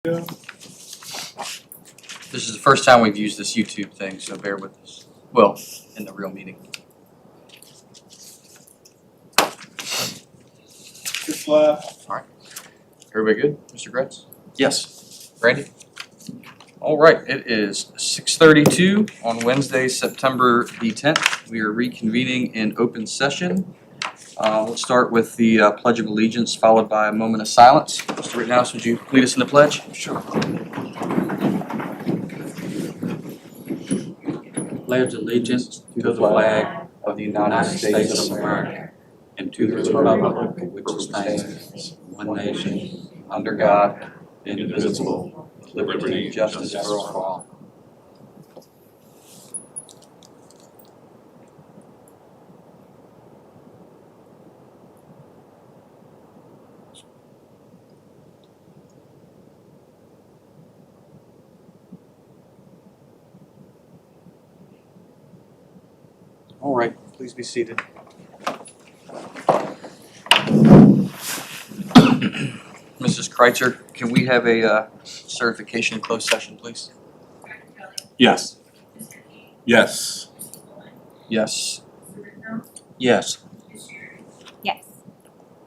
This is the first time we've used this YouTube thing, so bear with us. Well, in the real meeting. Good fly. Everybody good? Mr. Gretz? Yes. Randy? All right, it is 6:32 on Wednesday, September the 10th. We are reconvening in open session. We'll start with the Pledge of Allegiance, followed by a moment of silence. Mr. Rittenhouse, would you lead us in the pledge? Sure. Pledge allegiance to the flag of the United States of America and to the republic for which it stands, one nation, under God, indivisible, with liberty and justice for all. All right, please be seated. Mrs. Kreitzer, can we have a certification in closed session, please? Yes. Yes. Yes. Yes. Yes.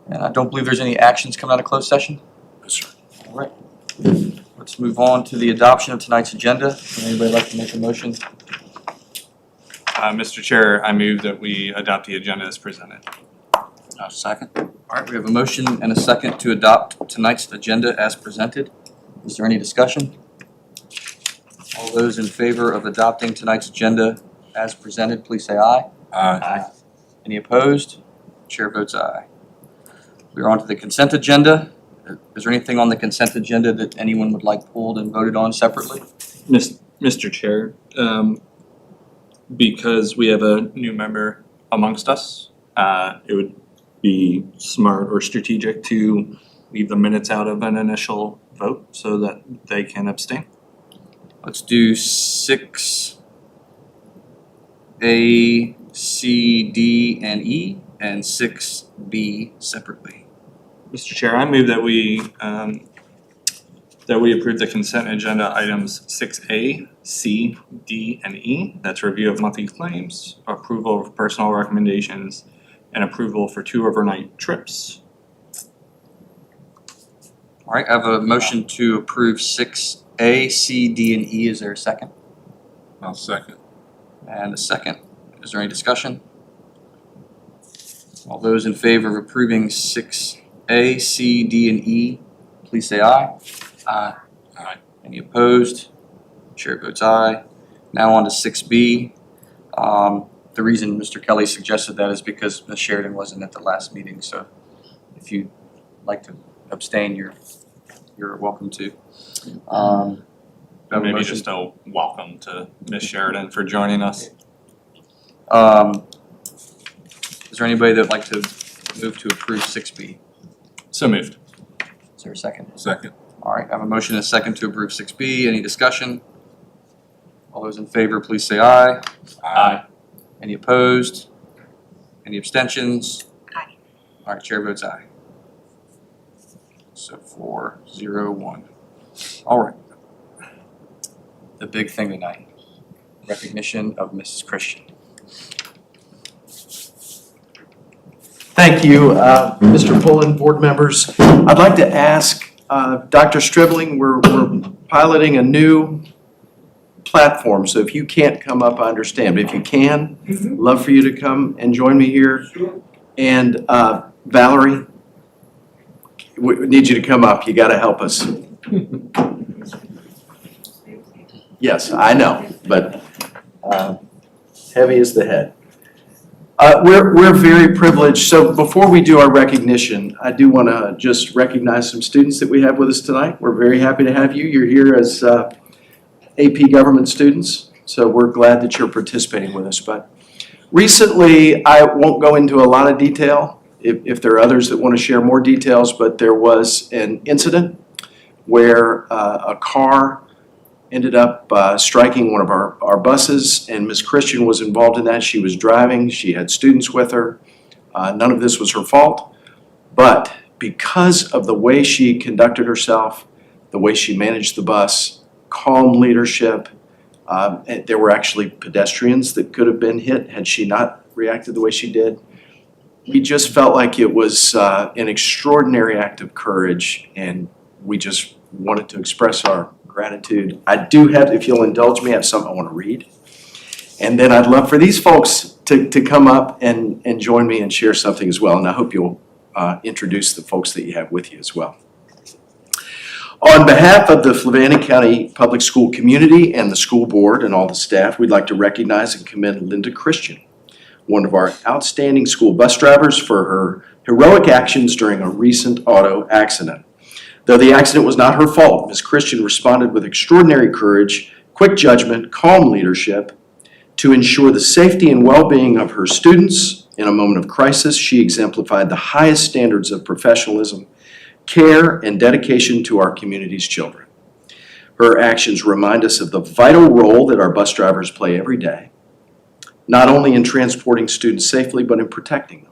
And I don't believe there's any actions coming out of closed session? Yes, sir. All right. Let's move on to the adoption of tonight's agenda. Would anybody like to make a motion? Mr. Chair, I move that we adopt the agenda as presented. Second. All right, we have a motion and a second to adopt tonight's agenda as presented. Is there any discussion? All those in favor of adopting tonight's agenda as presented, please say aye. Aye. Any opposed? Chair votes aye. We are on to the consent agenda. Is there anything on the consent agenda that anyone would like pulled and voted on separately? Mr. Chair, because we have a new member amongst us, it would be smart or strategic to leave the minutes out of an initial vote so that they can abstain. Let's do 6A, C, D, and E, and 6B separately. Mr. Chair, I move that we approve the consent agenda items 6A, C, D, and E. That's review of monthly claims, approval of personal recommendations, and approval for 2 overnight trips. All right, I have a motion to approve 6A, C, D, and E. Is there a second? I'll second. And a second. Is there any discussion? All those in favor of approving 6A, C, D, and E, please say aye. Aye. Any opposed? Chair votes aye. Now on to 6B. The reason Mr. Kelly suggested that is because Ms. Sheridan wasn't at the last meeting, so if you'd like to abstain, you're welcome to. Maybe just a welcome to Ms. Sheridan for joining us. Is there anybody that'd like to move to approve 6B? So moved. Is there a second? Second. All right, I have a motion and a second to approve 6B. Any discussion? All those in favor, please say aye. Aye. Any opposed? Any abstentions? Aye. All right, chair votes aye. So 4-0-1. All right. The big thing tonight, recognition of Mrs. Christian. Thank you, Mr. Pullen, board members. I'd like to ask Dr. Stribling, we're piloting a new platform, so if you can't come up, I understand. But if you can, love for you to come and join me here. And Valerie, we need you to come up. You got to help us. Yes, I know, but heavy is the head. We're very privileged. So before we do our recognition, I do want to just recognize some students that we have with us tonight. We're very happy to have you. You're here as AP government students, so we're glad that you're participating with us. But recently, I won't go into a lot of detail if there are others that want to share more details, but there was an incident where a car ended up striking one of our buses, and Ms. Christian was involved in that. She was driving, she had students with her. None of this was her fault, but because of the way she conducted herself, the way she managed the bus, calm leadership. And there were actually pedestrians that could have been hit had she not reacted the way she did. We just felt like it was an extraordinary act of courage, and we just wanted to express our gratitude. I do have, if you'll indulge me, I have something I want to read. And then I'd love for these folks to come up and join me and share something as well. And I hope you'll introduce the folks that you have with you as well. On behalf of the Fluvanna County Public School community and the school board and all the staff, we'd like to recognize and commend Linda Christian, one of our outstanding school bus drivers, for her heroic actions during a recent auto accident. Though the accident was not her fault, Ms. Christian responded with extraordinary courage, quick judgment, calm leadership to ensure the safety and well-being of her students. In a moment of crisis, she exemplified the highest standards of professionalism, care, and dedication to our community's children. Her actions remind us of the vital role that our bus drivers play every day, not only in transporting students safely, but in protecting them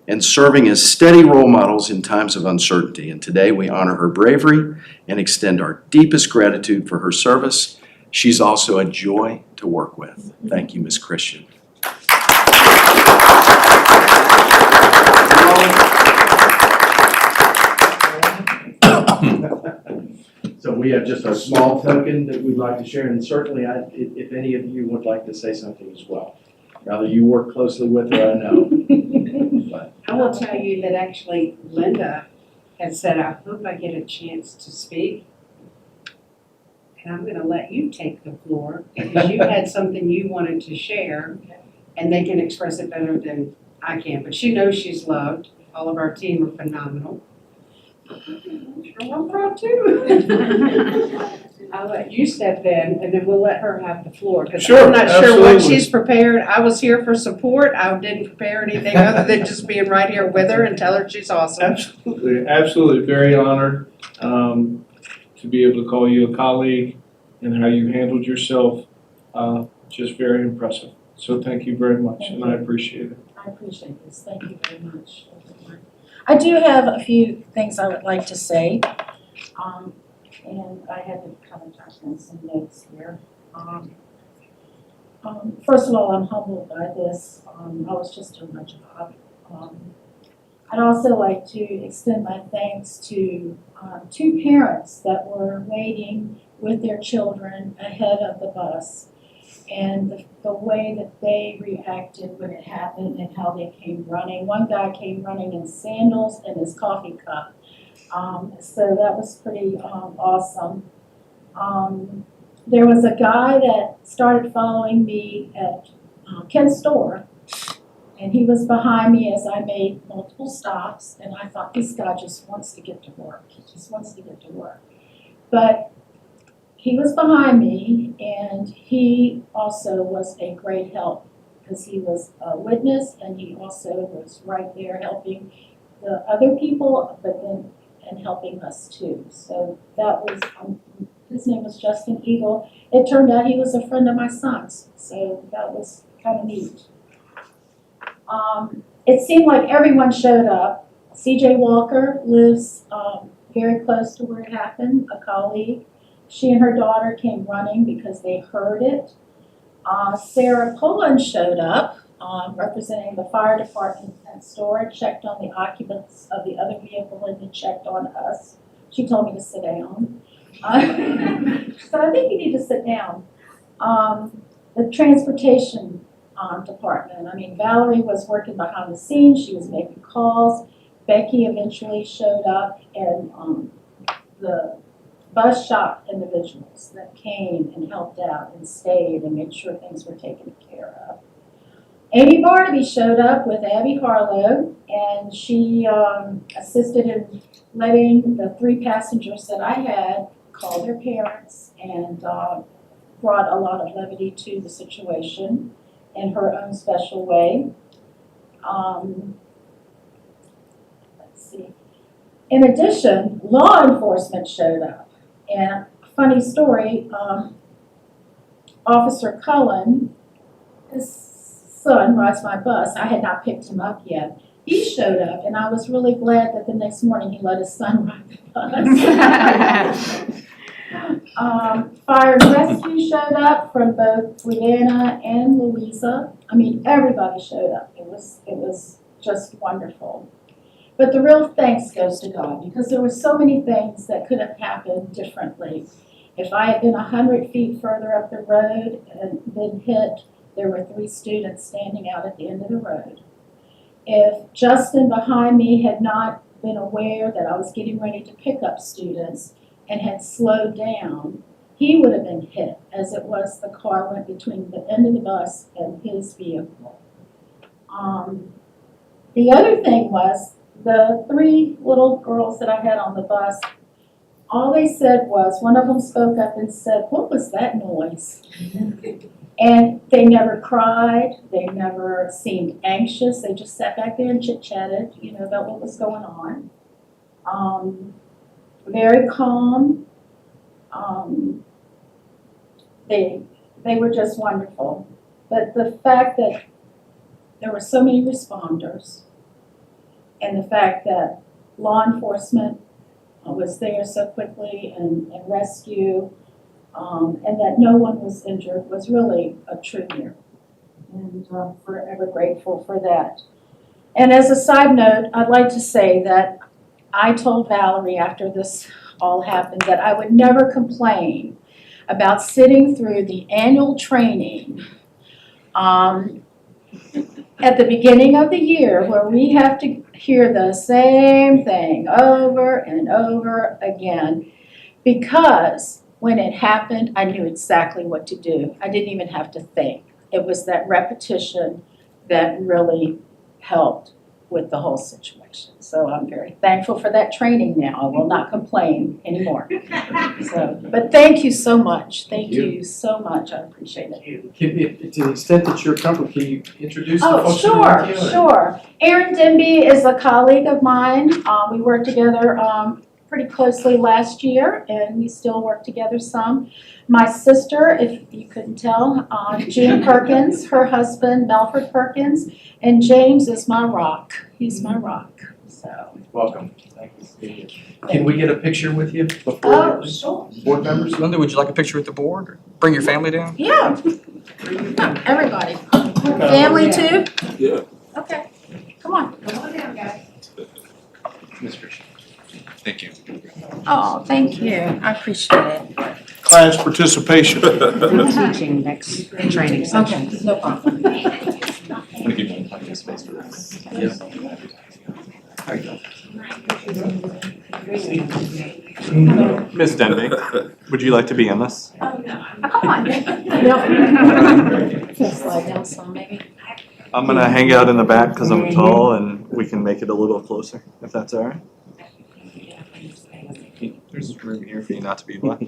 and serving as steady role models in times of uncertainty. And today we honor her bravery and extend our deepest gratitude for her service. She's also a joy to work with. Thank you, Ms. Christian. So we have just a small token that we'd like to share, and certainly if any of you would like to say something as well. Rather, you work closely with her, I know. But I will tell you that actually Linda has said, I hope I get a chance to speak. And I'm gonna let you take the floor because you had something you wanted to share and they can express it better than I can. But she knows she's loved. All of our team are phenomenal. I'm proud too. I'll let you step in and then we'll let her have the floor. Because Sure, I'm not sure what absolutely. she's prepared. I was here for support. I didn't prepare anything other than just being right here with her and tell her she's awesome. Absolutely, absolutely, very honored to be able to call you a colleague and how you handled yourself, just very impressive. So thank you very much, and I appreciate it. I appreciate this. Thank you very much, everyone. I do have a few things I would like to say. And I had to kind of jot down some notes here. First of all, I'm humbled by this. I was just doing my job. I'd also like to extend my thanks to two parents that were waiting with their children ahead of the bus, and the way that they reacted when it happened and how they came running. One guy came running in sandals and his coffee cup. So that was pretty awesome. There was a guy that started following me at Kent's store, and he was behind me as I made multiple stops, and I thought, this guy just wants to get to work. He just wants to get to work. But he was behind me, and he also was a great help because he was a witness, and he also was right there helping the other people, but then and helping us too. So that was, his name was Justin Eagle. It turned out he was a friend of my son's, so that was kind of neat. It seemed like everyone showed up. CJ Walker lives very close to where it happened, a colleague. She and her daughter came running because they heard it. Sarah Pullen showed up, representing the fire department next door, and checked on the occupants of the other vehicle and then checked on us. She told me to sit down. She said, I think you need to sit down. The transportation department, I mean, Valerie was working behind the scenes. She was making calls. Becky eventually showed up, and the bus shop individuals that came and helped out and stayed and made sure things were taken care of. Amy Barnaby showed up with Abby Harlow, and she assisted in letting the 3 passengers that I had call their parents, and brought a lot of levity to the situation in her own special way. Let's see. In addition, law enforcement showed up, and funny story, Officer Cullen, his son rides my bus. I had not picked him up yet. He showed up, and I was really glad that the next morning he let his son ride the bus. rescue showed up from both Fluvanna and Louisa. I mean, everybody showed up. It was just wonderful. But the real thanks goes to God, because there were so many things that could have happened differently. If I had been 100 feet further up the road and been hit, there were 3 students standing out at the end of the road. If Justin behind me had not been aware that I was getting ready to pick up students and had slowed down, he would have been hit, as it was the car went between the end of the bus and his vehicle. The other thing was, the 3 little girls that I had on the bus, all they said was, one of them spoke up and said, "What was that noise?" And they never cried, they never seemed anxious, they just sat back there and chit-chatted, about what was going on. Very calm. They were just wonderful. But the fact that there were so many responders, and the fact that law enforcement was there so quickly and rescue, and that no one was injured, was really a true miracle. And I'm forever grateful for that. And as a side note, I'd like to say that I told Valerie after this all happened that I would never complain about sitting through the annual training at the beginning of the year, where we have to hear the same thing over and over again, because when it happened, I knew exactly what to do. I didn't even have to think. It was that repetition that really helped with the whole situation. So I'm very thankful for that training now. I will not complain anymore. But thank you so much. Thank you so much. I appreciate it. To the extent that you're comfortable, can you introduce the folks who are with you? Sure. Erin Denby is a colleague of mine. We worked together pretty closely last year, and we still work together some. My sister, if you couldn't tell, June Perkins, her husband, Melford Perkins, and James is my rock. He's my rock. So. Welcome. Thank you. Can we get a picture with you before Oh, sure. board members? Linda, would you like a picture with the board? Or bring your family down? Yeah. Everybody. Family too? Yeah. Okay. Come on. Come on down, guys. Mr. Thank you. Oh, thank you. I appreciate it. Class participation. I'm teaching next training session. Okay, no problem. I'm gonna give you plenty of space for this. Ms. Denby, would you like to be in this? Come on. Slide down some maybe. I'm gonna hang out in the back because I'm tall and we can make it a little closer, if that's all right. There's room here for you not to be left.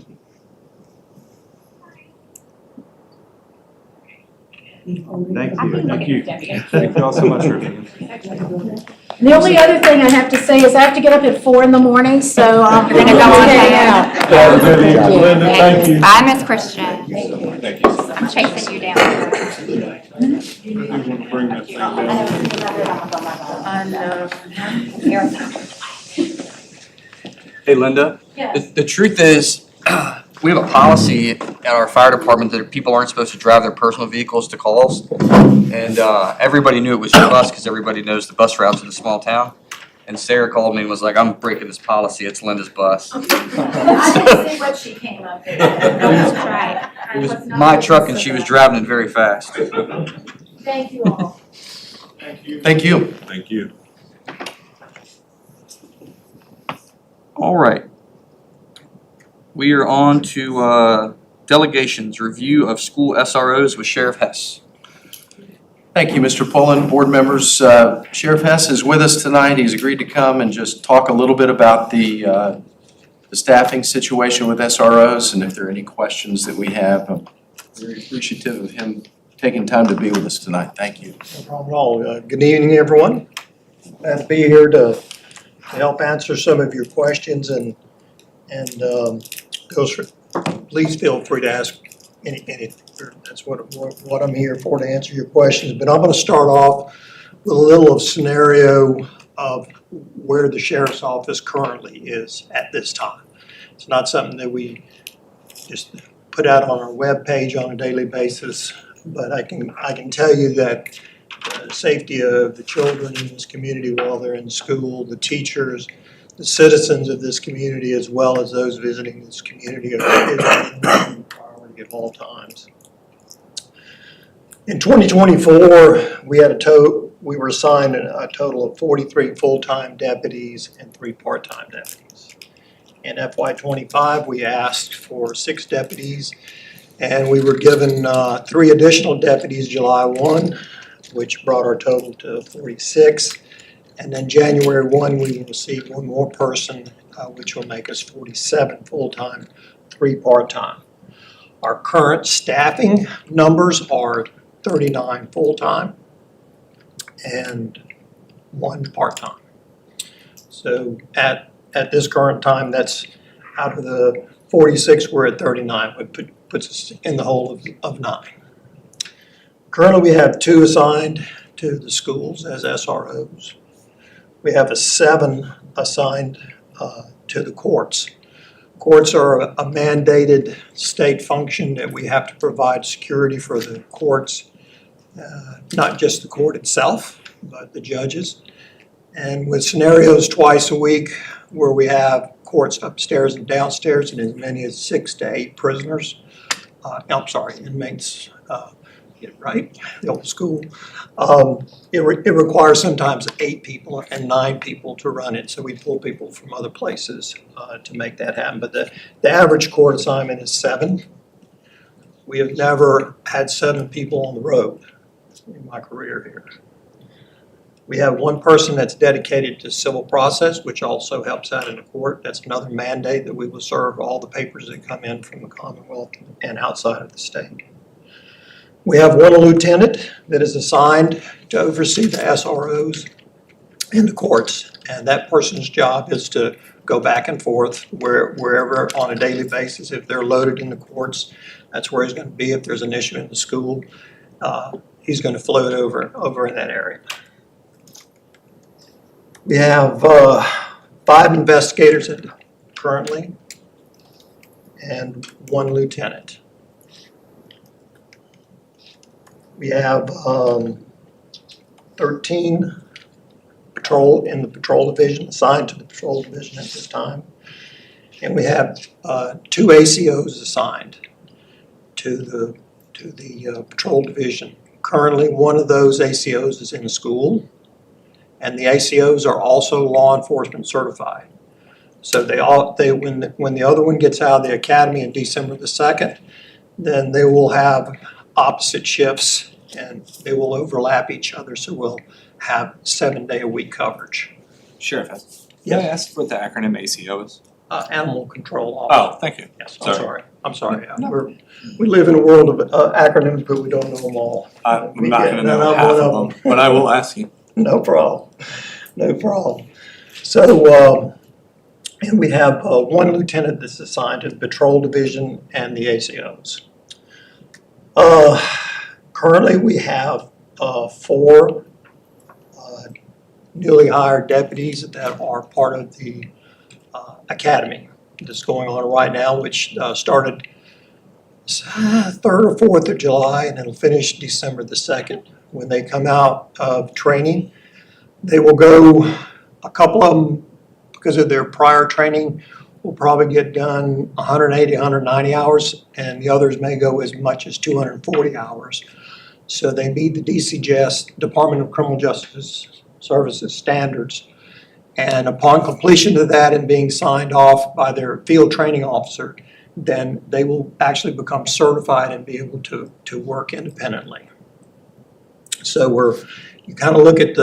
Thank you. Thank you. Thank you all so much for being. The only other thing I have to say is I have to get up at 4 in the morning, so I'm gonna go on out. Linda, thank you. Bye, Miss Christian. Thank you. I'm chasing you down. You want to bring that thing down? Hey, Linda? Yes. The truth is, we have a policy at our fire department that people aren't supposed to drive their personal vehicles to calls. And everybody knew it was your bus because everybody knows the bus routes in the small town. And Sarah called me and was like, "I'm breaking this policy, it's Linda's bus." I didn't see what she came up with. That's right. It was my truck and she was driving it very fast. Thank you all. Thank you. Thank you. All right. We are on to delegations, review of school SROs with Sheriff Hess. Thank you, Mr. Pullen, board members. Sheriff Hess is with us tonight. He's agreed to come and just talk a little bit about the staffing situation with SROs, and if there are any questions that we have. I'm very appreciative of him taking time to be with us tonight. Thank you. No problem at all. Good evening, everyone. Glad to be here to help answer some of your questions and please feel free to ask any. That's what I'm here for, to answer your questions. But I'm going to start off with a little of scenario of where the sheriff's office currently is at this time. It's not something that we just put out on our webpage on a daily basis, but I can tell you that the safety of the children in this community while they're in school, the teachers, the citizens of this community, as well as those visiting this community, is a priority at all times. In 2024, we were assigned a total of 43 full-time deputies and 3 part-time deputies. In FY25, we asked for 6 deputies, and we were given 3 additional deputies July 1, which brought our total to 46. And then January 1, we will receive 1 more person, which will make us 47 full-time, 3 part-time. Our current staffing numbers are 39 full-time and 1 part-time. So at this current time, that's out of the 46, we're at 39, which puts us in the hole of 9. Currently, we have 2 assigned to the schools as SROs. We have 7 assigned to the courts. Courts are a mandated state function that we have to provide security for the courts, not just the court itself, but the judges. And with scenarios twice a week where we have courts upstairs and downstairs and as many as 6 to 8 prisoners, inmates, get it right, the old school. It requires sometimes 8 people and 9 people to run it, so we pull people from other places to make that happen. But the average court assignment is 7. We have never had 7 people on the road in my career here. We have 1 person that's dedicated to civil process, which also helps out in the court. That's another mandate that we will serve all the papers that come in from the Commonwealth and outside of the state. We have 1 lieutenant that is assigned to oversee the SROs in the courts, and that person's job is to go back and forth wherever on a daily basis. If they're loaded in the courts, that's where he's going to be. If there's an issue in the school, he's going to float over in that area. We have 5 investigators currently and 1 lieutenant. We have 13 patrol in the patrol division, assigned to the patrol division at this time. And we have 2 ACOs assigned to the patrol division. Currently, 1 of those ACOs is in school, and the ACOs are also law enforcement certified. So when the other one gets out of the academy in December the 2nd, then they will have opposite shifts and they will overlap each other, so we'll have 7-day-a-week coverage. Sheriff, may I ask what the acronym ACO is? Animal control officer. Oh, thank you. Yes, sorry. I'm sorry. We live in a world of acronyms, but we don't know them all. I'm not gonna know half of them, but I will ask you. No problem, no problem. So, and we have 1 lieutenant that's assigned to the patrol division and the ACOs. Currently, we have 4 newly hired deputies that are part of the academy that's going on right now, which started 3rd or 4th of July, and it'll finish December the 2nd. When they come out of training, they will go, a couple of them, because of their prior training, will probably get done 180, 190 hours, and the others may go as much as 240 hours. So they meet the DCJS, Department of Criminal Justice Services standards. And upon completion of that and being signed off by their field training officer, then they will actually become certified and be able to work independently. So you kind of look at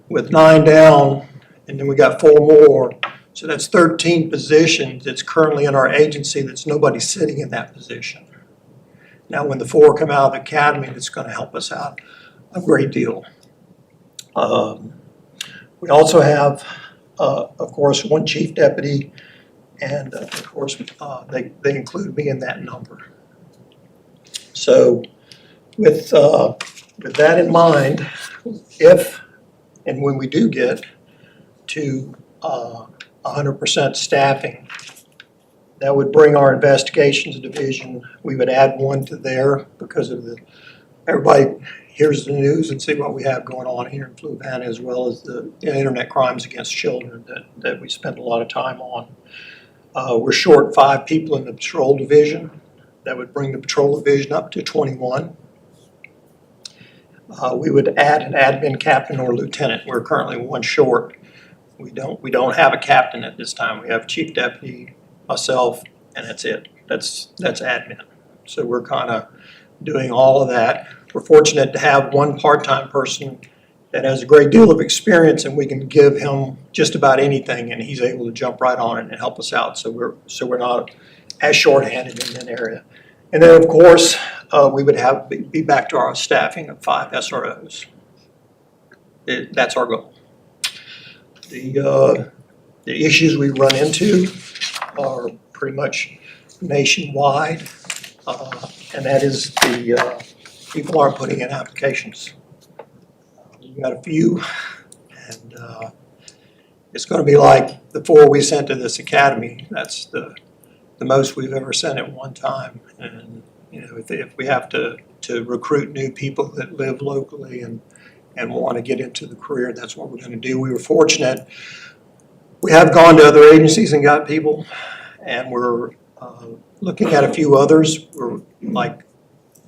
with 9 down, and then we got 4 more. So that's 13 positions that's currently in our agency that's nobody sitting in that position. Now, when the 4 come out of the academy, that's going to help us out a great deal. We also have, of course, 1 chief deputy, and of course, they include me in that number. So with that in mind, if and when we do get to 100% staffing That would bring our investigations division, we would add one to there because of everybody hears the news and see what we have going on here in Fluvanna, as well as the internet crimes against children that we spend a lot of time on. We're short 5 people in the patrol division. That would bring the patrol division up to 21. We would add an admin captain or lieutenant. We're currently 1 short. We don't have a captain at this time. We have chief deputy, myself, and that's it. That's admin. So we're kind of doing all of that. We're fortunate to have 1 part-time person that has a great deal of experience, and we can give him just about anything, and he's able to jump right on it and help us out. So we're not as shorthanded in that area. And then, of course, we would be back to our staffing of 5 SROs. That's our goal. The issues we run into are pretty much nationwide, and that is the people aren't putting in applications. We've got a few, and it's going to be like the 4 we sent to this academy. That's the most we've ever sent at one time. And you know, if we have to recruit new people that live locally and want to get into the career, that's what we're going to do. We were fortunate. We have gone to other agencies and got people, and we're looking at a few others. We're like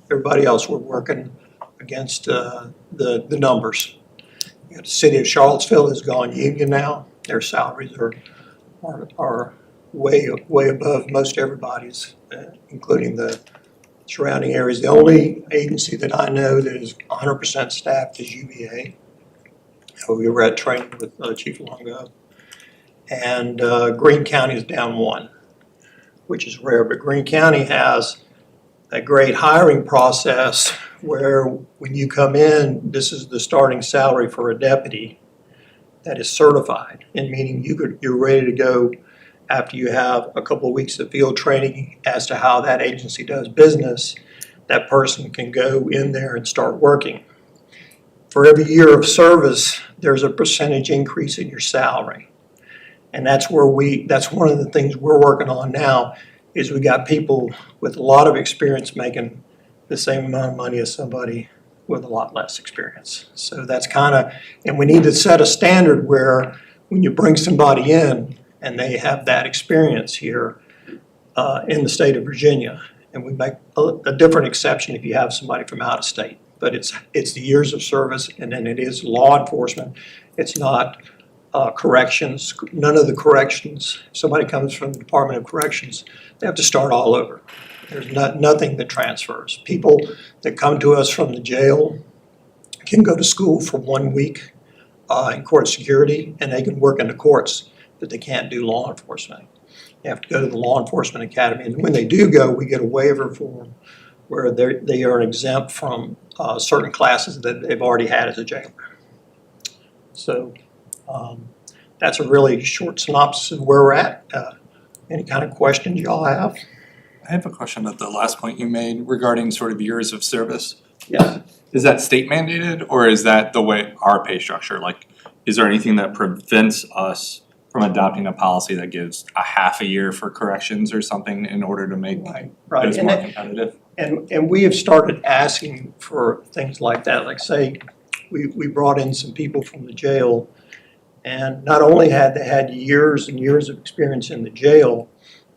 everybody else, we're working against the numbers. You know, the city of Charlottesville has gone union now. Their salaries are way above most everybody's, including the surrounding areas. The only agency that I know that is 100% staffed is UVA. We were at training with Chief Longo. And Greene County is down 1, which is rare. But Greene County has a great hiring process where when you come in, this is the starting salary for a deputy that is certified, and meaning you're ready to go after you have a couple of weeks of field training as to how that agency does business. That person can go in there and start working. For every year of service, there's a percentage increase in your salary. And that's one of the things we're working on now, is we got people with a lot of experience making the same amount of money as somebody with a lot less experience. So that's and we need to set a standard where when you bring somebody in and they have that experience here in the state of Virginia, and we make a different exception if you have somebody from out of state, but it's the years of service, and then it is law enforcement. It's not corrections. None of the corrections. If somebody comes from the Department of Corrections, they have to start all over. There's nothing that transfers. People that come to us from the jail can go to school for 1 week in court security, and they can work in the courts, but they can't do law enforcement. They have to go to the law enforcement academy, and when they do go, we get a waiver for them where they are exempt from certain classes that they've already had as a jailer. So that's a really short synopsis of where we're at. Any kind of questions y'all have? I have a question at the last point you made regarding sort of years of service. Yes. Is that state mandated, or is that the way our pay structure? Like, is there anything that prevents us from adopting a policy that gives a half a year for corrections or something in order to make Right. those more competitive? And we have started asking for things like that. Like, say, we brought in some people from the jail, and not only had they had years and years of experience in the jail,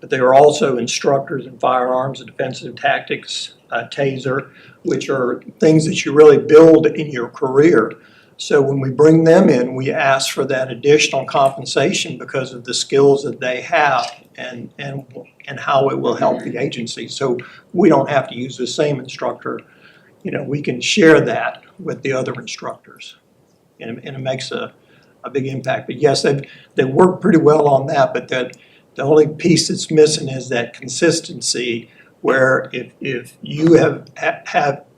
but they were also instructors in firearms and defensive tactics, taser, which are things that you really build in your career. So when we bring them in, we ask for that additional compensation because of the skills that they have and how it will help the agency. So we don't have to use the same instructor. You know, we can share that with the other instructors, and it makes a big impact. But yes, they work pretty well on that, but the only piece that's missing is that consistency, where if you have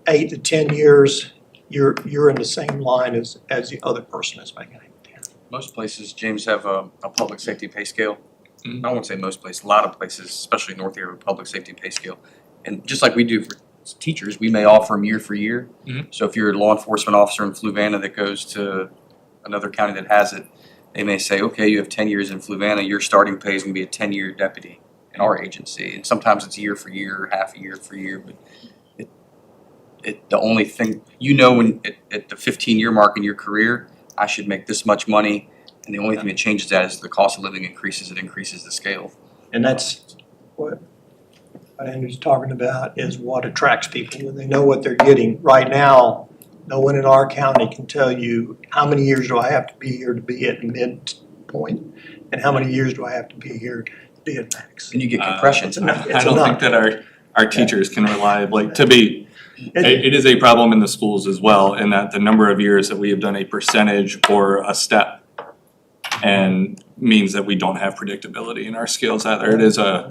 8 to 10 years, you're in the same line as the other person is making 8 to 10. Most places, James, have a public safety pay scale. I don't want to say most places, a lot of places, especially north here, have a public safety pay scale. And just like we do for teachers, we may offer them year for year. So if you're a law enforcement officer in Fluvanna that goes to another county that has it, they may say, okay, you have 10 years in Fluvanna, your starting pay is going to be a 10-year deputy. in our agency. And sometimes it's year for year, half a year for year, but the only thing, when at the 15-year mark in your career, I should make this much money, and the only thing that changes that is the cost of living increases, it increases the scale. And that's what Andrew's talking about, is what attracts people when they know what they're getting. Right now, no one in our county can tell you how many years do I have to be here to be at midpoint, and how many years do I have to be here to be at max. And you get compression. It's enough. I don't think that our teachers can reliably, it is a problem in the schools as well, in that the number of years that we have done a percentage or a step and means that we don't have predictability in our skills either. It is a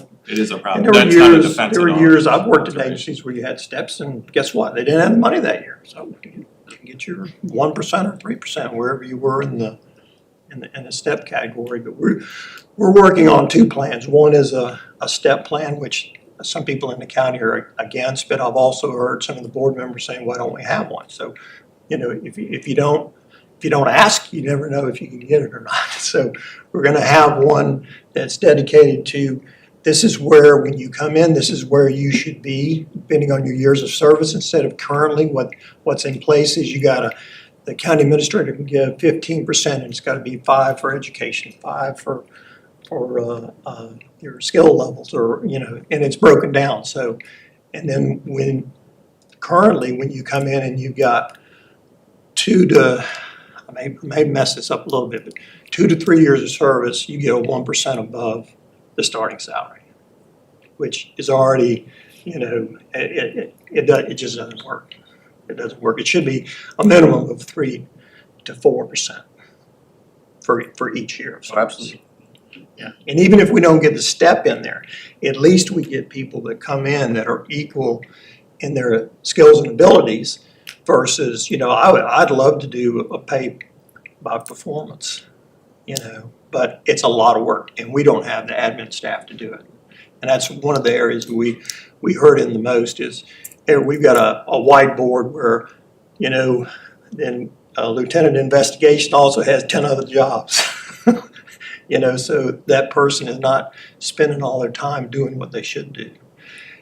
problem. And That's not a defense at all. there were years I've worked at agencies where you had steps, and guess what? They didn't have the money that year. So you can get your 1% or 3% wherever you were in the step category. But we're working on two plans. One is a step plan, which some people in the county are against, but I've also heard some of the board members saying, why don't we have one? So, if you don't ask, you never know if you can get it or not. So we're gonna have one that's dedicated to, this is where, when you come in, this is where you should be, depending on your years of service, instead of currently what's in place is the county administrator can give 15%, and it's gotta be 5 for education, 5 for your skill levels, or, and it's broken down. So, and then when you come in and you've got I may mess this up a little bit, but 2 to 3 years of service, you get a 1% above the starting salary, which is already, it just doesn't work. It doesn't work. It should be a minimum of 3 to 4% for each year of service. So absolutely. Yeah, and even if we don't get the step in there, at least we get people that come in that are equal in their skills and abilities versus, I'd love to do a pay by performance, but it's a lot of work, and we don't have the admin staff to do it. And that's one of the areas that we hurt in the most is we've got a whiteboard where, then a lieutenant investigation also has 10 other jobs. So that person is not spending all their time doing what they should do.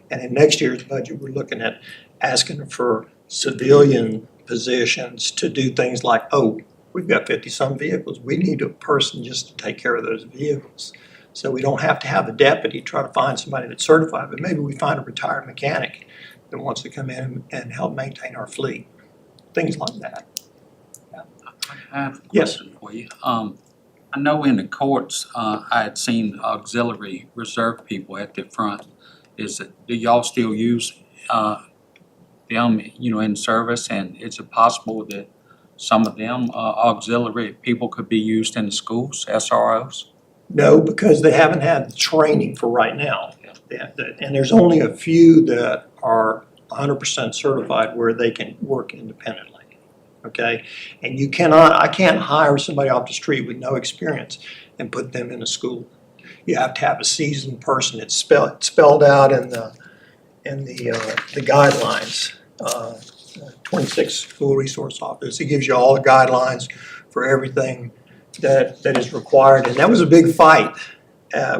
And in next year's budget, we're looking at asking for civilian positions to do things like, we've got 50-some vehicles. We need a person just to take care of those vehicles. So we don't have to have a deputy try to find somebody that's certified, but maybe we find a retired mechanic that wants to come in and help maintain our fleet. Things like that. I have a Yes. question for you. I know in the courts, I had seen auxiliary reserve people at the front. Do y'all still use them, in service? And is it possible that some of them auxiliary people could be used in the schools, SROs? No, because they haven't had the training for right now. And there's only a few that are 100% certified where they can work independently. Okay, and I can't hire somebody off the street with no experience and put them in a school. You have to have a seasoned person. It's spelled out in the guidelines. 26 school resource office. It gives you all the guidelines for everything that is required. And that was a big fight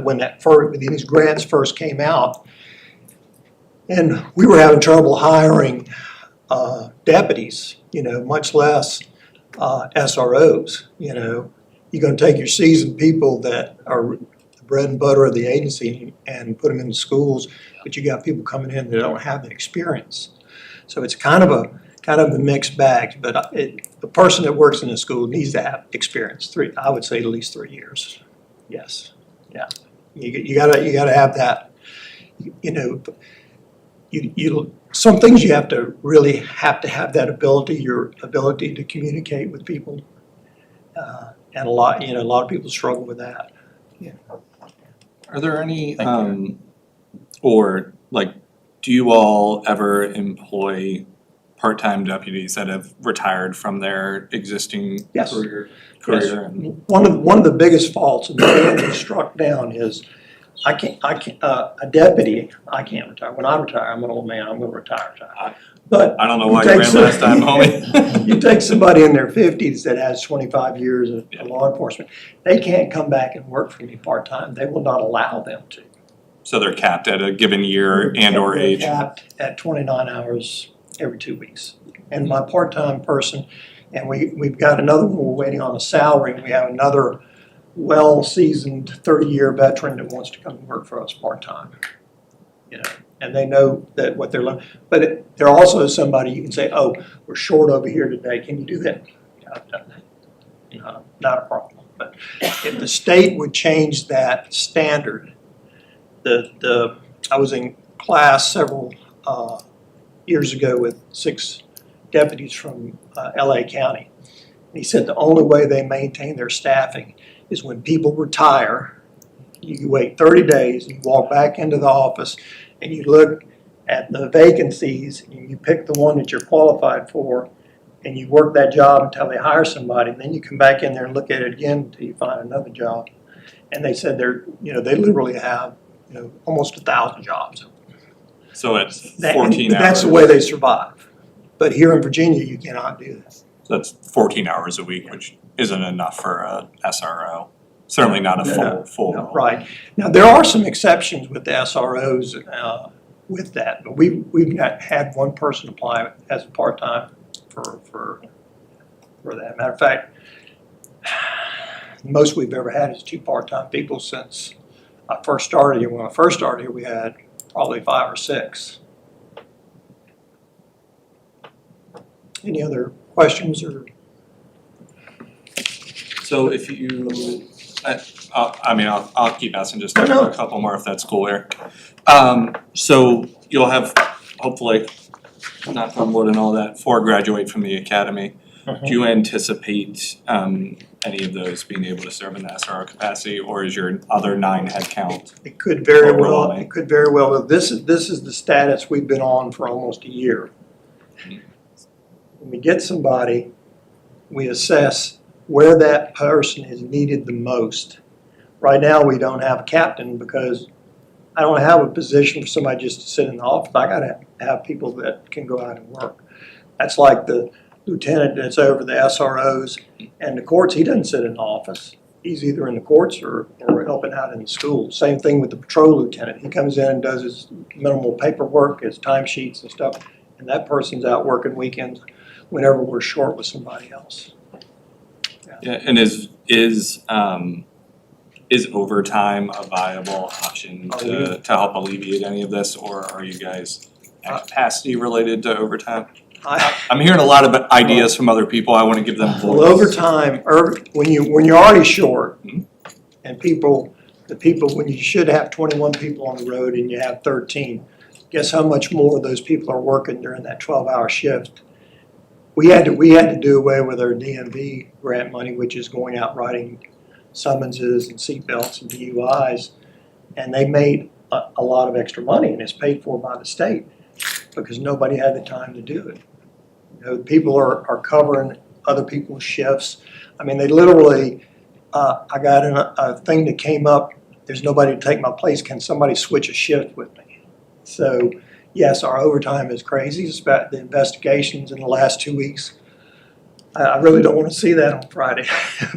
when these grants first came out. And we were having trouble hiring deputies, much less SROs. You're going to take your seasoned people that are the bread and butter of the agency and put them in the schools, but you got people coming in that don't have the experience. So it's kind of a mixed bag. But the person that works in the school needs to have experience. I would say at least 3 years. Yes, yeah. You gotta have that. Some things you have to have that ability, your ability to communicate with people, and a lot of people struggle with that. Yeah. Are there any, do you all ever employ part-time deputies that have retired from their existing Yes. career? Yes. And One of the biggest faults and that struck down is a deputy, I can't retire. When I retire, I'm an old man, I'm gonna retire. But I don't know why you ran last time, homie. you take somebody in their 50s that has 25 years of law enforcement, they can't come back and work for me part-time. They will not allow them to. So they're capped at a given year and or We're age? capped at 29 hours every 2 weeks. And my part-time person, and we've got another one, we're waiting on a salary, and we have another well-seasoned 30-year veteran that wants to come and work for us part-time. You know, and they know that what they're learning, but they're also somebody you can say, oh, we're short over here today, can you do that? Yeah, I've done that. You know, not a problem. But if the state would change that standard, I was in class several years ago with 6 deputies from LA County. And he said the only way they maintain their staffing is when people retire, you wait 30 days, and you walk back into the office, and you look at the vacancies, and you pick the one that you're qualified for, and you work that job until they hire somebody, and then you come back in there and look at it again until you find another job. And they said they literally have, almost 1,000 jobs. So it's 14 But hours? that's the way they survive. But here in Virginia, you cannot do that. So that's 14 hours a week, which isn't enough for a SRO. Certainly not a full. No, right. Now, there are some exceptions with the SROs with that, but we've had one person apply as a part-time for that. Matter of fact, the most we've ever had is 2 part-time people since I first started here. When I first started here, we had probably 5 or 6. Any other questions or? So if you, I'll keep asking just a couple more if that's cool, Eric. So you'll have, hopefully, knock on wood and all that, 4 graduate from the academy. Do you anticipate any of those being able to serve in the SRO capacity, or is your other 9 headcount? It could very well. Overwhelming. It could very well. This is the status we've been on for almost a year. When we get somebody, we assess where that person is needed the most. Right now, we don't have a captain because I don't have a position for somebody just to sit in the office. I got to have people that can go out and work. That's like the lieutenant that's over the SROs and the courts. He doesn't sit in the office. He's either in the courts or helping out in the school. Same thing with the patrol lieutenant. He comes in and does his minimal paperwork, his timesheets and stuff, and that person's out working weekends whenever we're short with somebody else. Yeah, and is overtime a viable option to help alleviate any of this, or are you guys at capacity related to overtime? I'm hearing a lot of ideas from other people. I want to give them voice. Well, overtime, when you're already short, and when you should have 21 people on the road and you have 13, guess how much more of those people are working during that 12-hour shift? We had to do away with our DMV grant money, which is going out writing summonses and seatbelts and DUIs, and they made a lot of extra money, and it's paid for by the state because nobody had the time to do it. People are covering other people's shifts. I mean, they literally, I got a thing that came up, there's nobody to take my place, can somebody switch a shift with me? So, yes, our overtime is crazy. It's about the investigations in the last 2 weeks. I really don't want to see that on Friday.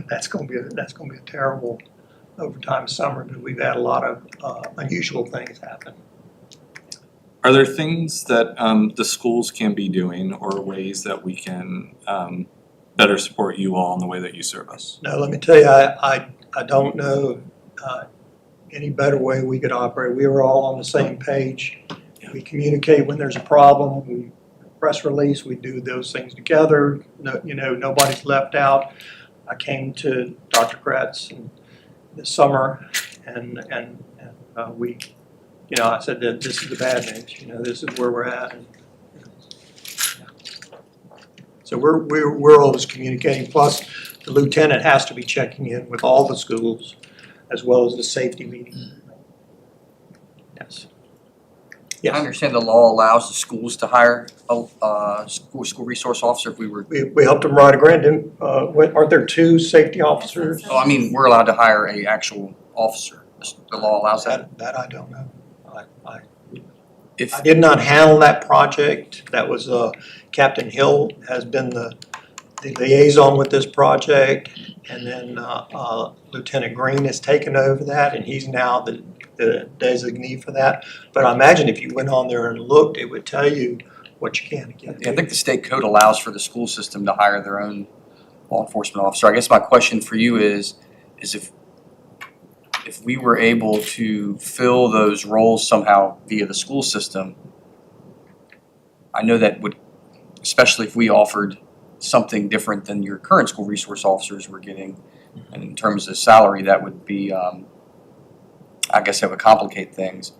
That's going to be a terrible overtime summer, but we've had a lot of unusual things happen. Are there things that the schools can be doing, or ways that we can better support you all in the way that you serve us? No, let me tell you, I don't know any better way we could operate. We were all on the same page. We communicate when there's a problem. We press release. We do those things together. No, nobody's left out. I came to Dr. Kretz this summer, and we. I said that this is the bad news. This is where we're at. And, so we're always communicating. Plus, the lieutenant has to be checking in with all the schools, as well as the safety meeting. Yes. I understand the law allows the schools to hire a school resource officer if we were. We helped them write a grant. Aren't there 2 safety officers? Oh, I mean, we're allowed to hire a actual officer. The law allows that. That I don't know. If I did not handle that project. That was Captain Hill has been the the liaison with this project, and then Lieutenant Green has taken over that, and he's now the designee for that. But I imagine if you went on there and looked, it would tell you what you can get. Yeah, I think the state code allows for the school system to hire their own law enforcement officer. I guess my question for you is if we were able to fill those roles somehow via the school system, I know that would, especially if we offered something different than your current school resource officers were getting, and in terms of salary, that would be, I guess that would complicate things.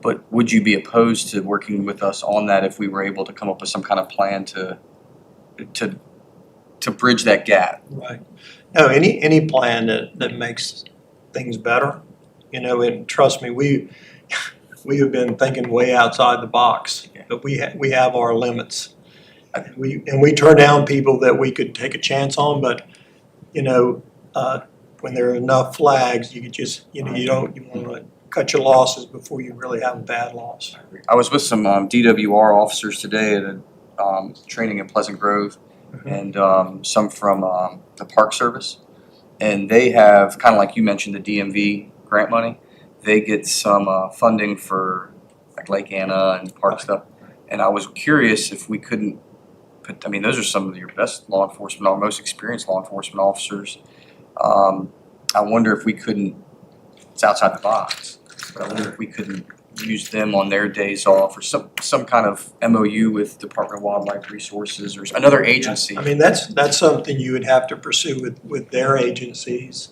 But would you be opposed to working with us on that if we were able to come up with some kind of plan to bridge that gap? Right. No, any plan that makes things better, and trust me, we have been thinking way outside the box, but we have our limits. And we turn down people that we could take a chance on, but, when there are enough flags, you could just, you want to cut your losses before you really have a bad loss. I was with some DWR officers today at a training in Pleasant Grove, and some from the Park Service. And they have, kind of like you mentioned, the DMV grant money. They get some funding for like Lake Anna and park stuff. And I was curious if we couldn't put, those are some of your best law enforcement, our most experienced law enforcement officers. I wonder if we couldn't, it's outside the box, but I wonder if we couldn't use them on their days off or some kind of MOU with Department of Wildlife Resources or another agency. That's something you would have to pursue with their agencies.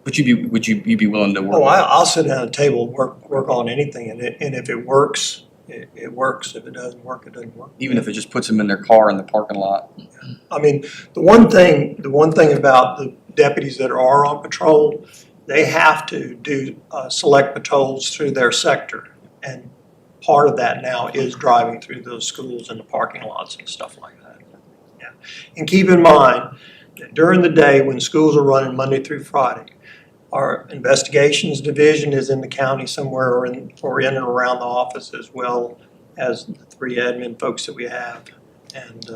Would you be willing to work? Oh, I'll sit down at a table and work on anything, and if it works, it works. If it doesn't work, it doesn't work. Even if it just puts them in their car in the parking lot. The one thing about the deputies that are on patrol, they have to do select patrols through their sector, and part of that now is driving through those schools and the parking lots and stuff like that. Yeah, and keep in mind that during the day when schools are running Monday through Friday, our investigations division is in the county somewhere or in and around the office, as well as the 3 admin folks that we have, and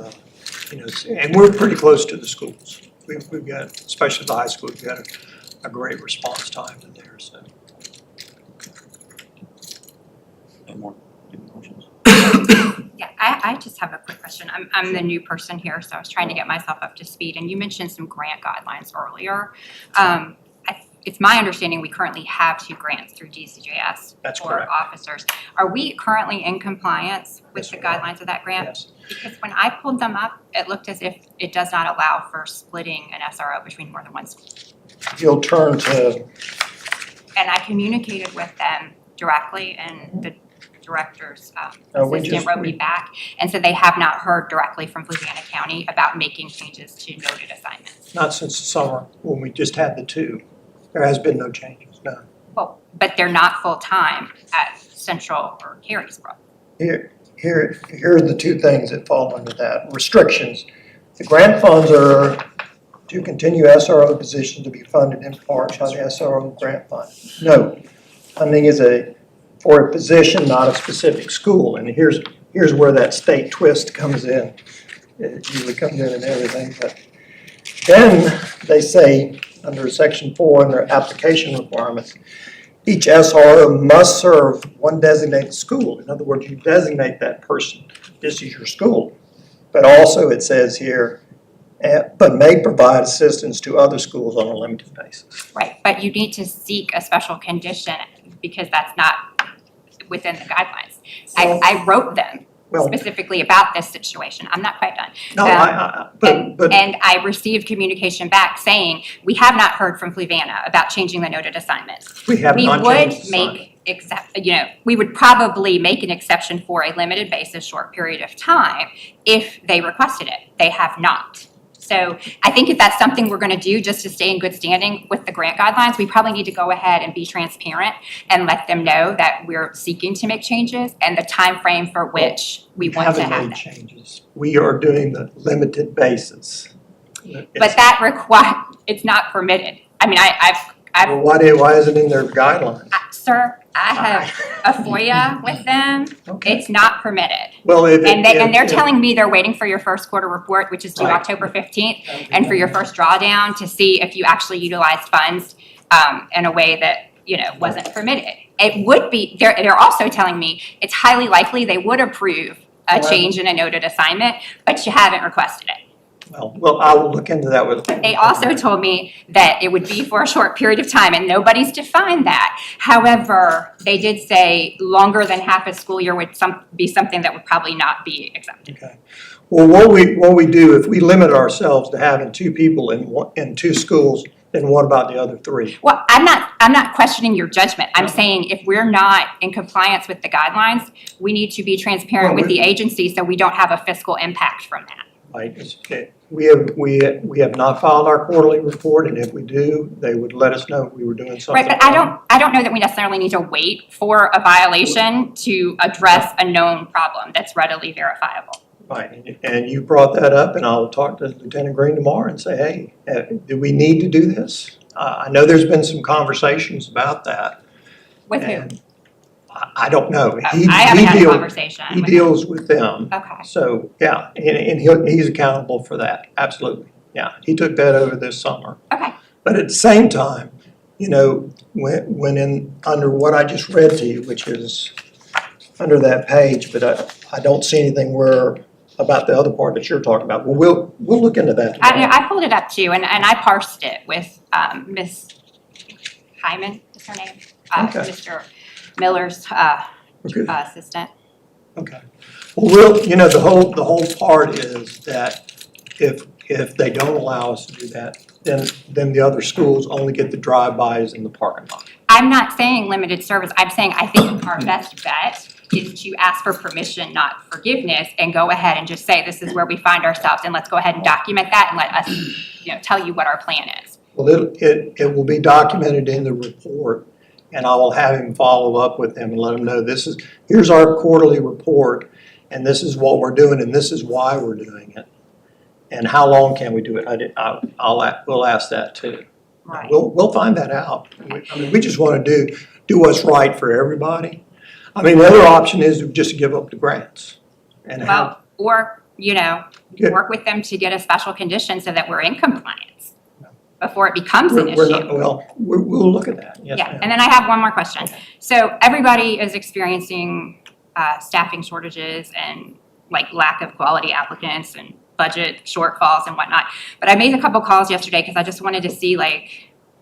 and we're pretty close to the schools. We've got, especially the high school, we've got a great response time in there. So. Any more questions? Yeah, I just have a quick question. I'm the new person here, so I was trying to get myself up to speed. And you mentioned some grant guidelines earlier. It's my understanding we currently have 2 grants through DCJS That's for correct. officers. Are we currently in compliance with the guidelines of that grant? Yes. Because when I pulled them up, it looked as if it does not allow for splitting an SRO between more than one school. You'll turn to, And I communicated with them directly, and the director's we assistant wrote me back and said they have not heard directly from Fluvanna County about making changes to noted assignments. not since the summer when we just had the 2. There has been no changes, no. Well, but they're not full-time at Central or Carysbrook. Here are the 2 things that fall under that. Restrictions. The grant funds are to continue SRO positions to be funded in part by the SRO grant fund. No, funding is for a position, not a specific school. And here's where that state twist comes in. It usually comes in and everything, but then they say under Section 4 under application requirements, each SRO must serve one designated school. In other words, you designate that person. This is your school. But also it says here, but may provide assistance to other schools on a limited basis. Right, but you need to seek a special condition because that's not within the guidelines. I wrote them Well, specifically about this situation. I'm not quite done. no, And I received communication back saying, we have not heard from Fluvanna about changing the noted assignments. we have We not would changed the sign. we would probably make an exception for a limited basis, short period of time, if they requested it. They have not. So I think if that's something we're gonna do just to stay in good standing with the grant guidelines, we probably need to go ahead and be transparent and let them know that we're seeking to make changes and the time frame for which we want to haven't have made them. changes. We are doing the limited basis. But that it's not permitted. I mean, I've Well, why is it in their guidelines? sir, I have a FOIA with them. Okay. It's not permitted. Well, if. And they're if- telling me they're waiting for your first quarter report, which is due Right. October 15th, and for your first drawdown to see if you actually utilized funds in a way that, wasn't permitted. It would be, they're also telling me it's highly likely they would approve a change in a noted assignment, but you haven't requested it. Well, I will look into that with. They also told me that it would be for a short period of time, and nobody's defined that. However, they did say longer than half a school year would be something that would probably not be accepted. Okay. Well, what we do, if we limit ourselves to having 2 people in 2 schools, then what about the other 3? Well, I'm not questioning your judgment. I'm saying if we're not in compliance with the guidelines, we need to be transparent with the agency so we don't have a fiscal impact from that. Right, we have not filed our quarterly report, and if we do, they would let us know if we were doing something. Right, but I don't know that we necessarily need to wait for a violation to address a known problem that's readily verifiable. Right, and you brought that up, and I'll talk to Lieutenant Green tomorrow and say, hey, do we need to do this? I know there's been some conversations about that. With who? and I don't know. Oh, I haven't had a conversation. He with deals with them. them. Okay. So, yeah, and he's accountable for that, absolutely. Yeah, he took that over this summer. Okay. But at the same time, when under what I just read to you, which is under that page, but I don't see anything about the other part that you're talking about. Well, we'll look into that tomorrow. I pulled it up too, and I parsed it with Miss Hyman, is her name? Okay. Mr. Miller's Okay. assistant. Okay. Well, the whole part is that if they don't allow us to do that, then the other schools only get the drive-bys in the parking lot. I'm not saying limited service. I'm saying I think our best bet is to ask for permission, not forgiveness, and go ahead and just say, this is where we find ourselves, and let's go ahead and document that and let us, tell you what our plan is. Well, it will be documented in the report, and I will have him follow up with them and let them know here's our quarterly report, and this is what we're doing, and this is why we're doing it. And how long can we do it? We'll ask that too. Right. We'll find that out. I mean, we just want to do what's right for everybody. I mean, the other option is just to give up the grants and have. Well, or, Yeah. work with them to get a special condition so that we're in compliance before it becomes an We're issue. not, well, we'll look at that, yes, Yeah, ma'am. and then I have one more question. So everybody is experiencing staffing shortages and lack of quality applicants and budget shortfalls and whatnot. But I made a couple calls yesterday because I just wanted to see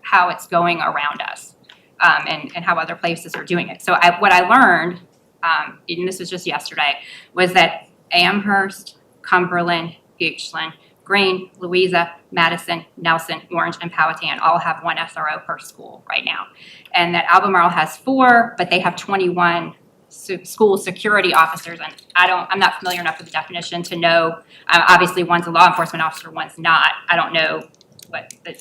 how it's going around us and how other places are doing it. So what I learned, and this was just yesterday, was that Amherst, Cumberland, Goochland, Greene, Louisa, Madison, Nelson, Orange, and Powhatan all have 1 SRO per school right now. And that Albemarle has 4, but they have 21 school security officers. And I'm not familiar enough with the definition to know, obviously one's a law enforcement officer, one's not. I don't know what the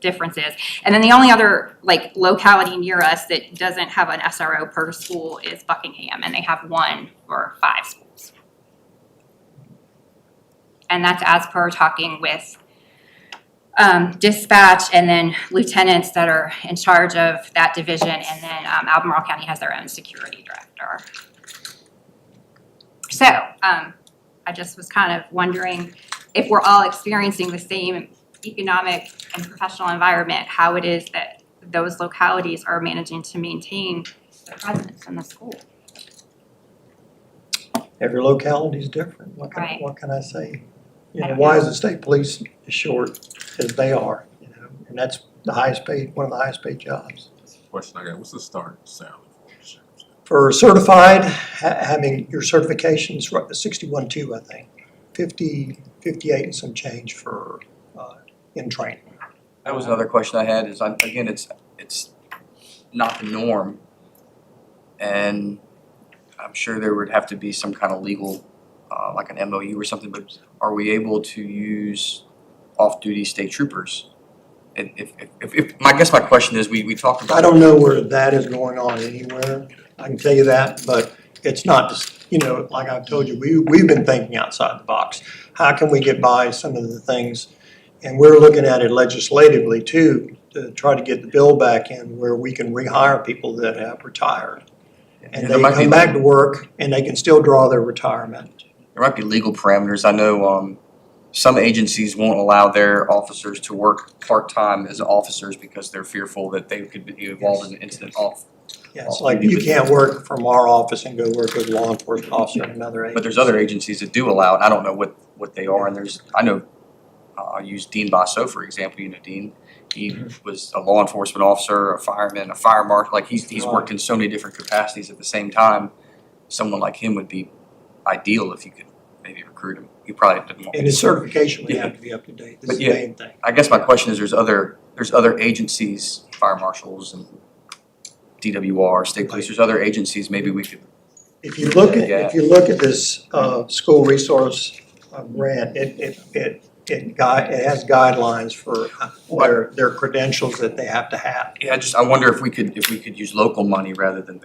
difference is. And then the only other locality near us that doesn't have an SRO per school is Buckingham, and they have 1 for 5 schools. And that's as per talking with dispatch and then lieutenants that are in charge of that division, and then Albemarle County has their own security director. So I just was kind of wondering if we're all experiencing the same economic and professional environment, how it is that those localities are managing to maintain the presence in the school. Every locality is different. Right. What can I say? I don't Why know. is the state police as short as they are? And that's the highest paid, one of the highest paid jobs. Question I got, what's the starting salary for the sheriff's? For certified, having your certifications, 61.2, I think. 58 and some change for in training. That was another question I had is, again, it's not the norm. And I'm sure there would have to be some kind of legal, like an MOU or something, but are we able to use off-duty state troopers? And if I guess my question is, we talked about. I don't know where that is going on anywhere, I can tell you that, but it's not, like I've told you, we've been thinking outside the box. How can we get by some of the things? And we're looking at it legislatively too, to try to get the bill back in where we can rehire people that have retired. and there they might be come back to work and they can still draw their retirement. There might be legal parameters. I know, some agencies won't allow their officers to work part-time as officers because they're fearful that they could be involved in an incident off. Yeah, it's like you can't work from our office and go work as a law enforcement officer in another agency. But there's other agencies that do allow it. I don't know what they are, and I know, I'll use Dean Basso, for example. You know Dean. He was a law enforcement officer, a fireman, a fire marshal. Like he's worked in so many different capacities at the same time. Someone like him would be ideal if you could maybe recruit him. He probably didn't want. And his certification would Yeah. have to be up to date. This But is the yeah. main thing. I guess my question is, there's other agencies, fire marshals and DWR, state police. There's other agencies. Maybe we could. If you look at this school resource grant, it has guidelines for their credentials that they have to have. Yeah, I wonder if we could use local money rather than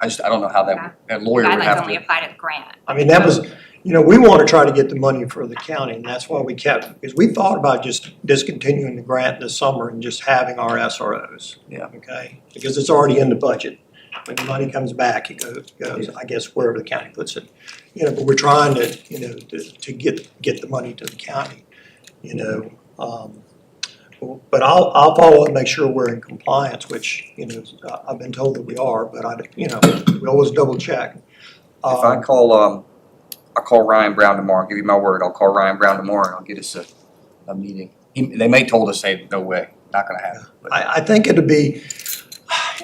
I don't know how a lawyer would Guidelines have only to. apply to the grant. I mean, that was, we want to try to get the money for the county, and that's why we kept, because we thought about just discontinuing the grant this summer and just having our SROs. Yeah. Okay, because it's already in the budget. When the money comes back, it goes, I guess, wherever the county puts it. But we're trying to, to get the money to the county, But I'll follow up and make sure we're in compliance, which, I've been told that we are, but we always double check. If I call Ryan Brown tomorrow, I'll give you my word, I'll call Ryan Brown tomorrow and I'll get us a meeting. They may told us, hey, no way, not gonna happen. But I think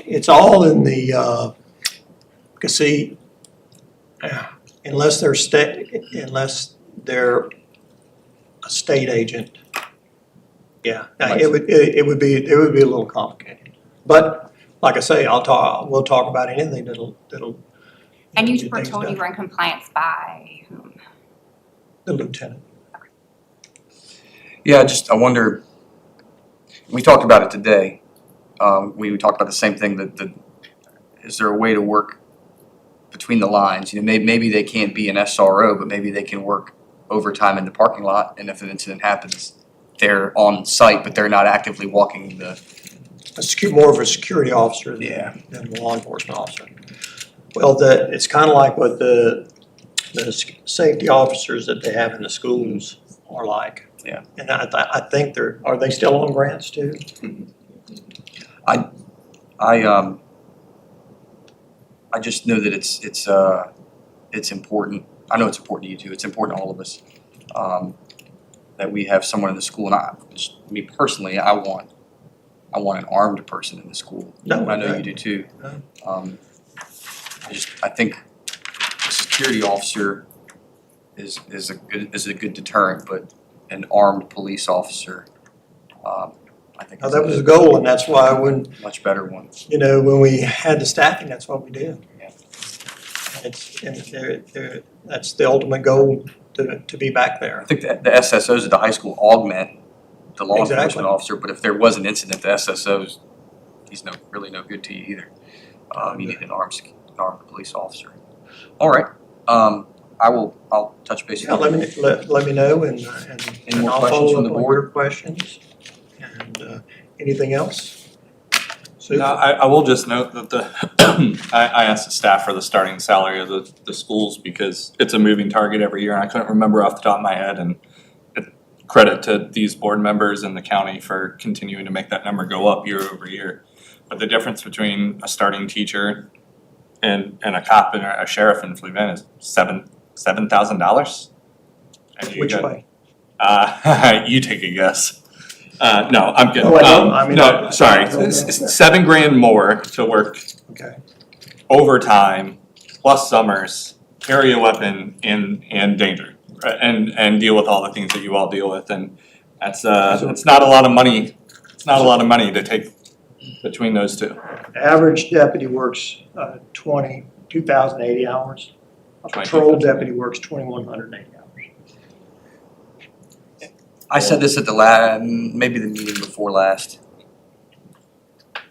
it's all in the, because see, unless they're a state agent, yeah, it would be a little complicated. But like I say, we'll talk about anything that'll. And you get were things told you done. were in compliance by whom? The lieutenant. yeah, I wonder, we talked about it today. We talked about the same thing, that is there a way to work between the lines? Maybe they can't be an SRO, but maybe they can work overtime in the parking lot, and if an incident happens, they're on site, but they're not actively walking More of a security officer than a law enforcement officer. Well, it's kind of like what the safety officers that they have in the schools are like. Yeah. And I think are they still on grants too? I just know that it's important. I know it's important to you too. It's important to all of us, that we have someone in the school. And me personally, I want an armed person in the school. No, I know you do too. No. I think a security officer is a good deterrent, but an armed police officer, I think Now, is that was the goal, and that's why when much better one. when we had the staffing, that's what we did. Yeah. That's the ultimate goal, to be back there. I think the SSOs at the high school augment the law Exactly. enforcement officer, but if there was an incident, the SSOs, he's really no good to you either. You need an armed police officer. All right, I'll touch base. Yeah, let me know, and Any more I'll questions follow from the up on board? your questions. And anything else? Sue? No, I will just note that I asked the staff for the starting salary of the schools because it's a moving target every year and I couldn't remember off the top of my head, and credit to these board members and the county for continuing to make that number go up year over year. But the difference between a starting teacher and a cop and a sheriff in Fluvanna is $7,000. Which way? You take a guess. No, I'm kidding. Oh, I don't- I mean, No, sorry, $7,000 more to work Okay. overtime plus summers, carry a weapon and danger, and deal with all the things that you all deal with, and it's not a lot of money. It's not a lot of money to take between those two. Average deputy works 2,080 hours. A patrol deputy works 2,180 hours. I said this at maybe the meeting before last.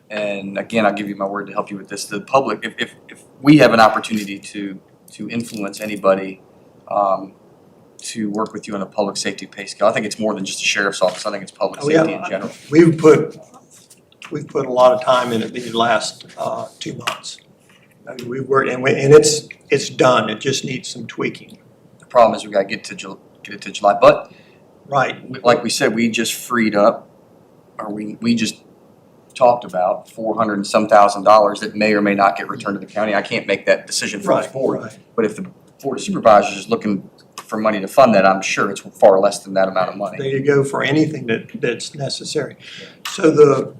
And again, I'll give you my word to help you with this. The public, if we have an opportunity to influence anybody, to work with you on a public safety pay scale, I think it's more than just the sheriff's office. I think it's public safety in general. We've put a lot of time in it these last 2 months. I mean, we've worked, and it's done, it just needs some tweaking. The problem is we gotta get it to July, but Right, like we said, we just freed up, or we just talked about $400 and some thousand that may or may not get returned to the county. I can't make that decision for this right, board, right. but if the Board of Supervisors is looking for money to fund that, I'm sure it's far less than that amount of money. There you go for anything that's necessary. So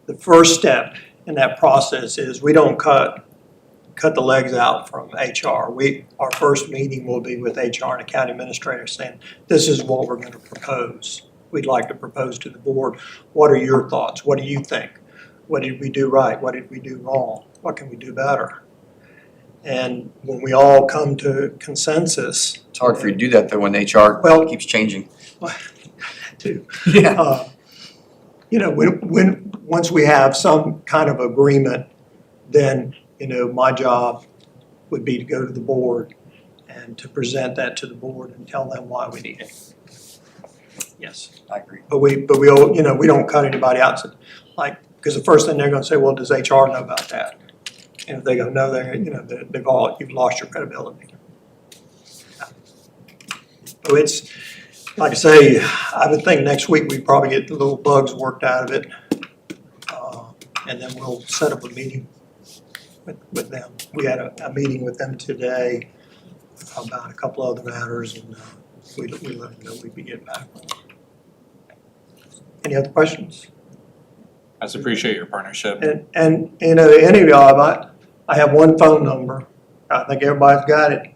the first step in that process is we don't cut the legs out from HR. Our first meeting will be with HR and the county administrator saying, this is what we're gonna propose. We'd like to propose to the board. What are your thoughts? What do you think? What did we do right? What did we do wrong? What can we do better? And when we all come to consensus. It's hard for you to do that though when HR Well- keeps changing. Too. Yeah. You know, once we have some kind of agreement, then, you know, my job would be to go to the board and to present that to the board and tell them why we need it. Yes, I agree. but we all, you know, we don't cut anybody out, so, like, because the first thing they're gonna say, well, does HR know about that? And if they go, no, you've lost your credibility. So it's, like I say, I would think next week we probably get the little bugs worked out of it. And then we'll set up a meeting with them. We had a meeting with them today about a couple other matters, and we let them know we'd be getting back with them. Any other questions? I just appreciate your partnership. And you know, any of y'all, I have one phone number. I think everybody's got it.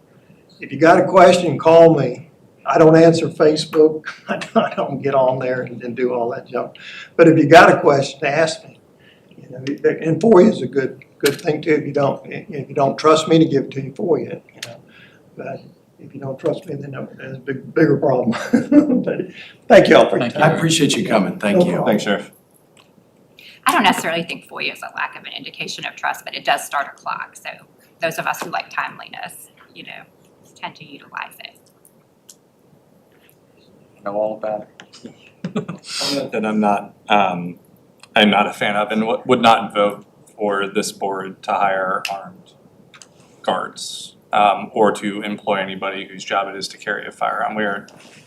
If you got a question, call me. I don't answer Facebook. I don't get on there and do all that junk. But if you got a question, ask me. You know, and FOIA is a good thing too. If you don't trust me to give it to you, FOIA, you know. But if you don't trust me, then there's a bigger problem. But thank y'all for your time. I appreciate you coming, thank you. Thanks, Sheriff. I don't necessarily think FOIA is a lack of an indication of trust, but it does start a clock. So those of us who like timeliness, you know, tend to utilize it. Know all about it. That I'm not a fan of and would not vote for this board to hire armed guards or to employ anybody whose job it is to carry a firearm.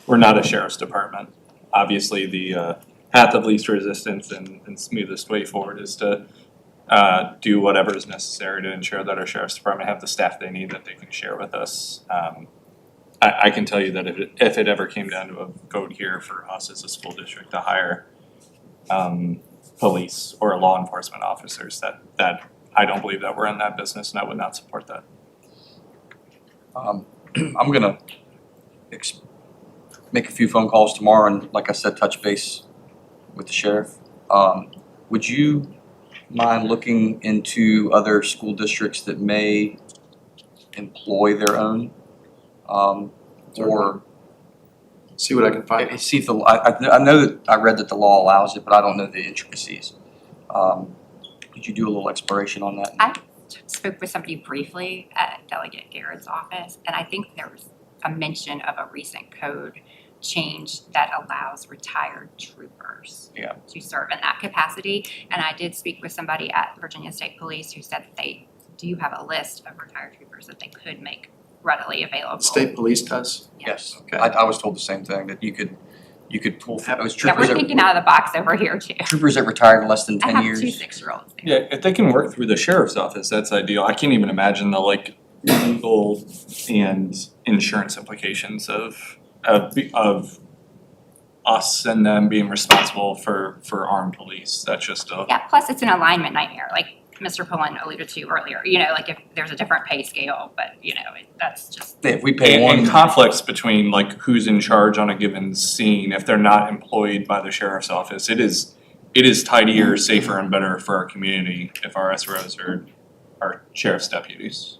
We're not a sheriff's department. Obviously, the path of least resistance and smoothest way forward is to do whatever is necessary to ensure that our sheriff's department have the staff they need that they can share with us. I can tell you that if it ever came down to a vote here for us as a school district to hire police or law enforcement officers, that I don't believe that we're in that business, and I would not support that. I'm gonna make a few phone calls tomorrow and, like I said, touch base with the sheriff. Would you mind looking into other school districts that may employ their own? Or See what I can find. see if I know that I read that the law allows it, but I don't know the intricacies. Could you do a little exploration on that? I spoke with somebody briefly at Delegate Garrett's office, and I think there was a mention of a recent code change that allows retired troopers Yeah. to serve in that capacity. And I did speak with somebody at Virginia State Police who said that they do have a list of retired troopers that they could make readily available. State police does? Yes. Okay. I was told the same thing, that you could pull from those Yeah, we're troopers thinking out of the box over here too. that retired in less than I 10 have years. two 6-year-olds. Yeah, if they can work through the sheriff's office, that's ideal. I can't even imagine the legal and insurance implications of us and them being responsible for armed police. That's just a. Yeah, plus it's an alignment nightmare, like Mr. Pullen alluded to earlier, you know, like if there's a different pay scale, but you know, that's just. If we pay And one, conflicts between who's in charge on a given scene, if they're not employed by the sheriff's office, it is tidier, safer, and better for our community if our SROs are sheriff's deputies.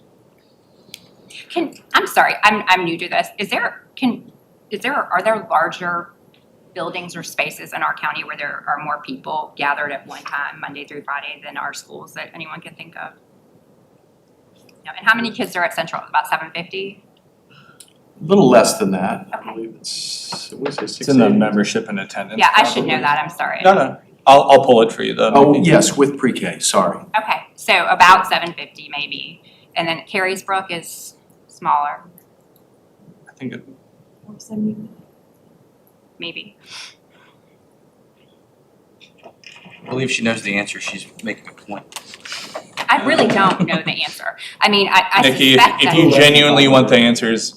I'm sorry, I'm new to this. Are there larger buildings or spaces in our county where there are more people gathered at one time, Monday through Friday, than our schools that anyone can think of? No, and how many kids are at Central? About 750? A little less than that. I Okay. believe it's, what is it, It's in the 680? membership and attendance. Yeah, I should probably. know that, I'm sorry. No, I'll pull it for you though. Oh, yes, with pre-K, sorry. Okay, so about 750 maybe, and then Carriesbrook is smaller, I think it, maybe. I believe she knows the answer, she's making a point. I really don't know the answer. I mean, I Nikki, suspect if that. you genuinely want the answers,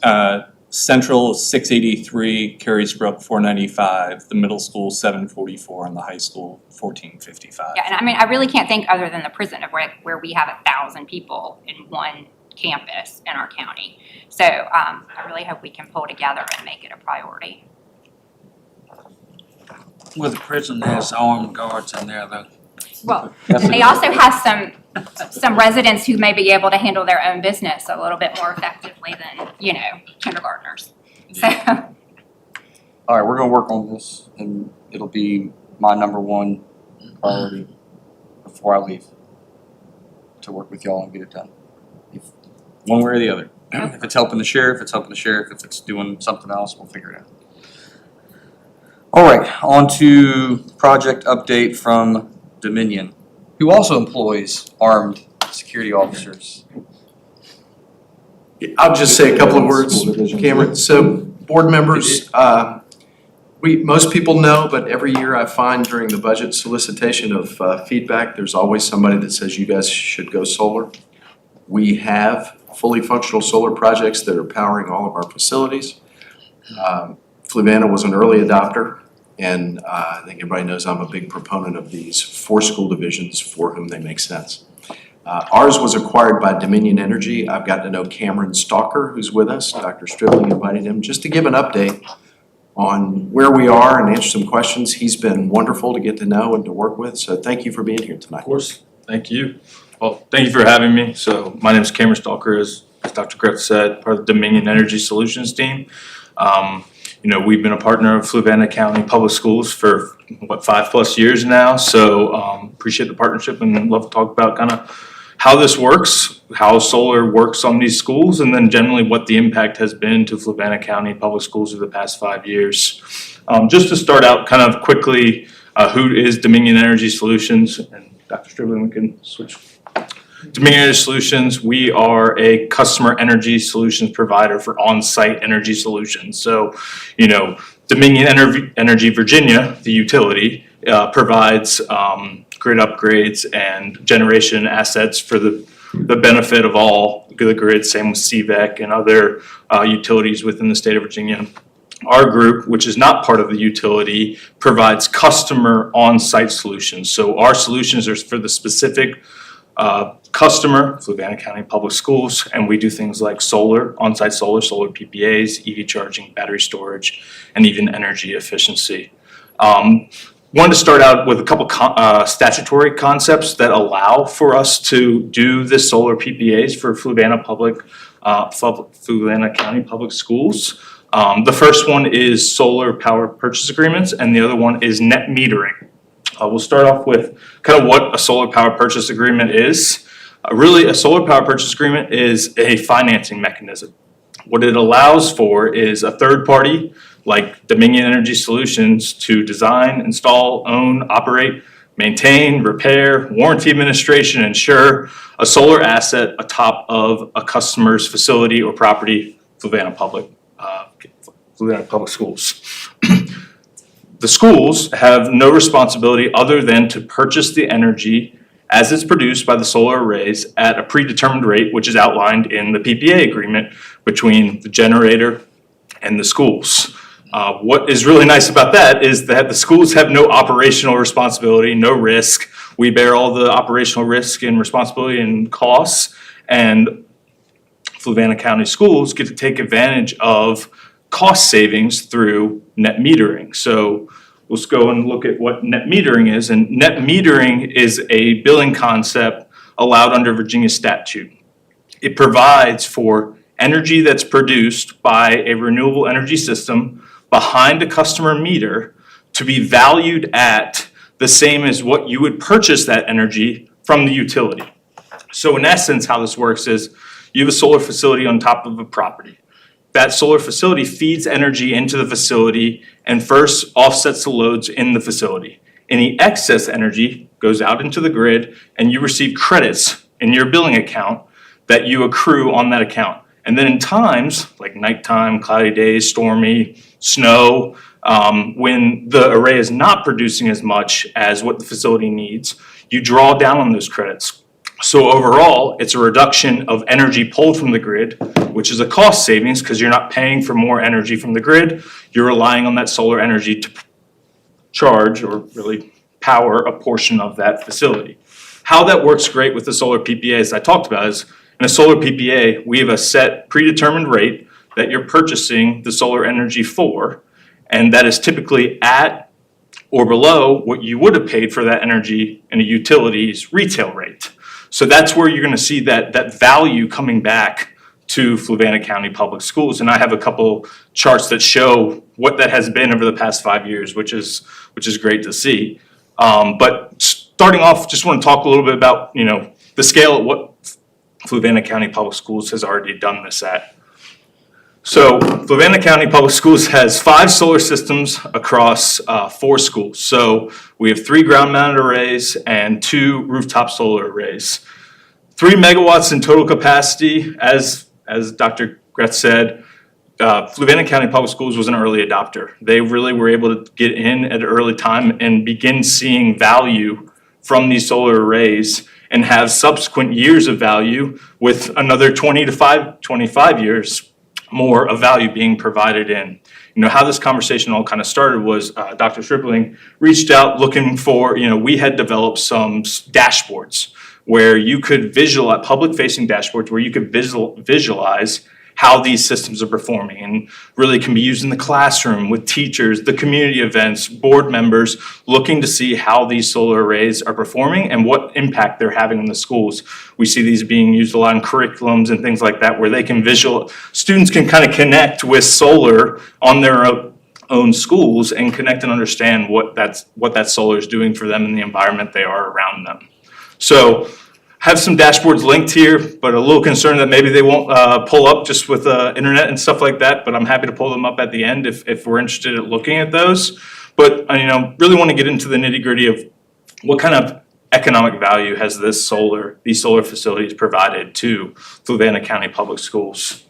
Central 683, Carriesbrook 495, the middle school 744, and the high school 1455. Yeah, and I mean, I really can't think other than the prison of where we have 1,000 people in one campus in our county. So I really hope we can pull together and make it a priority. Well, the prison has armed guards in there though. Well, they also have some residents who may be able to handle their own business a little bit more effectively than, kindergartners. So, All right, we're gonna work on this, and it'll be my number one priority before I leave, to work with y'all and get it done. One way or the other. If it's helping the sheriff, it's helping the sheriff. If it's doing something else, we'll figure it out. All right, on to project update from Dominion, who also employs armed security officers. I'll just say a couple of words, Cameron. So, board members, most people know, but every year I find during the budget solicitation of feedback, there's always somebody that says you guys should go solar. We have fully functional solar projects that are powering all of our facilities. Fluvanna was an early adopter, and I think everybody knows I'm a big proponent of these for school divisions for whom they make sense. Ours was acquired by Dominion Energy. I've gotten to know Cameron Stalker, who's with us. Dr. Stribling invited him just to give an update on where we are and answer some questions. He's been wonderful to get to know and to work with, so thank you for being here tonight. Of course, thank you. Well, thank you for having me. So my name is Cameron Stalker, as Dr. Kretz said, part of the Dominion Energy Solutions team. We've been a partner of Fluvanna County Public Schools for 5+ years now. So appreciate the partnership and love to talk about kind of how this works, how solar works on these schools, and then generally what the impact has been to Fluvanna County Public Schools over the past 5 years. Just to start out kind of quickly, who is Dominion Energy Solutions? And Dr. Stribling, we can switch. Dominion Energy Solutions, we are a customer energy solutions provider for on-site energy solutions. So, Dominion Energy Virginia, the utility, provides grid upgrades and generation assets for the benefit of all the grid, same with CVEC and other utilities within the state of Virginia. Our group, which is not part of the utility, provides customer on-site solutions. So our solutions are for the specific customer, Fluvanna County Public Schools, and we do things like solar, on-site solar PPAs, EV charging, battery storage, and even energy efficiency. Wanted to start out with a couple statutory concepts that allow for us to do this solar PPAs for Fluvanna County Public Schools. The first one is solar power purchase agreements, and the other one is net metering. We'll start off with kind of what a solar power purchase agreement is. Really, a solar power purchase agreement is a financing mechanism. What it allows for is a third party like Dominion Energy Solutions to design, install, own, operate, maintain, repair, warranty administration, and insure a solar asset atop of a customer's facility or property, Fluvanna Public Schools. The schools have no responsibility other than to purchase the energy as it's produced by the solar arrays at a predetermined rate, which is outlined in the PPA agreement between the generator and the schools. What is really nice about that is that the schools have no operational responsibility, no risk. We bear all the operational risk and responsibility and costs, and Fluvanna County schools get to take advantage of cost savings through net metering. So let's go and look at what net metering is. And net metering is a billing concept allowed under Virginia statute. It provides for energy that's produced by a renewable energy system behind a customer meter to be valued at the same as what you would purchase that energy from the utility. So in essence, how this works is you have a solar facility on top of a property. That solar facility feeds energy into the facility and first offsets the loads in the facility. Any excess energy goes out into the grid and you receive credits in your billing account that you accrue on that account. And then in times like nighttime, cloudy days, stormy, snow, when the array is not producing as much as what the facility needs, you draw down on those credits. So overall, it's a reduction of energy pulled from the grid, which is a cost savings because you're not paying for more energy from the grid. You're relying on that solar energy to charge or really power a portion of that facility. How that works great with the solar PPA, as I talked about, is in a solar PPA, we have a set predetermined rate that you're purchasing the solar energy for, and that is typically at or below what you would have paid for that energy in a utility's retail rate. So that's where you're gonna see that value coming back to Fluvanna County Public Schools. And I have a couple charts that show what that has been over the past 5 years, which is great to see. But starting off, just want to talk a little bit about, the scale of what Fluvanna County Public Schools has already done this at. So Fluvanna County Public Schools has 5 solar systems across 4 schools. So we have 3 ground mounted arrays and 2 rooftop solar arrays. 3 megawatts in total capacity, as Dr. Gretz said. Fluvanna County Public Schools was an early adopter. They really were able to get in at an early time and begin seeing value from these solar arrays and have subsequent years of value with another 20 to 25 years more of value being provided in. How this conversation all kind of started was Dr. Stripling reached out looking for, we had developed some dashboards where you could visualize, public-facing dashboards where you could visualize how these systems are performing, and really can be used in the classroom with teachers, the community events, board members, looking to see how these solar arrays are performing and what impact they're having in the schools. We see these being used a lot in curriculums and things like that, where they can students can kind of connect with solar on their own schools and connect and understand what that solar is doing for them in the environment they are around them. So have some dashboards linked here, but a little concerned that maybe they won't pull up just with internet and stuff like that, but I'm happy to pull them up at the end if we're interested in looking at those. But really want to get into the nitty gritty of what kind of economic value has these solar facilities provided to Fluvanna County Public Schools.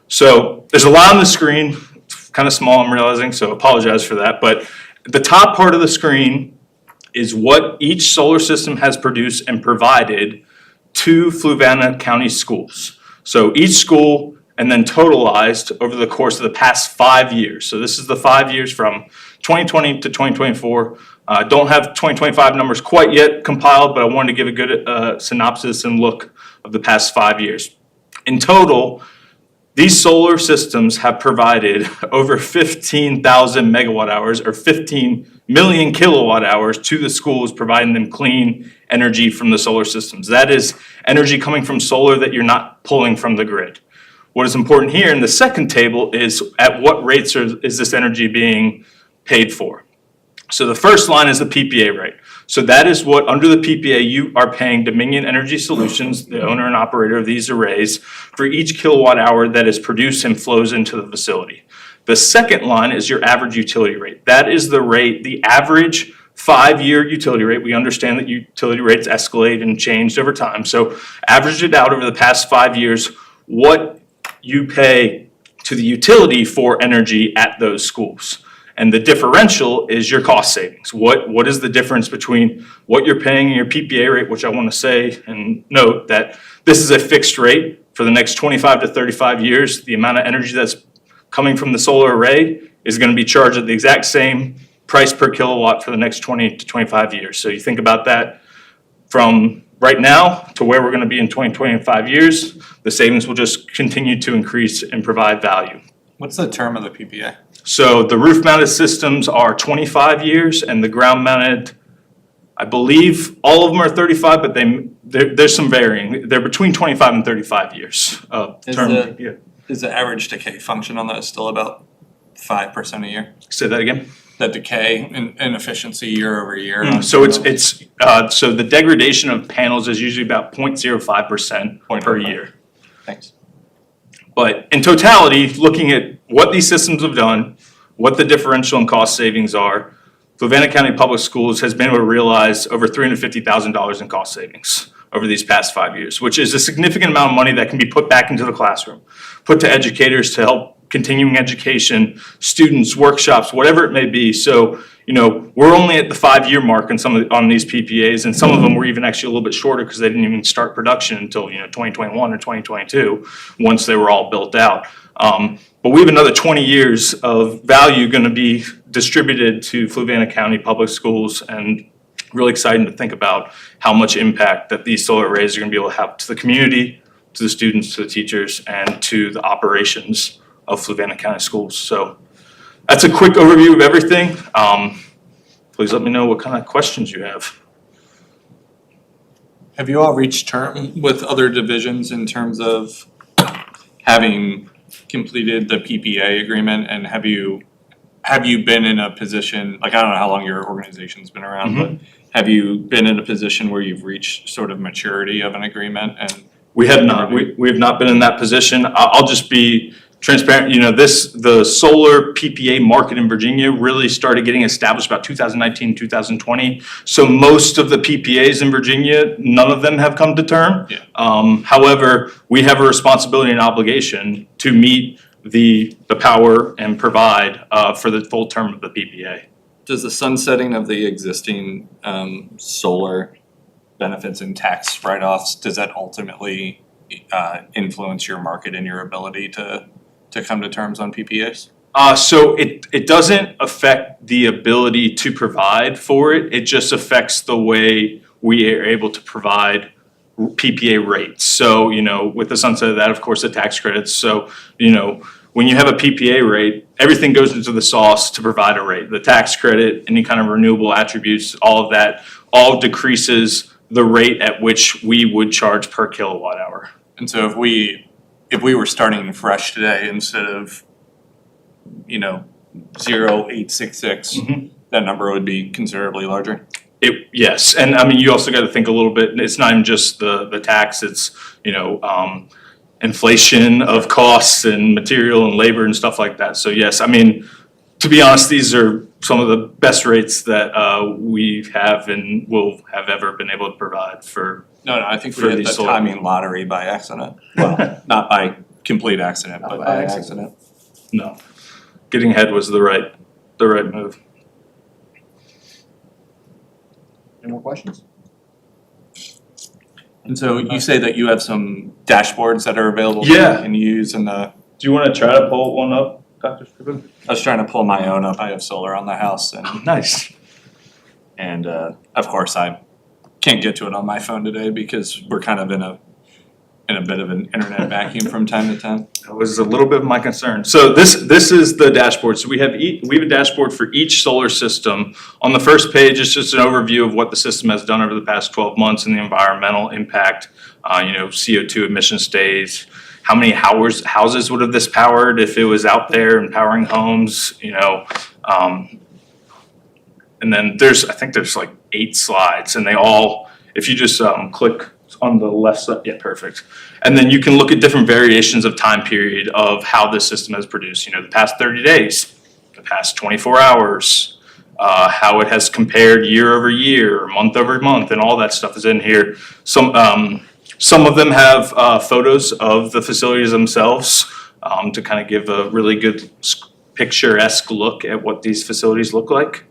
So there's a lot on the screen, it's kind of small I'm realizing, so apologize for that, but the top part of the screen is what each solar system has produced and provided to Fluvanna County schools. So each school and then totalized over the course of the past 5 years. So this is the 5 years from 2020 to 2024. Don't have 2025 numbers quite yet compiled, but I wanted to give a good synopsis and look of the past 5 years. In total, these solar systems have provided over 15,000 megawatt hours or 15 million kilowatt hours to the schools, providing them clean energy from the solar systems. That is energy coming from solar that you're not pulling from the grid. What is important here in the second table is at what rates is this energy being paid for. So the first line is the PPA rate. So that is what, under the PPA, you are paying Dominion Energy Solutions, the owner and operator of these arrays, for each kilowatt hour that is produced and flows into the facility. The second line is your average utility rate. That is the rate, the average 5-year utility rate. We understand that utility rates escalate and change over time. So average it out over the past 5 years, what you pay to the utility for energy at those schools. And the differential is your cost savings. What is the difference between what you're paying and your PPA rate, which I want to say and note that this is a fixed rate for the next 25 to 35 years. The amount of energy that's coming from the solar array is going to be charged at the exact same price per kilowatt for the next 20 to 25 years. So you think about that from right now to where we're going to be in 20, 25 years, the savings will just continue to increase and provide value. What's the term of the PPA? So the roof mounted systems are 25 years and the ground mounted, I believe all of them are 35, but there's some varying. They're between 25 and 35 years of term. Is the average decay function on that still about 5% a year? Say that again? The decay in efficiency year over year? So so the degradation of panels is usually about 0.05% per year. Thanks. But in totality, looking at what these systems have done, what the differential and cost savings are, Fluvanna County Public Schools has been able to realize over $350,000 in cost savings over these past 5 years, which is a significant amount of money that can be put back into the classroom, put to educators to help continuing education, students, workshops, whatever it may be. So, we're only at the 5-year mark on these PPAs, and some of them were even actually a little bit shorter because they didn't even start production until, 2021 or 2022, once they were all built out. But we have another 20 years of value going to be distributed to Fluvanna County Public Schools, and really exciting to think about how much impact that these solar arrays are going to be able to have to the community, to the students, to the teachers, and to the operations of Fluvanna County Schools. So that's a quick overview of everything. Please let me know what kind of questions you have. Have you all reached term with other divisions in terms of having completed the PPA agreement, and have you been in a position, like, I don't know how long your organization's been around, but have you been in a position where you've reached sort of maturity of an agreement? And We have not. We have not been in that position. I'll just be transparent. The solar PPA market in Virginia really started getting established about 2019, 2020. So most of the PPAs in Virginia, none of them have come to term. Yeah. However, we have a responsibility and obligation to meet the power and provide for the full term of the PPA. does the sunsetting of the existing solar benefits and tax write-offs, does that ultimately influence your market and your ability to come to terms on PPAs? So it doesn't affect the ability to provide for it. It just affects the way we are able to provide PPA rates. So, with the sunset of that, of course, the tax credits. So, when you have a PPA rate, everything goes into the sauce to provide a rate. The tax credit, any kind of renewable attributes, all of that, all decreases the rate at which we would charge per kilowatt hour. And so if we were starting fresh today, instead of 0.866, that number would be considerably larger. Yes, and I mean, you also got to think a little bit. It's not even just the tax. It's inflation of costs and material and labor and stuff like that. So yes, I mean, to be honest, these are some of the best rates that we have and will have ever been able to provide for. No, I think For we hit these the solar- timing lottery by accident. Well, not by complete accident, but by accident. No, getting ahead was the right move. Any more questions? And so you say that you have some dashboards that are available Yeah. that you can use in the, Do you want to try to pull one up, Dr. Strickland? I was trying to pull my own up. I have solar on the house Nice. and of course I can't get to it on my phone today because we're kind of in a bit of an internet vacuum from time to time. That was a little bit of my concern. So this is the dashboard. So we have a dashboard for each solar system. On the first page, it's just an overview of what the system has done over the past 12 months and the environmental impact, CO2 emission stays, how many houses would have this powered if it was out there and powering homes, and then I think there's like 8 slides, and they all, if you just click on the left side, yeah, perfect. And then you can look at different variations of time period of how this system has produced, the past 30 days, the past 24 hours, how it has compared year over year, month over month, and all that stuff is in here. Some of them have photos of the facilities themselves to kind of give a really good picturesque look at what these facilities look like.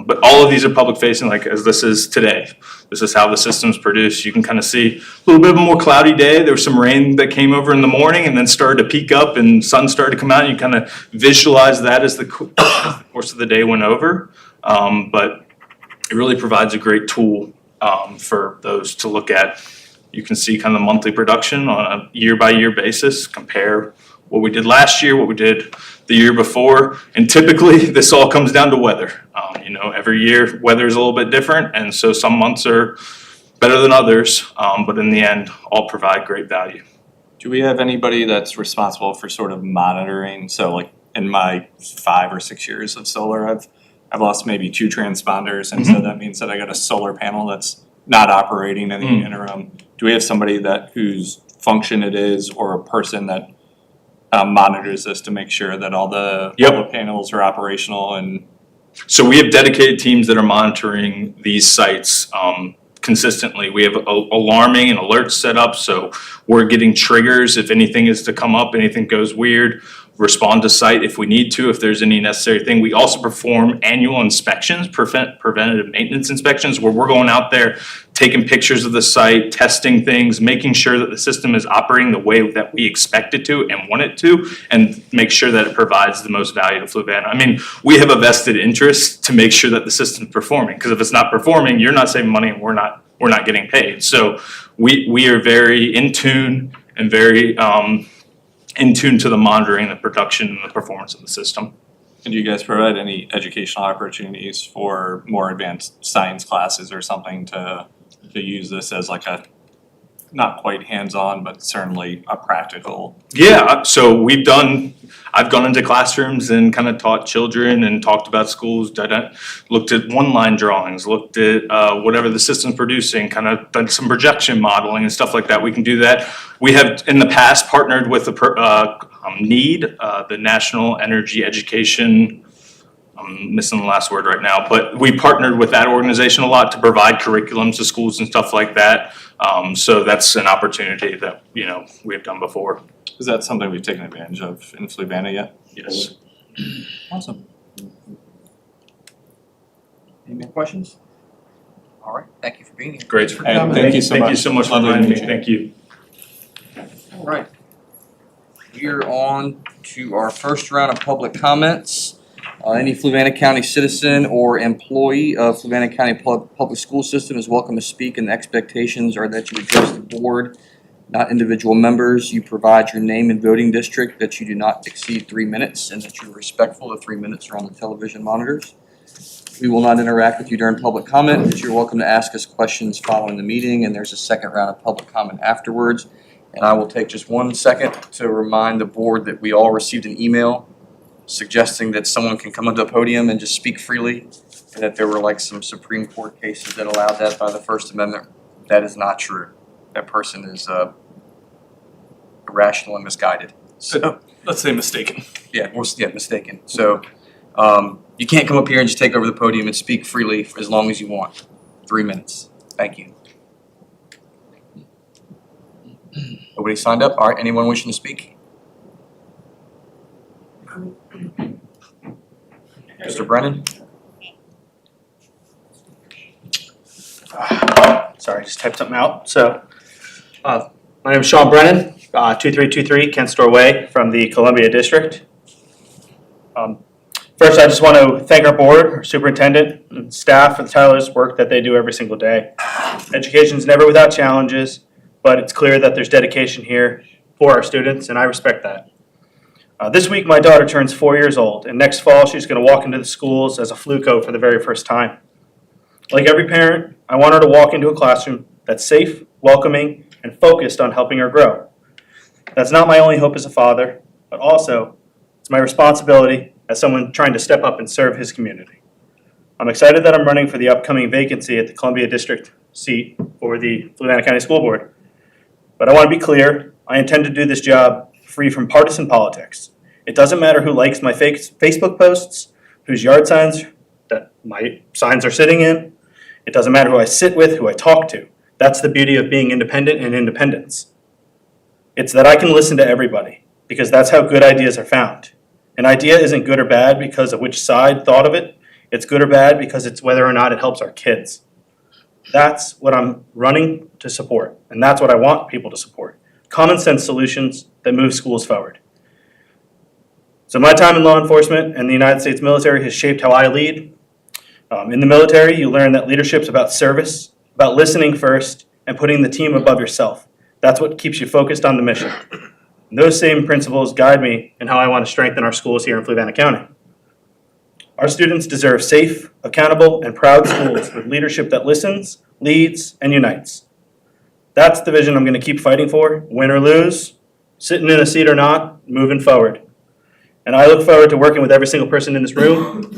But all of these are public facing, like as this is today. This is how the system's produced. You can kind of see a little bit of a more cloudy day. There was some rain that came over in the morning and then started to peak up and sun started to come out. And you kind of visualize that as the course of the day went over. But it really provides a great tool for those to look at. You can see kind of the monthly production on a year by year basis, compare what we did last year, what we did the year before, and typically this all comes down to weather. Every year weather is a little bit different, and so some months are better than others, but in the end, all provide great value. Do we have anybody that's responsible for sort of monitoring? So like in my 5 or 6 years of solar, I've lost maybe 2 transponders, and so that means that I got a solar panel that's not operating in the interim. Do we have somebody whose function it is, or a person that monitors this to make sure that all the panels are operational and So we have dedicated teams that are monitoring these sites consistently. We have alarming and alerts set up, so we're getting triggers if anything is to come up, anything goes weird, respond to site if we need to, if there's any necessary thing. We also perform annual inspections, preventative maintenance inspections, where we're going out there, taking pictures of the site, testing things, making sure that the system is operating the way that we expect it to and want it to, and make sure that it provides the most value to Fluvanna. I mean, we have a vested interest to make sure that the system's performing, because if it's not performing, you're not saving money and we're not getting paid. So we are very in tune and very in tune to the monitoring, the production, and the performance of the system. And do you guys provide any educational opportunities for more advanced science classes or something to use this as like a, not quite hands-on, but certainly a practical? Yeah, so I've gone into classrooms and kind of taught children and talked about schools, looked at one-line drawings, looked at whatever the system's producing, kind of done some projection modeling and stuff like that. We can do that. We have in the past partnered with the National Energy Education, I'm missing the last word right now, but we partnered with that organization a lot to provide curriculums to schools and stuff like that. So that's an opportunity that, we have done before. Is that something we've taken advantage of in Fluvanna yet? Yes. Awesome. Any more questions? All right, thank you for being here. Great. And thank you so much. Thank you so much for Lovely to inviting me. meet you. Thank you. All right. We're on to our first round of public comments. Any Fluvanna County citizen or employee of Fluvanna County Public School System is welcome to speak, and the expectations are that you address the board, not individual members. You provide your name and voting district, that you do not exceed 3 minutes, and that you're respectful. The 3 minutes are on the television monitors. We will not interact with you during public comment, but you're welcome to ask us questions following the meeting, and there's a second round of public comment afterwards. And I will take just 1 second to remind the board that we all received an email suggesting that someone can come up to the podium and just speak freely, and that there were like some Supreme Court cases that allowed that by the First Amendment. That is not true. That person is irrational and misguided. So, Let's say mistaken. mistaken. So you can't come up here and just take over the podium and speak freely for as long as you want. 3 minutes. Thank you. Nobody signed up? All right, anyone wishing to speak? Mr. Brennan? Sorry, just typed something out. So, my name is Sean Brennan, 2323 Kent Store Way from the Columbia District. First, I just want to thank our board, our superintendent, and staff for the tireless work that they do every single day. Education is never without challenges, but it's clear that there's dedication here for our students, and I respect that. This week, my daughter turns 4 years old, and next fall, she's going to walk into the schools as a Fluco for the very first time. Like every parent, I want her to walk into a classroom that's safe, welcoming, and focused on helping her grow. That's not my only hope as a father, but also it's my responsibility as someone trying to step up and serve his community. I'm excited that I'm running for the upcoming vacancy at the Columbia District seat for the Fluvanna County School Board. But I want to be clear, I intend to do this job free from partisan politics. It doesn't matter who likes my Facebook posts, whose yard signs that my signs are sitting in. It doesn't matter who I sit with, who I talk to. That's the beauty of being independent and independence. It's that I can listen to everybody, because that's how good ideas are found. An idea isn't good or bad because of which side thought of it. It's good or bad because it's whether or not it helps our kids. That's what I'm running to support, and that's what I want people to support. Common sense solutions that move schools forward. So my time in law enforcement and the United States military has shaped how I lead. In the military, you learn that leadership's about service, about listening first, and putting the team above yourself. That's what keeps you focused on the mission. And those same principles guide me in how I want to strengthen our schools here in Fluvanna County. Our students deserve safe, accountable, and proud schools with leadership that listens, leads, and unites. That's the vision I'm going to keep fighting for, win or lose, sitting in a seat or not, moving forward. And I look forward to working with every single person in this room,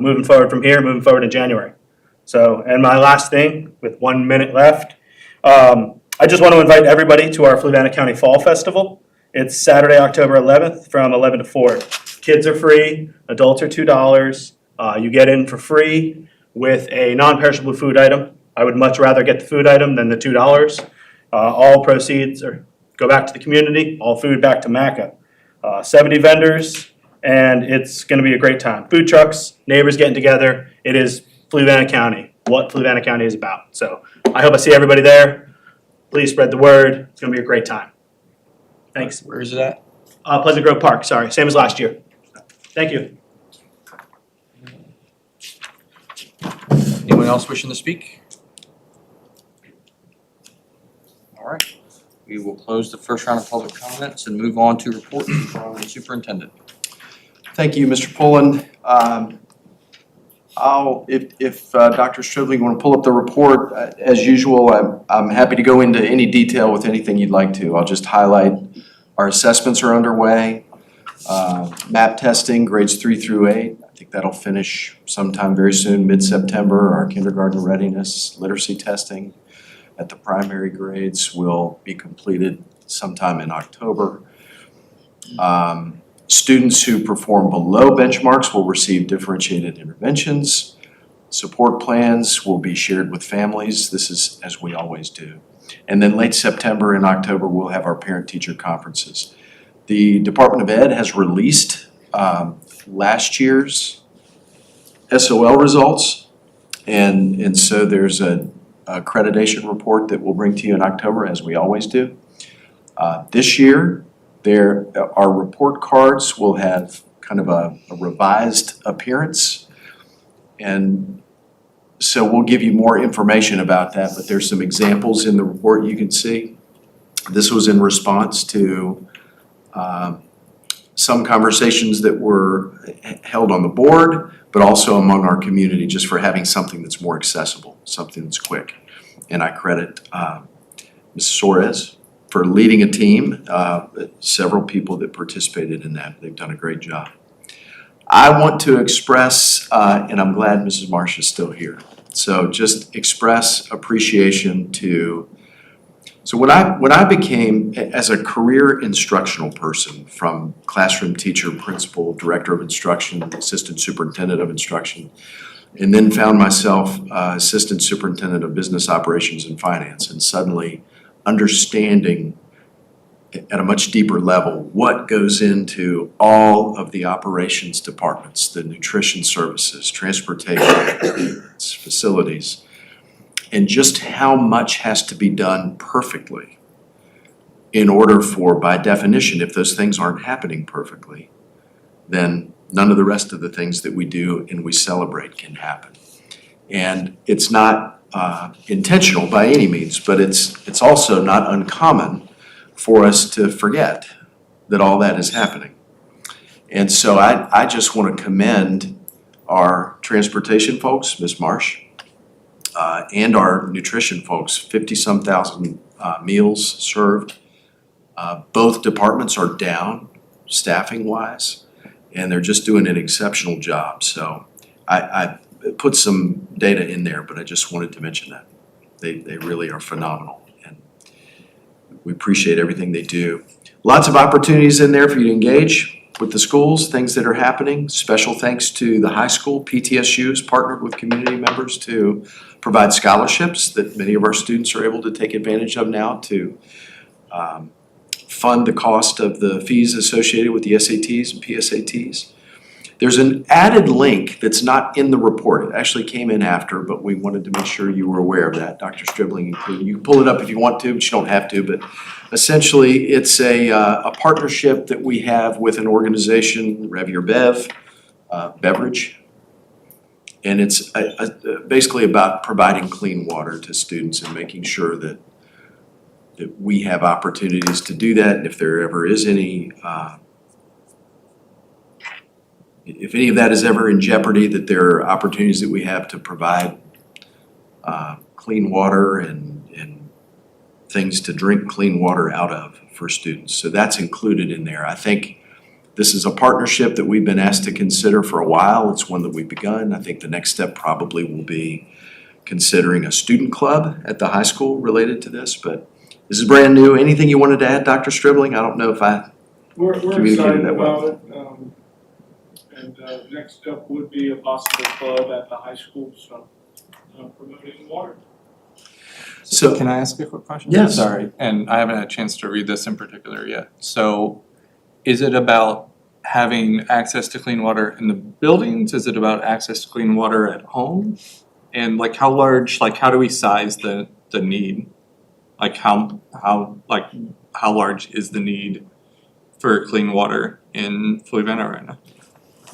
moving forward from here, moving forward in January. So, and my last thing, with 1 minute left, I just want to invite everybody to our Fluvanna County Fall Festival. It's Saturday, October 11th from 11 to 4. Kids are free, adults are $2. You get in for free with a non-perishable food item. I would much rather get the food item than the $2. All proceeds go back to the community, all food back to MACA. 70 vendors, and it's gonna be a great time. Food trucks, neighbors getting together. It is Fluvanna County, what Fluvanna County is about. So I hope I see everybody there. Please spread the word. It's gonna be a great time. Thanks. Where is it at? Pleasant Grove Park, sorry, same as last year. Thank you. Anyone else wishing to speak? All right, we will close the first round of public comments and move on to reports from the superintendent. Thank you, Mr. Pullen. If Dr. Stribling want to pull up the report, as usual, I'm happy to go into any detail with anything you'd like to. I'll just highlight our assessments are underway. MAP testing, grades 3 through 8. I think that'll finish sometime very soon, mid-September. Our kindergarten readiness, literacy testing at the primary grades will be completed sometime in October. Students who perform below benchmarks will receive differentiated interventions. Support plans will be shared with families. This is as we always do. And then late September and October, we'll have our parent-teacher conferences. The Department of Ed has released last year's SOL results. And so there's an accreditation report that we'll bring to you in October, as we always do. This year, our report cards will have kind of a revised appearance. And so we'll give you more information about that, but there's some examples in the report you can see. This was in response to some conversations that were held on the board, but also among our community, just for having something that's more accessible, something that's quick. And I credit Ms. Suarez for leading a team, several people that participated in that. They've done a great job. I want to express, and I'm glad Mrs. Marsh is still here. So just express appreciation to, so when I became, as a career instructional person, from classroom teacher, principal, director of instruction, assistant superintendent of instruction, and then found myself assistant superintendent of business operations and finance, and suddenly understanding at a much deeper level what goes into all of the operations departments, the nutrition services, transportation, facilities, and just how much has to be done perfectly in order for, by definition, if those things aren't happening perfectly, then none of the rest of the things that we do and we celebrate can happen. And it's not intentional by any means, but it's also not uncommon for us to forget that all that is happening. And so I just want to commend our transportation folks, Ms. Marsh, and our nutrition folks, 50-some thousand meals served. Both departments are down staffing-wise, and they're just doing an exceptional job. So I put some data in there, but I just wanted to mention that. They really are phenomenal, and we appreciate everything they do. Lots of opportunities in there for you to engage with the schools, things that are happening. Special thanks to the high school. PTSU's partnered with community members to provide scholarships that many of our students are able to take advantage of now to fund the cost of the fees associated with the SATs and PSATs. There's an added link that's not in the report. It actually came in after, but we wanted to make sure you were aware of that. Dr. Stribling included. You can pull it up if you want to, but you don't have to. But essentially, it's a partnership that we have with an organization, Rev Your Bev, beverage. And it's basically about providing clean water to students and making sure that we have opportunities to do that. And if there ever is any if any of that is ever in jeopardy, that there are opportunities that we have to provide clean water and things to drink clean water out of for students. So that's included in there. I think this is a partnership that we've been asked to consider for a while. It's one that we've begun. I think the next step probably will be considering a student club at the high school related to this, but this is brand new. Anything you wanted to add, Dr. Stribling? I don't know if I We're communicated excited that well. about it. And next step would be a possible club at the high school, so promoting water. So, Can I ask a quick question? Yes. Sorry, and I haven't had a chance to read this in particular yet. So is it about having access to clean water in the buildings? Is it about access to clean water at home? And like how large, like how do we size the need? Like how large is the need for clean water in Fluvanna right now?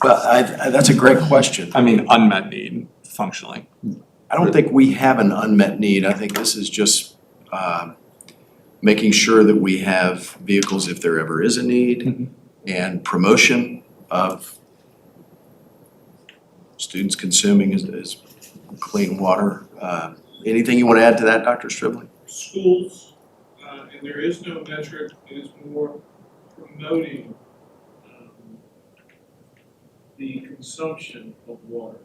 well, that's a great question. I mean, unmet need functionally. I don't think we have an unmet need. I think this is just making sure that we have vehicles if there ever is a need, and promotion of students consuming is clean water. Anything you want to add to that, Dr. Stribling? Schools, and there is no metric, it is more promoting the consumption of water.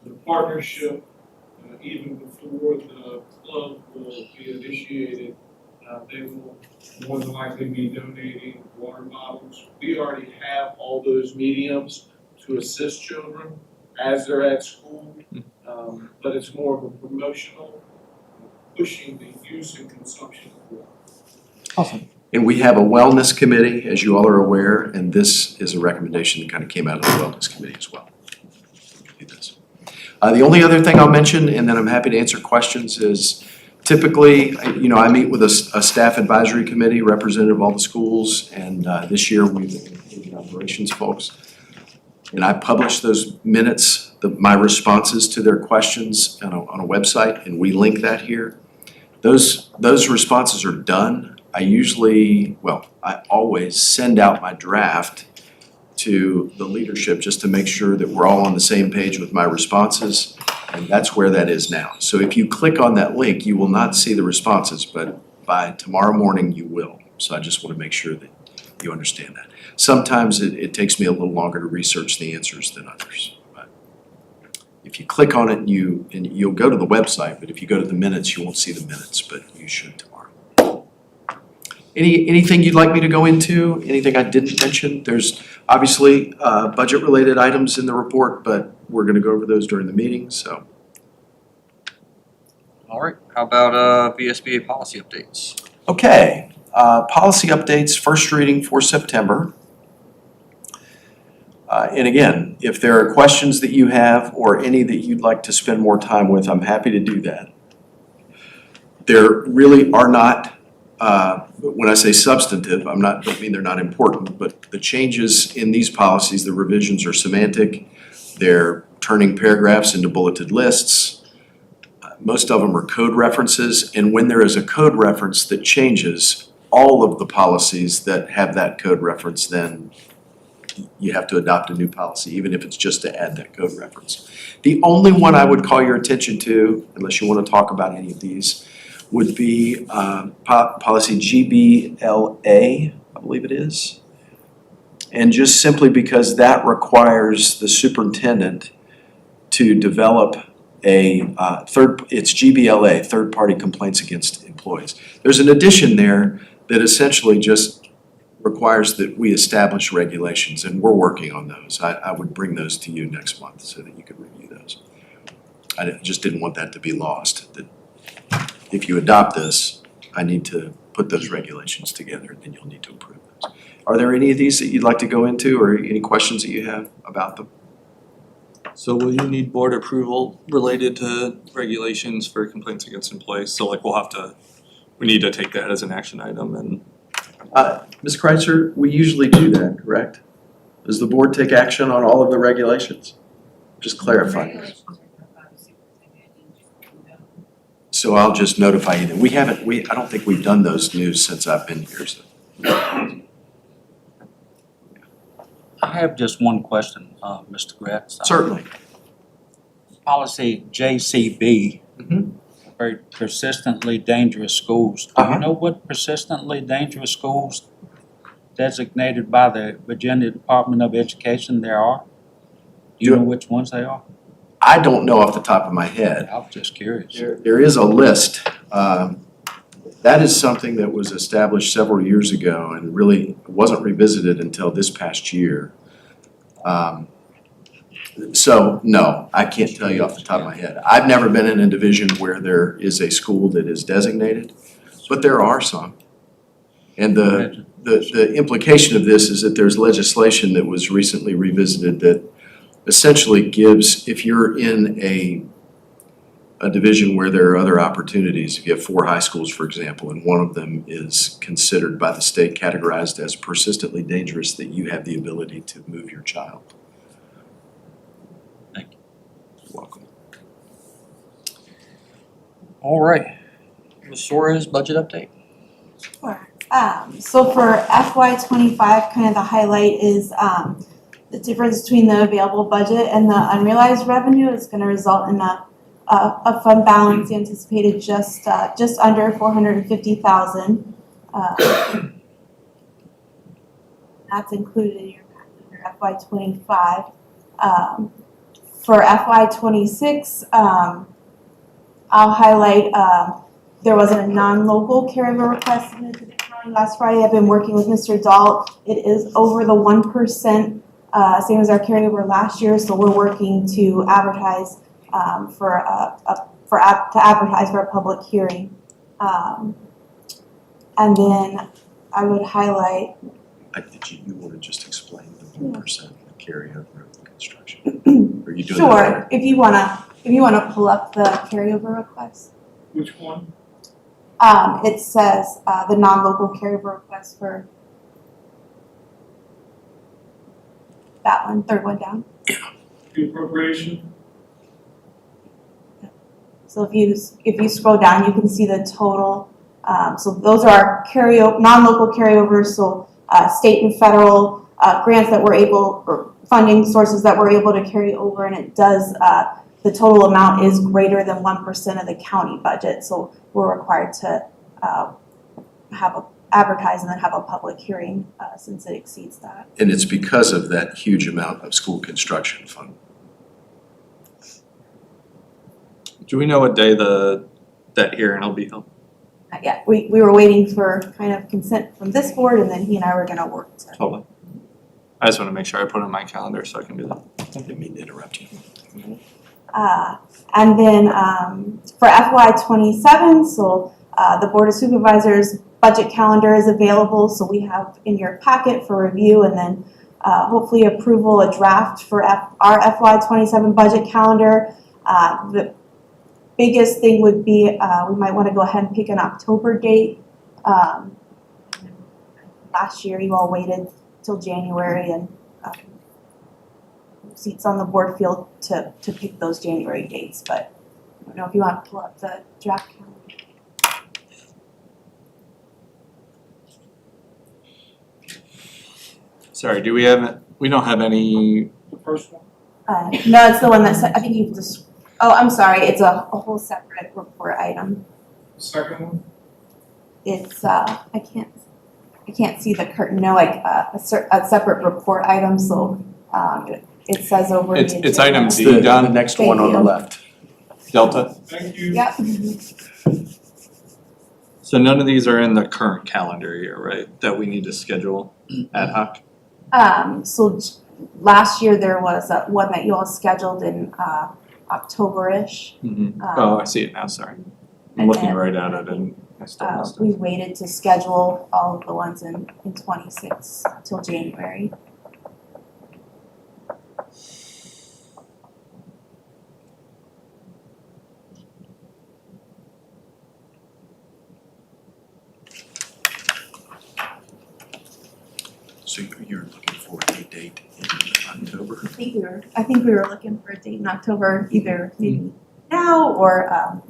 The partnership, even before the club will be initiated, they will more than likely be donating water bottles. We already have all those mediums to assist children as they're at school, but it's more of a promotional, pushing the use and consumption of water. Awesome. And we have a wellness committee, as you all are aware, and this is a recommendation that kind of came out of the wellness committee as well. Do this. The only other thing I'll mention, and then I'm happy to answer questions, is typically, I meet with a staff advisory committee representative of all the schools, and this year we've included operations folks. And I publish those minutes, my responses to their questions on a website, and we link that here. Those responses are done. I always send out my draft to the leadership just to make sure that we're all on the same page with my responses, and that's where that is now. So if you click on that link, you will not see the responses, but by tomorrow morning you will. So I just want to make sure that you understand that. Sometimes it takes me a little longer to research the answers than others. But if you click on it and you'll go to the website, but if you go to the minutes, you won't see the minutes, but you should tomorrow. Anything you'd like me to go into? Anything I didn't mention? There's obviously budget-related items in the report, but we're going to go over those during the meeting, so. All right, how about VSBA policy updates? Okay, policy updates, first reading for September. And again, if there are questions that you have or any that you'd like to spend more time with, I'm happy to do that. There really are not, when I say substantive, don't mean they're not important, but the changes in these policies, the revisions are semantic. They're turning paragraphs into bulleted lists. Most of them are code references, and when there is a code reference that changes, all of the policies that have that code reference, then you have to adopt a new policy, even if it's just to add that code reference. The only one I would call your attention to, unless you want to talk about any of these, would be policy GBLA, I believe it is. And just simply because that requires the superintendent to develop it's GBLA, third-party complaints against employees. There's an addition there that essentially just requires that we establish regulations, and we're working on those. I would bring those to you next month so that you could review those. I just didn't want that to be lost, that if you adopt this, I need to put those regulations together, and then you'll need to approve those. Are there any of these that you'd like to go into, or any questions that you have about them? So will you need board approval related to regulations for complaints against employees? So like we need to take that as an action item and. Ms. Kreitzer, we usually do that, correct? Does the board take action on all of the regulations? Just clarifying. So I'll just notify you that I don't think we've done those news since I've been here, so. I have just one question, Mr. Gretz. Certainly. Policy JCB, very persistently dangerous schools. Do you know what persistently dangerous schools designated by the Virginia Department of Education there are? Do you know which ones they are? I don't know off the top of my head. I was just curious. There is a list. That is something that was established several years ago and really wasn't revisited until this past year. So, no, I can't tell you off the top of my head. I've never been in a division where there is a school that is designated, but there are some. And the implication of this is that there's legislation that was recently revisited that essentially gives, if you're in a division where there are other opportunities, if you have 4 high schools, for example, and one of them is considered by the state categorized as persistently dangerous, that you have the ability to move your child. Thank you. You're welcome. All right. Ms. Suarez, budget update? Sure. So for FY '25, kind of the highlight is the difference between the available budget and the unrealized revenue is going to result in a fund balance anticipated just under 450,000. That's included in your FY '25. For FY '26, I'll highlight there wasn't a non-local carryover request submitted to the county last Friday. I've been working with Mr. Dahl. It is over the 1%, same as our carryover last year. So we're working to advertise to advertise for a public hearing. And then I would highlight. Did you want to just explain the 1% carryover of the construction? Are you doing that? Sure. If you wanna pull up the carryover request. Which one? It says the non-local carryover request for that one, third one down. The appropriation? So if you scroll down, you can see the total. So those are non-local carryovers. So state and federal grants that we're able, or funding sources that we're able to carry over, and it does. The total amount is greater than 1% of the county budget, so we're required to advertise and then have a public hearing since it exceeds that. And it's because of that huge amount of school construction fund. Do we know what day that hearing will be held? Not yet. We were waiting for kind of consent from this board, and then he and I were gonna work to. Totally. I just want to make sure I put it on my calendar so I can do that. I didn't mean to interrupt you. And then for FY '27, so the Board of Supervisors budget calendar is available, so we have in your packet for review, and then hopefully approval a draft for our FY '27 budget calendar. The biggest thing would be we might want to go ahead and pick an October date. Last year you all waited till January, and seats on the board field to pick those January dates, but I don't know if you want to pull up the draft calendar. Sorry, we don't have any, The first one? No, it's the one that said, I think you've just, oh, I'm sorry, it's a whole separate report item. Second one? It's, I can't see the curtain, no, like a separate report item, so it says over. it's item It's D, the Don, next Thank one on the you. left. Delta. Thank you. Yep. So none of these are in the current calendar year, right, that we need to schedule ad hoc? So last year there was one that you all scheduled in October-ish. Oh, I see it now, sorry. I'm and looking then- right at it and I still missed We it. waited to schedule all of the ones in 26 till January. So you're looking for a date in October? I think we were looking for a date in October, either maybe now or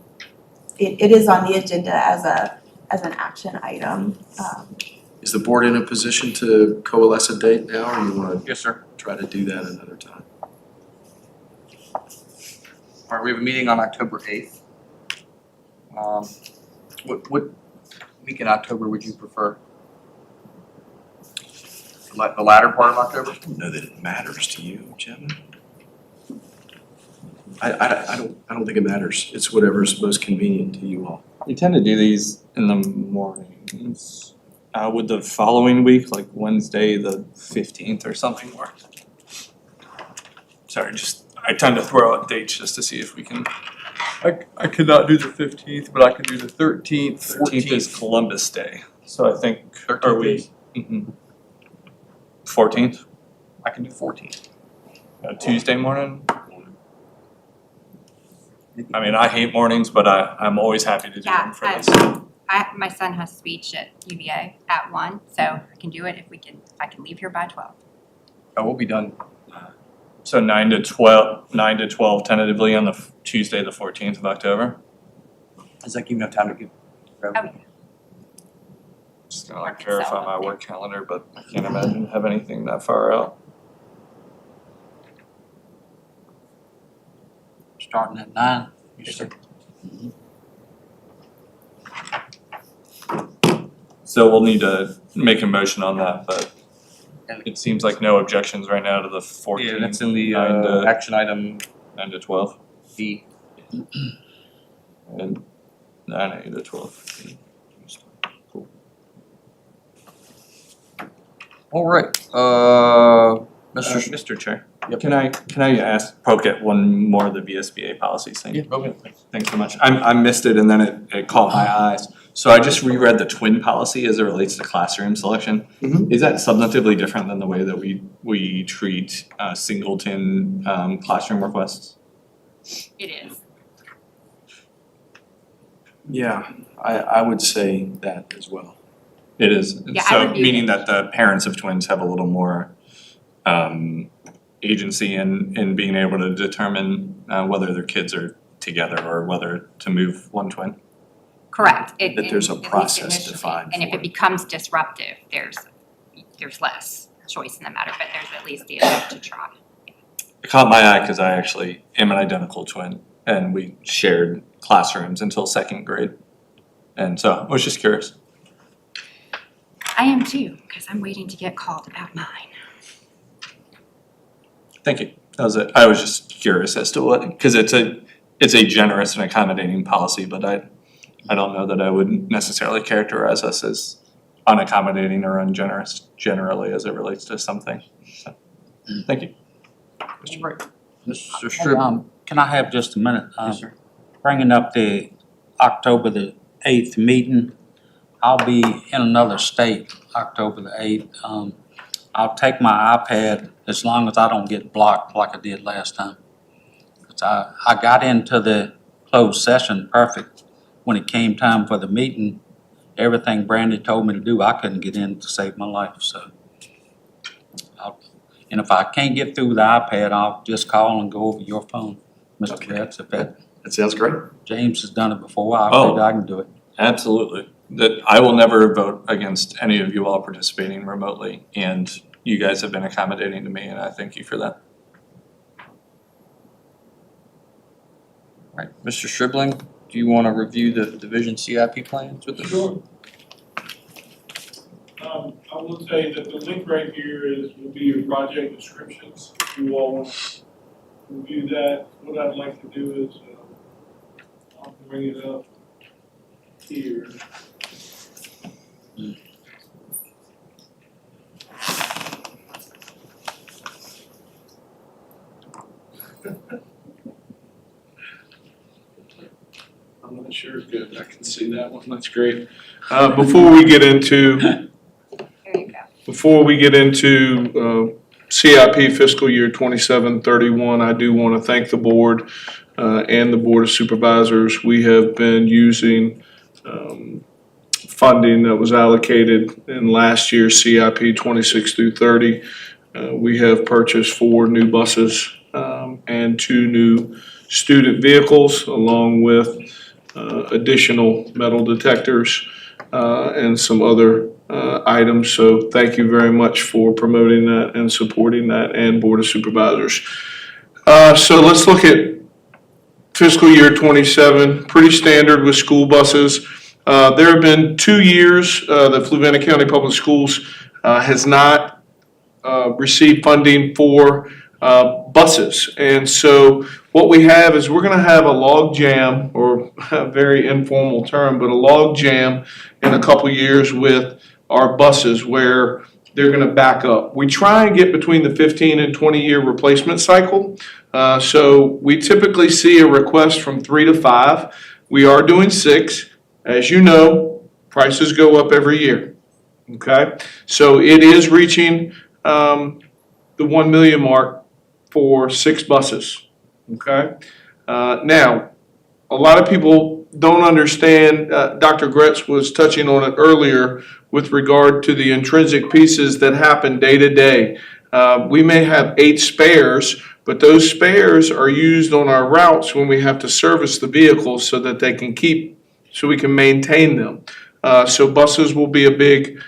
it is on the agenda as an action item. Is the board in a position to coalesce a date now, or you want to Yes, sir. try to do that another time? All right, we have a meeting on October 8th. What week in October would you prefer? The latter part of October? I don't know that it matters to you, Jim. I don't think it matters. It's whatever's most convenient to you all. We tend to do these in the mornings. Would the following week, like Wednesday, the 15th or something work? sorry, I tend to throw out dates just to see if we can. I could not do the 15th, but I could do the 13th. 14th is Columbus Day, so I think, are we? 14th? I can do 14th. Tuesday morning? I mean, I hate mornings, but I'm always happy to do Yeah, them for this. My son has speech at UVA at 1, so I can do it if I can leave here by 12. Oh, we'll be done. So 9 to 12 tentatively on the Tuesday, the 14th of October. Does that give you enough time to get? Oh, yeah. Just gonna Mark it verify so. my work calendar, but I can't imagine have anything that far out. Starting at 9. Yes, sir. So we'll need to make a motion on that, but it seems like no objections right now to the 14th. Yeah, that's in the 9 to action item 9 to 12 B. and 9A to 12. Cool. All right, Mr. Chair, Yep. can I poke at one more of the VSBA policies thing? Yeah, okay. Thanks so much. I missed it and then it caught my eyes. So I just reread the twin policy as it relates to classroom selection. Mhm. Is that substantively different than the way that we treat singleton classroom requests? It is. Yeah, I would say that as well. It is. Yeah, I So reviewed meaning it. that the parents of twins have a little more agency in being able to determine whether their kids are together or whether to move one twin? Correct. That there's a At least process initially. defined And if for it becomes disruptive, there's less choice in the matter, but there's at least the attempt to try. It caught my eye because I actually am an identical twin and we shared classrooms until second grade. And so I was just curious. I am too, because I'm waiting to get called about mine. Thank you. That was it. I was just curious as to what, because it's a generous and accommodating policy, but I don't know that I would necessarily characterize us as unaccommodating or ungenerous generally as it relates to something. So, thank you. Mr. Hey, Strib. can I have just a minute? Yes, sir. Bringing up the October the 8th meeting, I'll be in another state October the 8th. I'll take my iPad as long as I don't get blocked like I did last time. 'Cause I got into the closed session perfect. When it came time for the meeting, everything Brandy told me to do, I couldn't get in to save my life, so. And if I can't get through the iPad, I'll just call and go over your phone, Mr. Okay. Betts, if that, That sounds great. James has done it before, I Oh. figured I can do it. Absolutely. That I will never vote against any of you all participating remotely, and you guys have been accommodating to me, and I thank you for that. Right, Mr. Stribling, do you want to review the division CIP plans with us? Sure. I will say that the link right here will be your project descriptions. If you all want to review that, what I'd like to do is, I'll bring it up here. I'm not sure, good, I can see that one, that's great. Before we get into There you go. Before we get into CIP fiscal year 27-31, I do want to thank the board and the Board of Supervisors. We have been using funding that was allocated in last year's CIP 26 through 30. We have purchased 4 new buses and 2 new student vehicles, along with additional metal detectors and some other items. So thank you very much for promoting that and supporting that, and Board of Supervisors. So let's look at fiscal year 27, pretty standard with school buses. There have been 2 years that Fluvanna County Public Schools has not received funding for buses. And so what we have is we're going to have a log jam, or a very informal term, but a log jam in a couple years with our buses, where they're gonna back up. We try and get between the 15 and 20-year replacement cycle. So we typically see a request from 3 to 5. We are doing 6. As you know, prices go up every year, okay? So it is reaching the 1 million mark for 6 buses, okay? Now, a lot of people don't understand, Dr. Gretz was touching on it earlier with regard to the intrinsic pieces that happen day to day. We may have 8 spares, but those spares are used on our routes when we have to service the vehicles so that they can so we can maintain them. So buses will be a big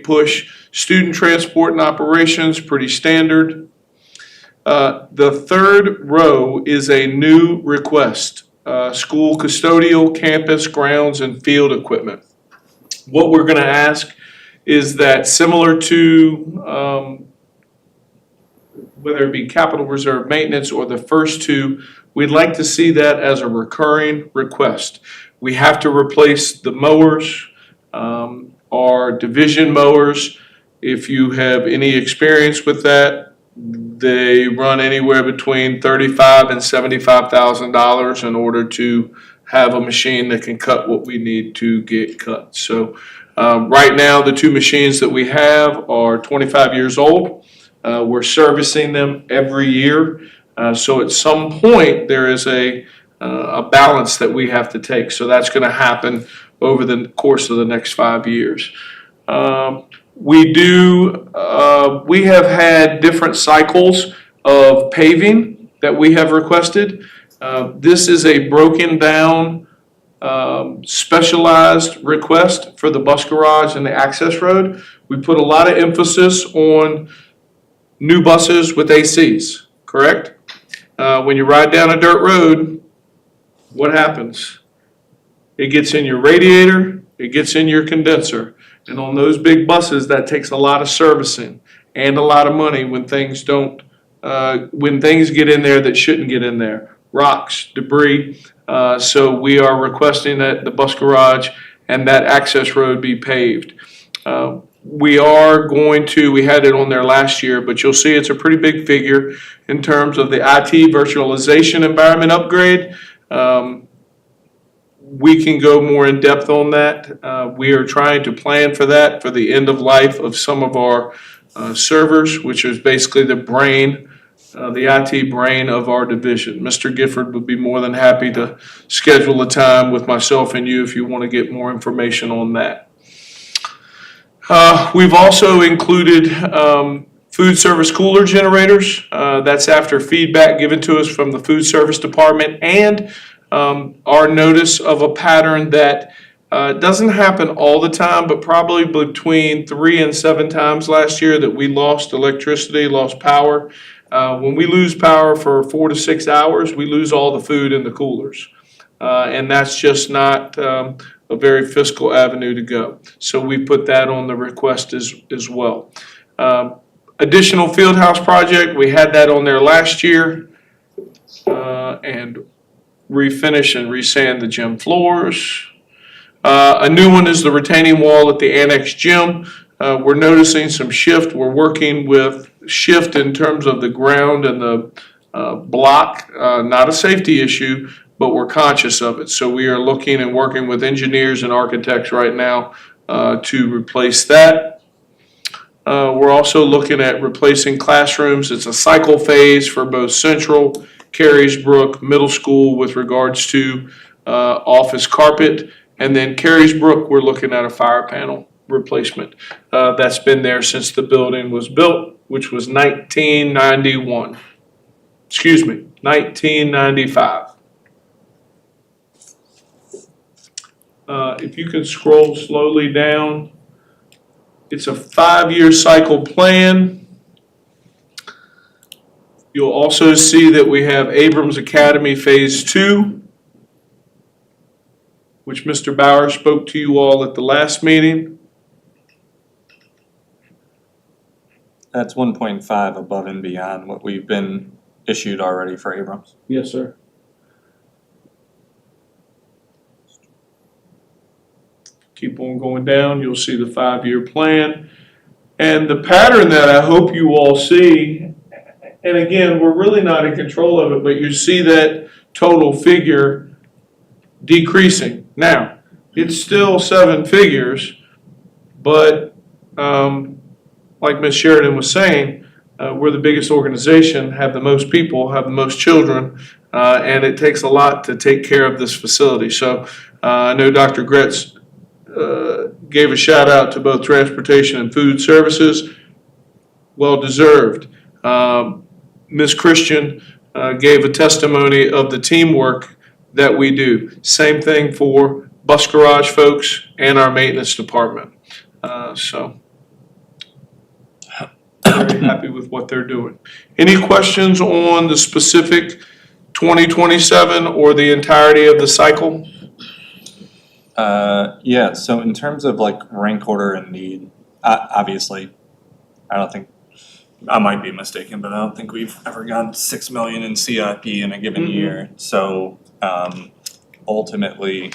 push. Student transport and operations, pretty standard. The third row is a new request. School custodial, campus, grounds, and field equipment. What we're gonna ask is that similar to whether it be capital reserve maintenance or the first 2, we'd like to see that as a recurring request. We have to replace the mowers, our division mowers. If you have any experience with that, they run anywhere between $35,000 and $75,000 in order to have a machine that can cut what we need to get cut. So right now, the 2 machines that we have are 25 years old. We're servicing them every year. So at some point, there is a balance that we have to take. So that's going to happen over the course of the next 5 years. We have had different cycles of paving that we have requested. This is a broken down, specialized request for the bus garage and the access road. We put a lot of emphasis on new buses with ACs, correct? When you ride down a dirt road, what happens? It gets in your radiator, it gets in your condenser. And on those big buses, that takes a lot of servicing and a lot of money when things get in there that shouldn't get in there. Rocks, debris. So we are requesting that the bus garage and that access road be paved. We had it on there last year, but you'll see it's a pretty big figure in terms of the IT virtualization environment upgrade. We can go more in depth on that. We are trying to plan for that for the end of life of some of our servers, which is basically the brain, the IT brain of our division. Mr. Gifford would be more than happy to schedule a time with myself and you if you want to get more information on that. We've also included food service cooler generators. That's after feedback given to us from the food service department and our notice of a pattern that doesn't happen all the time, but probably between 3 and 7 times last year that we lost electricity, lost power. When we lose power for 4 to 6 hours, we lose all the food in the coolers. And that's just not a very fiscal avenue to go. So we put that on the request as well. Additional field house project, we had that on there last year. And refinish and resand the gym floors. A new one is the retaining wall at the annex gym. We're noticing some shift. We're working with shift in terms of the ground and the block, not a safety issue, but we're conscious of it. So we are looking and working with engineers and architects right now to replace that. We're also looking at replacing classrooms. It's a cycle phase for both Central, Carysbrook Middle School with regards to office carpet. And then Carysbrook, we're looking at a fire panel replacement. That's been there since the building was built, which was 1995. If you can scroll slowly down, it's a 5-year cycle plan. You'll also see that we have Abrams Academy Phase 2, which Mr. Bauer spoke to you all at the last meeting. That's 1.5 above and beyond what we've been issued already for Abrams. Yes, sir. Keep on going down, you'll see the 5-year plan. And the pattern that I hope you all see, and again, we're really not in control of it, but you see that total figure decreasing. Now, it's still 7 figures, but like Ms. Sheridan was saying, we're the biggest organization, have the most people, have the most children, and it takes a lot to take care of this facility. So I know Dr. Gretz gave a shout out to both transportation and food services. Well deserved. Ms. Christian gave a testimony of the teamwork that we do. Same thing for bus garage folks and our maintenance department. So very happy with what they're doing. Any questions on the specific 2027 or the entirety of the cycle? Yeah, so in terms of like rank order and need, obviously, I don't think, I might be mistaken, but I don't think we've ever gone 6 million in CIP in a given year. So ultimately,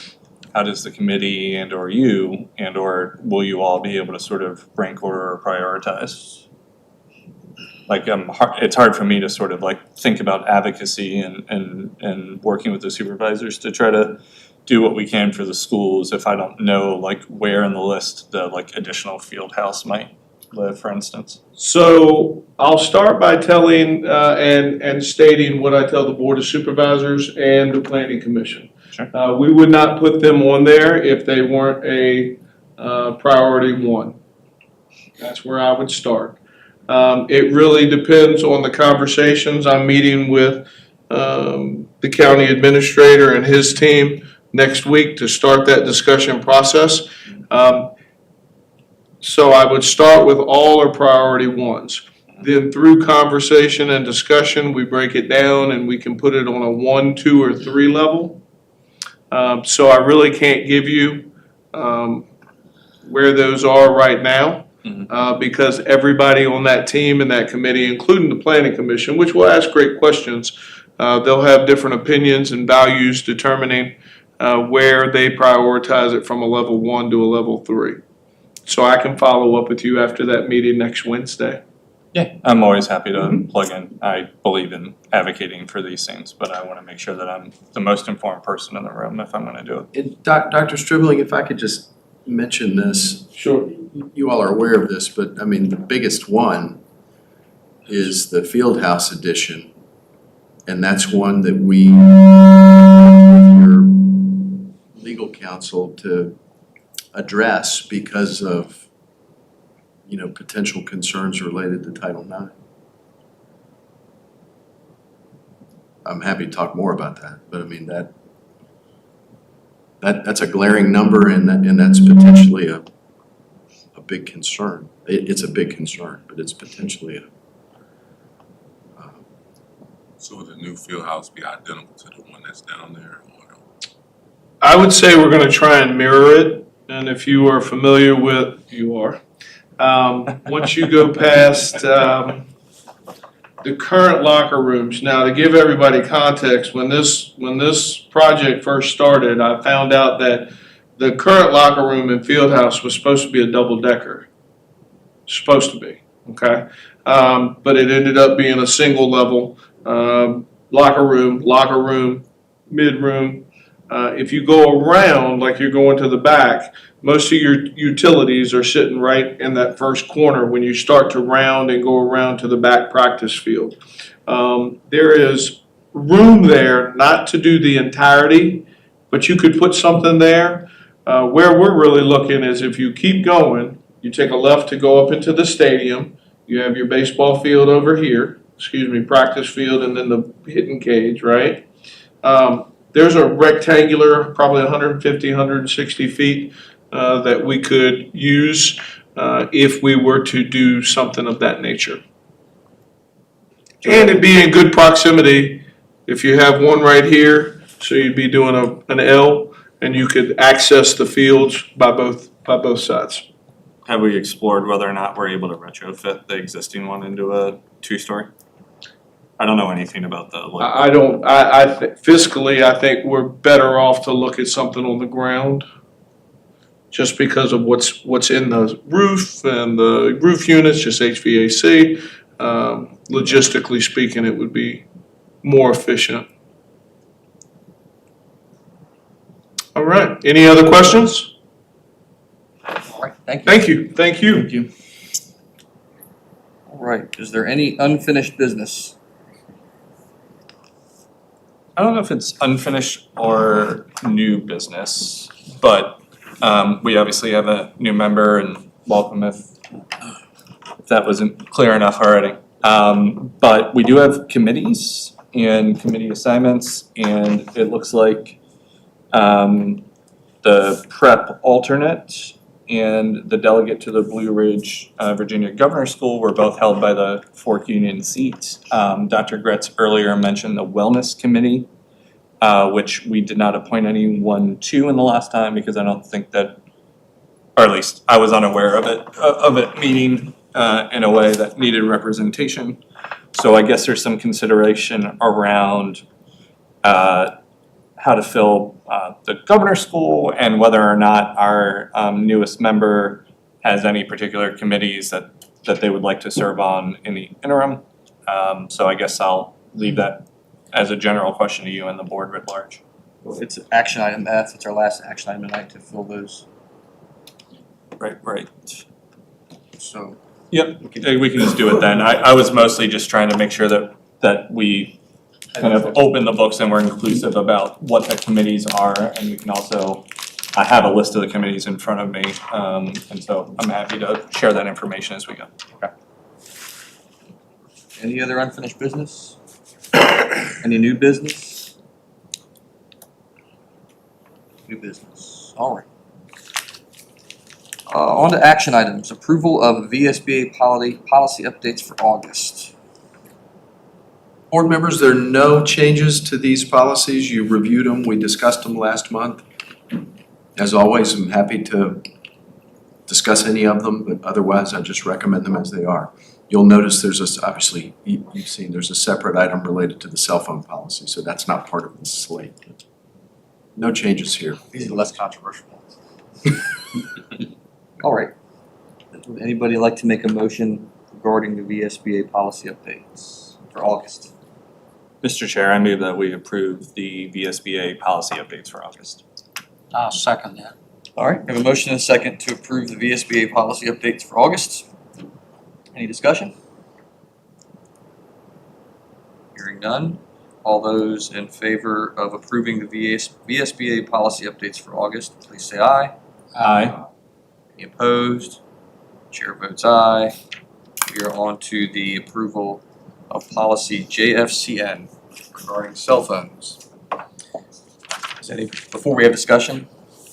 how does the committee and or you and or will you all be able to sort of rank order or prioritize? Like it's hard for me to sort of like think about advocacy and working with the supervisors to try to do what we can for the schools if I don't know like where in the list the like additional field house might live, for instance. So I'll start by telling and stating what I tell the Board of Supervisors and the Planning Commission. Sure. We would not put them on there if they weren't a priority one. That's where I would start. It really depends on the conversations. I'm meeting with the county administrator and his team next week to start that discussion process. So I would start with all our priority ones. Then through conversation and discussion, we break it down and we can put it on a 1, 2, or 3 level. So I really can't give you where those are right now. Because everybody on that team and that committee, including the Planning Commission, which will ask great questions, they'll have different opinions and values determining where they prioritize it from a level 1 to a level 3. So I can follow up with you after that meeting next Wednesday. Yeah, I'm always happy to plug in. I believe in advocating for these things, but I want to make sure that I'm the most informed person in the room if I'm going to do it. And Dr. Stribling, if I could just mention this. Sure. You all are aware of this, but I mean, the biggest one is the Fieldhouse edition. And that's one that we worked with your legal counsel to address because of, you know, potential concerns related to Title IX. I'm happy to talk more about that, but I mean, that's a glaring number and that's potentially a big concern. It's a big concern, but it's potentially a. So would the new field house be identical to the one that's down there? Or? I would say we're going to try and mirror it. And if you are familiar with, once you go past the current locker rooms. Now, to give everybody context, when this project first started, I found out that the current locker room in Fieldhouse was supposed to be a double-decker. Supposed to be, okay? But it ended up being a single level locker room, mid-room. If you go around, like you're going to the back, most of your utilities are sitting right in that first corner when you start to round and go around to the back practice field. There is room there not to do the entirety, but you could put something there. Where we're really looking is if you keep going, you take a left to go up into the stadium, you have your baseball field over here, practice field, and then the hitting cage, right? There's a rectangular, probably 150, 160 feet that we could use if we were to do something of that nature. And it'd be in good proximity if you have one right here, so you'd be doing an L, and you could access the fields by both sides. Have we explored whether or not we're able to retrofit the existing one into a 2-story? I don't know anything about the. Fiscally, I think we're better off to look at something on the ground. just because of what's in the roof and the roof units, just HVAC. Logistically speaking, it would be more efficient. All right, any other questions? All right, thank you. Thank you, thank you. Thank you. All right, is there any unfinished business? I don't know if it's unfinished or new business, but we obviously have a new member and welcome if that wasn't clear enough already. But we do have committees and committee assignments, and it looks like the prep alternate and the delegate to the Blue Ridge, Virginia Governor's School were both held by the Fork Union seat. Dr. Gretz earlier mentioned the Wellness Committee, which we did not appoint anyone to in the last time because I don't think that, or at least I was unaware of it meeting in a way that needed representation. So I guess there's some consideration around how to fill the governor's school and whether or not our newest member has any particular committees that they would like to serve on in the interim. So I guess I'll leave that as a general question to you and the board writ large. It's action item F, it's our last action item tonight to fill those, Right. so. Yep, we can just do it then. I was mostly just trying to make sure that we kind of open the books and we're inclusive about what the committees are, and we can also, I have a list of the committees in front of me, and so I'm happy to share that information as we go. Okay. Any other unfinished business? Any new business? New business, all right. On to action items, approval of VSBA policy updates for August. Board members, there are no changes to these policies. You reviewed them, we discussed them last month. As always, I'm happy to discuss any of them, but otherwise I just recommend them as they are. You'll notice there's obviously, you've seen, there's a separate item related to the cell phone policy, so that's not part of the slate. No changes here. These are less controversial ones. All right. Would anybody like to make a motion regarding the VSBA policy updates for August? Mr. Chair, I move that we approve the VSBA policy updates for August. I'll second that. All right, we have a motion and a second to approve the VSBA policy updates for August. Any discussion? Hearing none. All those in favor of approving the VSBA policy updates for August, please say aye. Aye. Any opposed? Chair votes aye. We are on to the approval of policy JFCN regarding cell phones. Before we have discussion,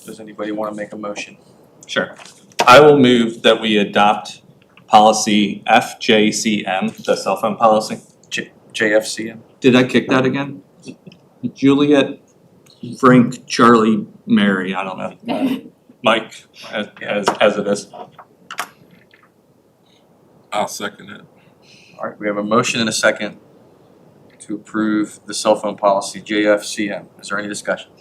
does anybody want to make a motion? Sure. I will move that we adopt policy FJCM, the cell phone policy. JFCN? Did I kick that again? Juliet, Frank, Charlie, Mary, I don't know. Mike, as it is. I'll second it. All right, we have a motion and a second to approve the cell phone policy JFCM. Is there any discussion?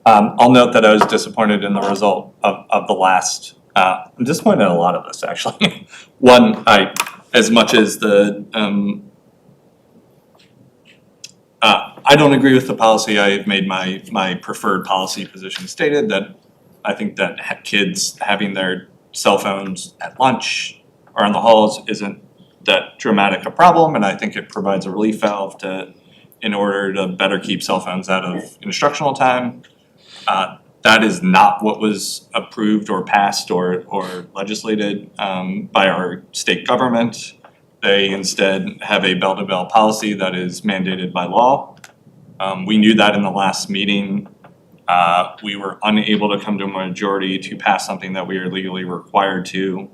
I'll note that I was disappointed in the result of the last, I'm disappointed in a lot of this, actually. One, as much as I don't agree with the policy, I've made my preferred policy position stated that I think that kids having their cell phones at lunch or in the halls isn't that dramatic a problem, and I think it provides a relief valve in order to better keep cell phones out of instructional time. That is not what was approved or passed or legislated by our state government. They instead have a bell-to-bell policy that is mandated by law. We knew that in the last meeting. We were unable to come to a majority to pass something that we are legally required to.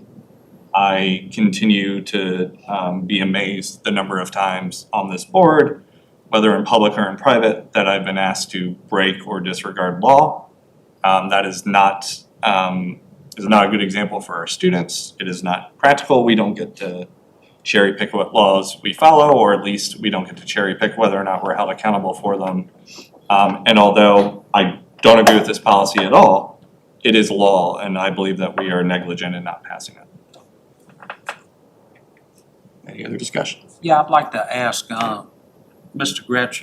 I continue to be amazed the number of times on this board, whether in public or in private, that I've been asked to break or disregard law. That is not a good example for our students. It is not practical. We don't get to cherry pick what laws we follow, or at least we don't get to cherry pick whether or not we're held accountable for them. And although I don't agree with this policy at all, it is law, and I believe that we are negligent in not passing it. Any other discussion? Yeah, I'd like to ask, Mr. Gretz,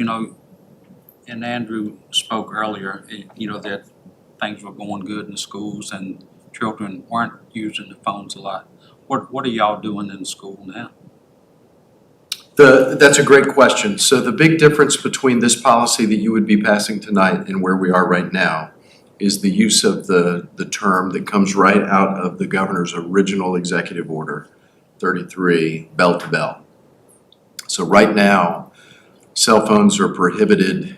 and Andrew spoke earlier, that things were going good in the schools and children weren't using the phones a lot. What are y'all doing in school now? That's a great question. So the big difference between this policy that you would be passing tonight and where we are right now is the use of the term that comes right out of the governor's original executive order, 33, bell to bell. So right now, cell phones are prohibited,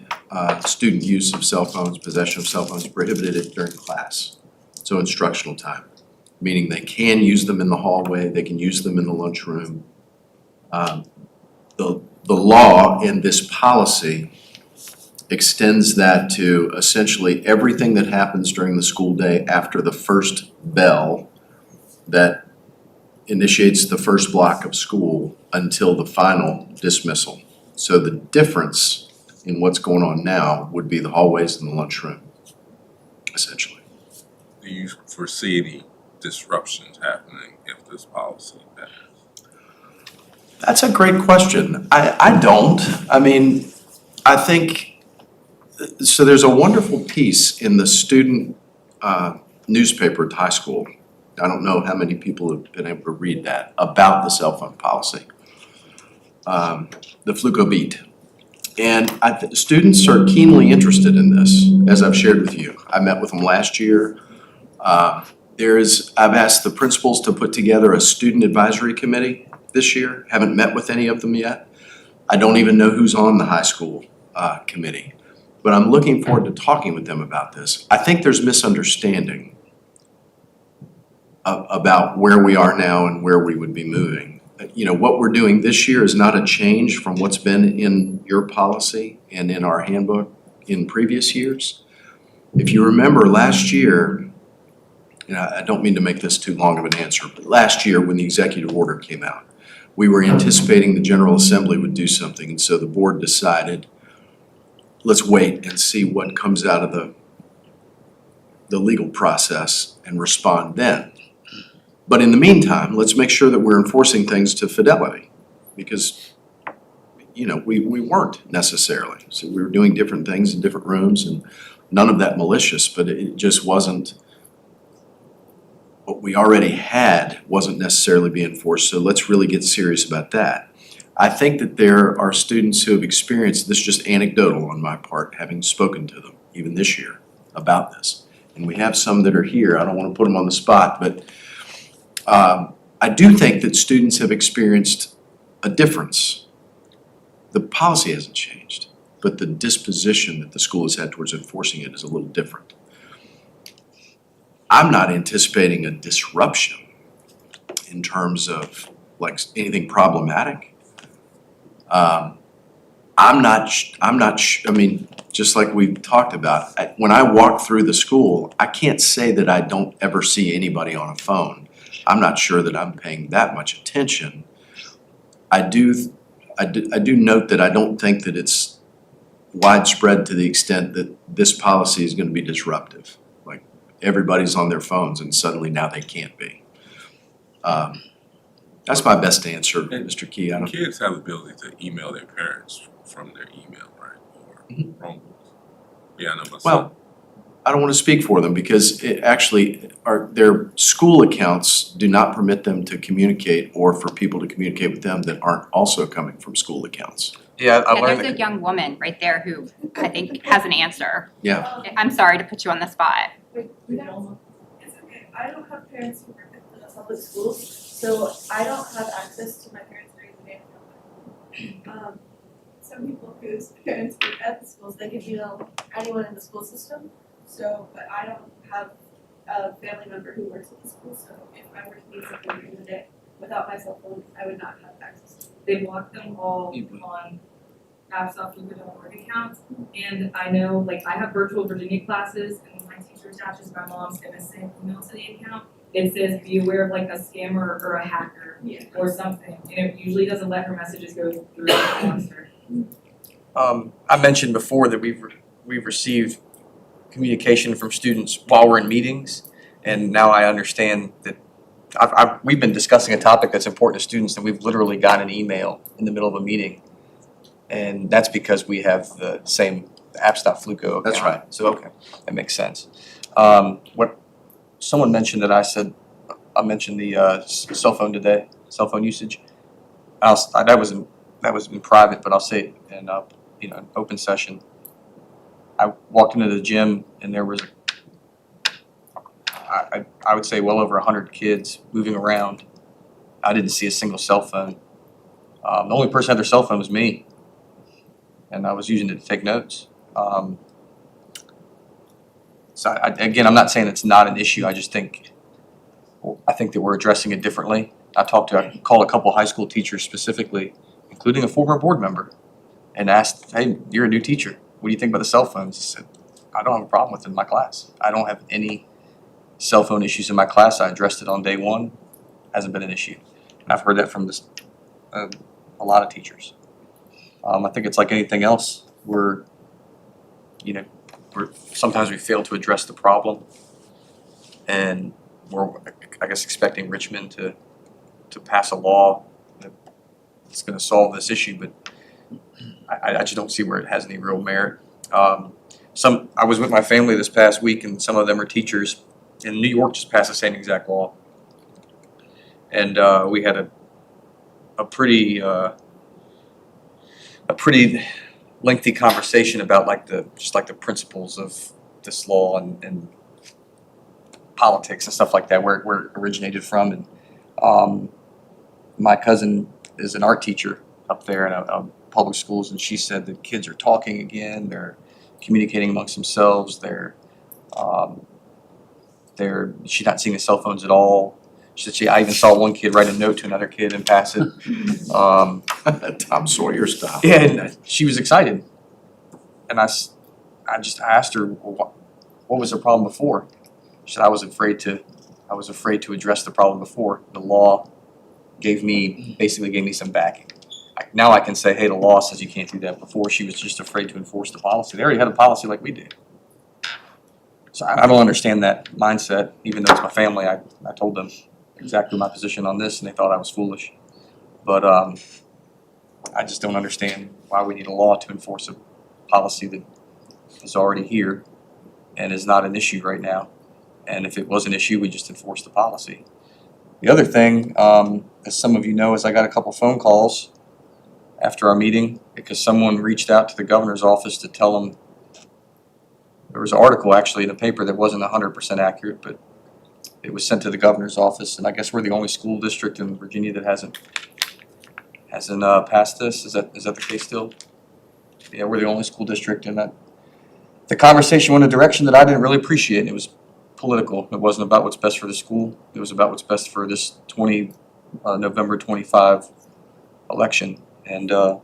student use of cell phones, possession of cell phones prohibited during class. So instructional time, meaning they can use them in the hallway, they can use them in the lunchroom. The law in this policy extends that to essentially everything that happens during the school day after the first bell that initiates the first block of school until the final dismissal. So the difference in what's going on now would be the hallways and the lunchroom, essentially. Do you foresee any disruptions happening if this policy passes? That's a great question. I don't. I mean, I think, so there's a wonderful piece in the student newspaper at high school. I don't know how many people have been able to read that, about the cell phone policy. The Fluco Beat. And students are keenly interested in this, as I've shared with you. I met with them last year. I've asked the principals to put together a student advisory committee this year. Haven't met with any of them yet. I don't even know who's on the high school committee. But I'm looking forward to talking with them about this. I think there's misunderstanding about where we are now and where we would be moving. What we're doing this year is not a change from what's been in your policy and in our handbook in previous years. If you remember last year, I don't mean to make this too long of an answer, but last year when the executive order came out, we were anticipating the General Assembly would do something, and so the board decided, let's wait and see what comes out of the legal process and respond then. But in the meantime, let's make sure that we're enforcing things to fidelity, because we weren't necessarily. So we were doing different things in different rooms, and none of that malicious, but it just wasn't, what we already had wasn't necessarily being enforced, so let's really get serious about that. I think that there are students who have experienced this, just anecdotal on my part, having spoken to them even this year about this. And we have some that are here, I don't want to put them on the spot, but I do think that students have experienced a difference. The policy hasn't changed, but the disposition that the school has had towards enforcing it is a little different. I'm not anticipating a disruption in terms of like anything problematic. I mean, just like we've talked about, when I walk through the school, I can't say that I don't ever see anybody on a phone. I'm not sure that I'm paying that much attention. I do note that I don't think that it's widespread to the extent that this policy is going to be disruptive. Like everybody's on their phones and suddenly now they can't be. That's my best answer, Mr. Key. Kids have the ability to email their parents from their email, right? Or Chromebooks. Yeah, I know myself. Well, I don't want to speak for them because their school accounts do not permit them to communicate or for people to communicate with them that aren't also coming from school accounts. Yeah, I Yeah, learned there's a young woman right there who I think has an answer. Yeah. I'm sorry to put you on the spot. It's okay. I don't have parents who work at the public schools, so I don't have access to my parents during the day. Some people whose parents work at the schools, they can email anyone in the school system. So, but I don't have a family member who works at the school, so if I were to need something during the day without my cell phone, I would not have access to it. They block them all on apps off of their work accounts. And I know, like, I have virtual Virginia classes, and when my teacher attaches my mom's MSN email to the account, it says be aware of like a scammer or a hacker or something. And it usually doesn't let her messages go through the monster. I mentioned before that we've received communication from students while we're in meetings. And now I understand that we've been discussing a topic that's important to students, and we've literally got an email in the middle of a meeting. And that's because we have the same Apps.Fluco account. That's right. So, okay, that makes sense. What, someone mentioned that I mentioned the cell phone today, cell phone usage. That was in private, but I'll say it in an open session. I walked into the gym and there was I would say well over 100 kids moving around. I didn't see a single cell phone. The only person who had their cell phone was me, and I was using it to take notes. So again, I'm not saying it's not an issue. I think that we're addressing it differently. I called a couple high school teachers specifically, including a former board member, and asked, "Hey, you're a new teacher. What do you think about the cell phones?" I said, "I don't have a problem with it in my class. I don't have any cell phone issues in my class. I addressed it on day one. Hasn't been an issue." And I've heard that from a lot of teachers. I think it's like anything else. Sometimes we fail to address the problem, and we're, I guess, expecting Richmond to pass a law that's going to solve this issue, but I just don't see where it has any real merit. I was with my family this past week, and some of them are teachers, and New York just passed the same exact law, and we had a pretty lengthy conversation about the principles of this law and politics and stuff like that, where it originated from. And my cousin is an art teacher up there in public schools, and she said that kids are talking again. They're communicating amongst themselves. She's not seeing the cell phones at all. She said I even saw one kid write a note to another kid and pass it. Tom Sawyer style. Yeah, and she was excited. And I just asked her, well, what was the problem before? She said, I was afraid to address the problem before. The law basically gave me some backing. Now I can say, hey, the law says you can't do that. Before, she was just afraid to enforce the policy. They already had a policy like we did. So I don't understand that mindset. Even though it's my family, I told them exactly my position on this, and they thought I was foolish. But I just don't understand why we need a law to enforce a policy that is already here and is not an issue right now. And if it was an issue, we just enforce the policy. The other thing, as some of you know, is I got a couple phone calls after our meeting because someone reached out to the governor's office to tell them there was an article actually in the paper that wasn't 100% accurate, but it was sent to the governor's office, and I guess we're the only school district in Virginia that hasn't passed this. Is that the case still? Yeah, we're the only school district, and the conversation went a direction that I didn't really appreciate, and it was political. It wasn't about what's best for the school. It was about what's best for this November 25 election, and I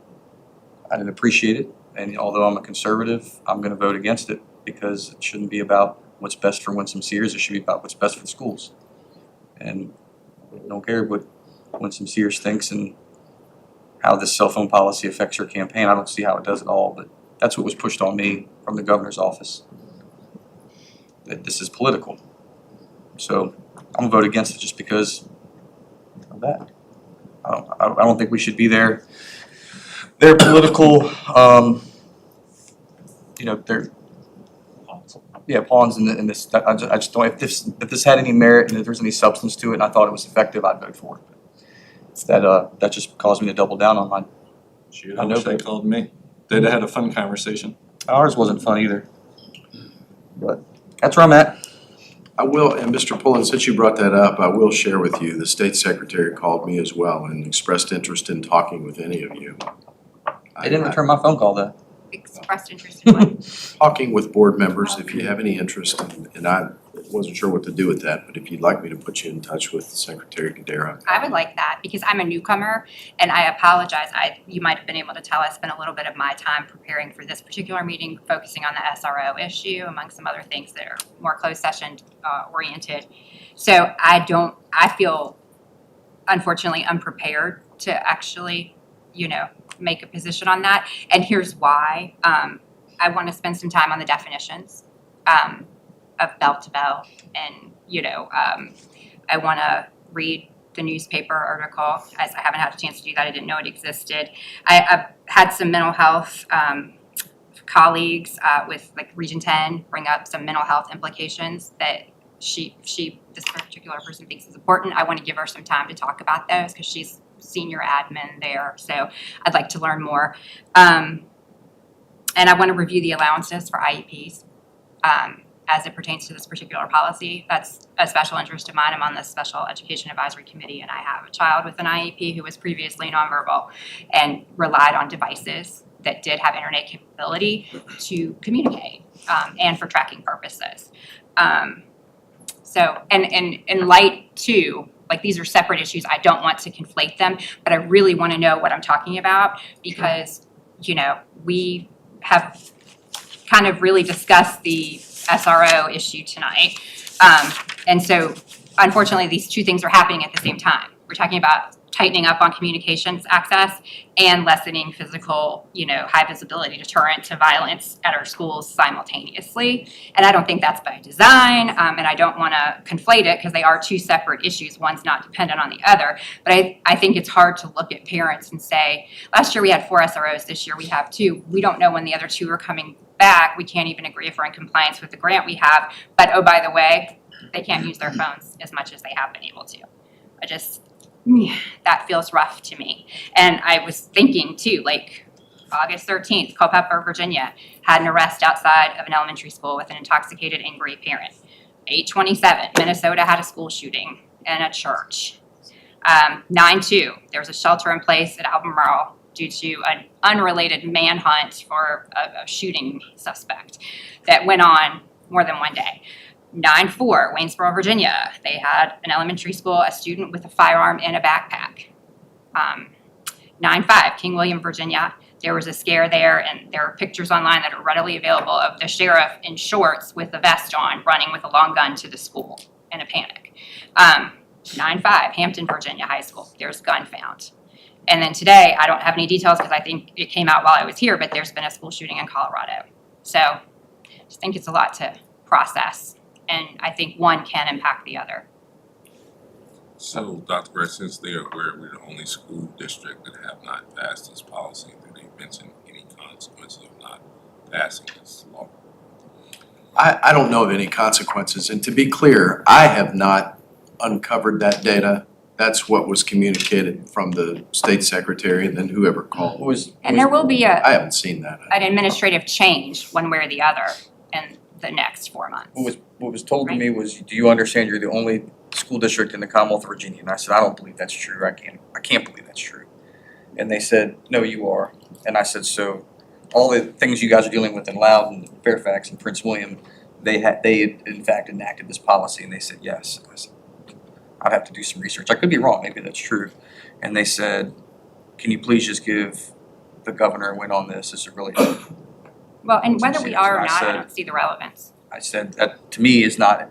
didn't appreciate it. And although I'm a conservative, I'm going to vote against it because it shouldn't be about what's best for Winsome Sears. It should be about what's best for the schools. And I don't care what Winsome Sears thinks and how this cell phone policy affects her campaign. I don't see how it does at all, but that's what was pushed on me from the governor's office, that this is political. So I'm going to vote against it just because of that. I don't think we should be their political, they're pawns in this. I just don't. If this had any merit and if there's any substance to it, and I thought it was effective, I'd vote for it. That just caused me to double down on mine. Shoot, I wish they called me. They'd have had a fun conversation. Ours wasn't fun either, but that's where I'm at. I will, and Mr. Pullen, since you brought that up, I will share with you, the state secretary called me as well and expressed interest in talking with any of you. I didn't return my phone call though. Expressed interest in what? Talking with board members, if you have any interest, and I wasn't sure what to do with that, but if you'd like me to put you in touch with Secretary Gadara. I would like that because I'm a newcomer and I apologize. You might have been able to tell I spent a little bit of my time preparing for this particular meeting, focusing on the SRO issue among some other things that are more closed session oriented. So I feel unfortunately unprepared to actually, make a position on that. And here's why. I want to spend some time on the definitions of bell to bell. And, you know, I want to read the newspaper article, as I haven't had a chance to do that. I didn't know it existed. I've had some mental health colleagues with like Region 10 bring up some mental health implications that this particular person thinks is important. I want to give her some time to talk about those because she's senior admin there. So I'd like to learn more. And I want to review the allowances for IEPs as it pertains to this particular policy. That's a special interest of mine. I'm on the Special Education Advisory Committee, and I have a child with an IEP who was previously nonverbal and relied on devices that did have internet capability to communicate and for tracking purposes. So, and in light too, like these are separate issues. I don't want to conflate them, but I really want to know what I'm talking about because, you know, we have kind of really discussed the SRO issue tonight. And so unfortunately, these two things are happening at the same time. We're talking about tightening up on communications access and lessening physical, you know, high visibility deterrent to violence at our schools simultaneously. And I don't think that's by design, and I don't want to conflate it because they are two separate issues. One's not dependent on the other. But I think it's hard to look at parents and say, last year we had 4 SROs, this year we have 2. We don't know when the other 2 are coming back. We can't even agree if we're in compliance with the grant we have. But oh, by the way, they can't use their phones as much as they have been able to. That feels rough to me. And I was thinking too, like August 13th, Culpeper, Virginia had an arrest outside of an elementary school with an intoxicated, angry parent. 8/27, Minnesota had a school shooting in a church. 9/2, there was a shelter in place at Albemarle due to an unrelated manhunt for a shooting suspect that went on more than one day. 9/4, Waynesboro, Virginia, they had an elementary school, a student with a firearm in a backpack. 9/5, King William, Virginia, there was a scare there, and there are pictures online that are readily available of the sheriff in shorts with a vest on, running with a long gun to the school in a panic. 9/5, Hampton, Virginia High School, there's gun found. And then today, I don't have any details because I think it came out while I was here, but there's been a school shooting in Colorado. So I just think it's a lot to process. And I think one can impact the other. So, Dr. Brett, since they are aware we're the only school district that have not passed this policy, do they mention any consequences of not passing this law? I don't know of any consequences, and to be clear, I have not uncovered that data. That's what was communicated from the state secretary and then whoever called. And there will be I haven't seen that. an administrative change one way or the other in the next 4 months. What was told to me was, do you understand you're the only school district in the Commonwealth of Virginia? And I said, I don't believe that's true. I can't believe that's true. And they said, no, you are. And I said, so all the things you guys are dealing with in Loudoun, Fairfax, and Prince William, they in fact enacted this policy. And they said, yes. And I said, I'd have to do some research. I could be wrong. Maybe that's true. And they said, can you please just give the governor a win on this? This is really. Well, and whether we are or I not, said- I don't see the relevance. I said that to me it's not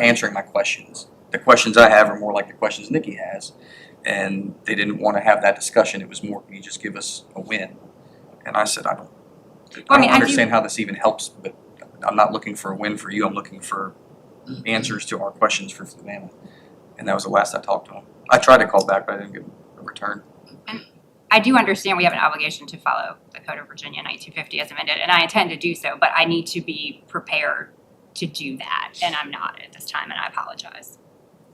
answering my questions. The questions I have are more like the questions Nikki has, and they didn't want to have that discussion. It was more, can you just give us a win? And I said, I don't understand how this even helps, but I'm not looking for a win for you. I'm looking for answers to our questions for Fluvanna. And that was the last I talked to him. I tried to call back, but I didn't get a return. I do understand we have an obligation to follow the Code of Virginia 9250 as amended, and I intend to do so, but I need to be prepared to do that, and I'm not at this time, and I apologize.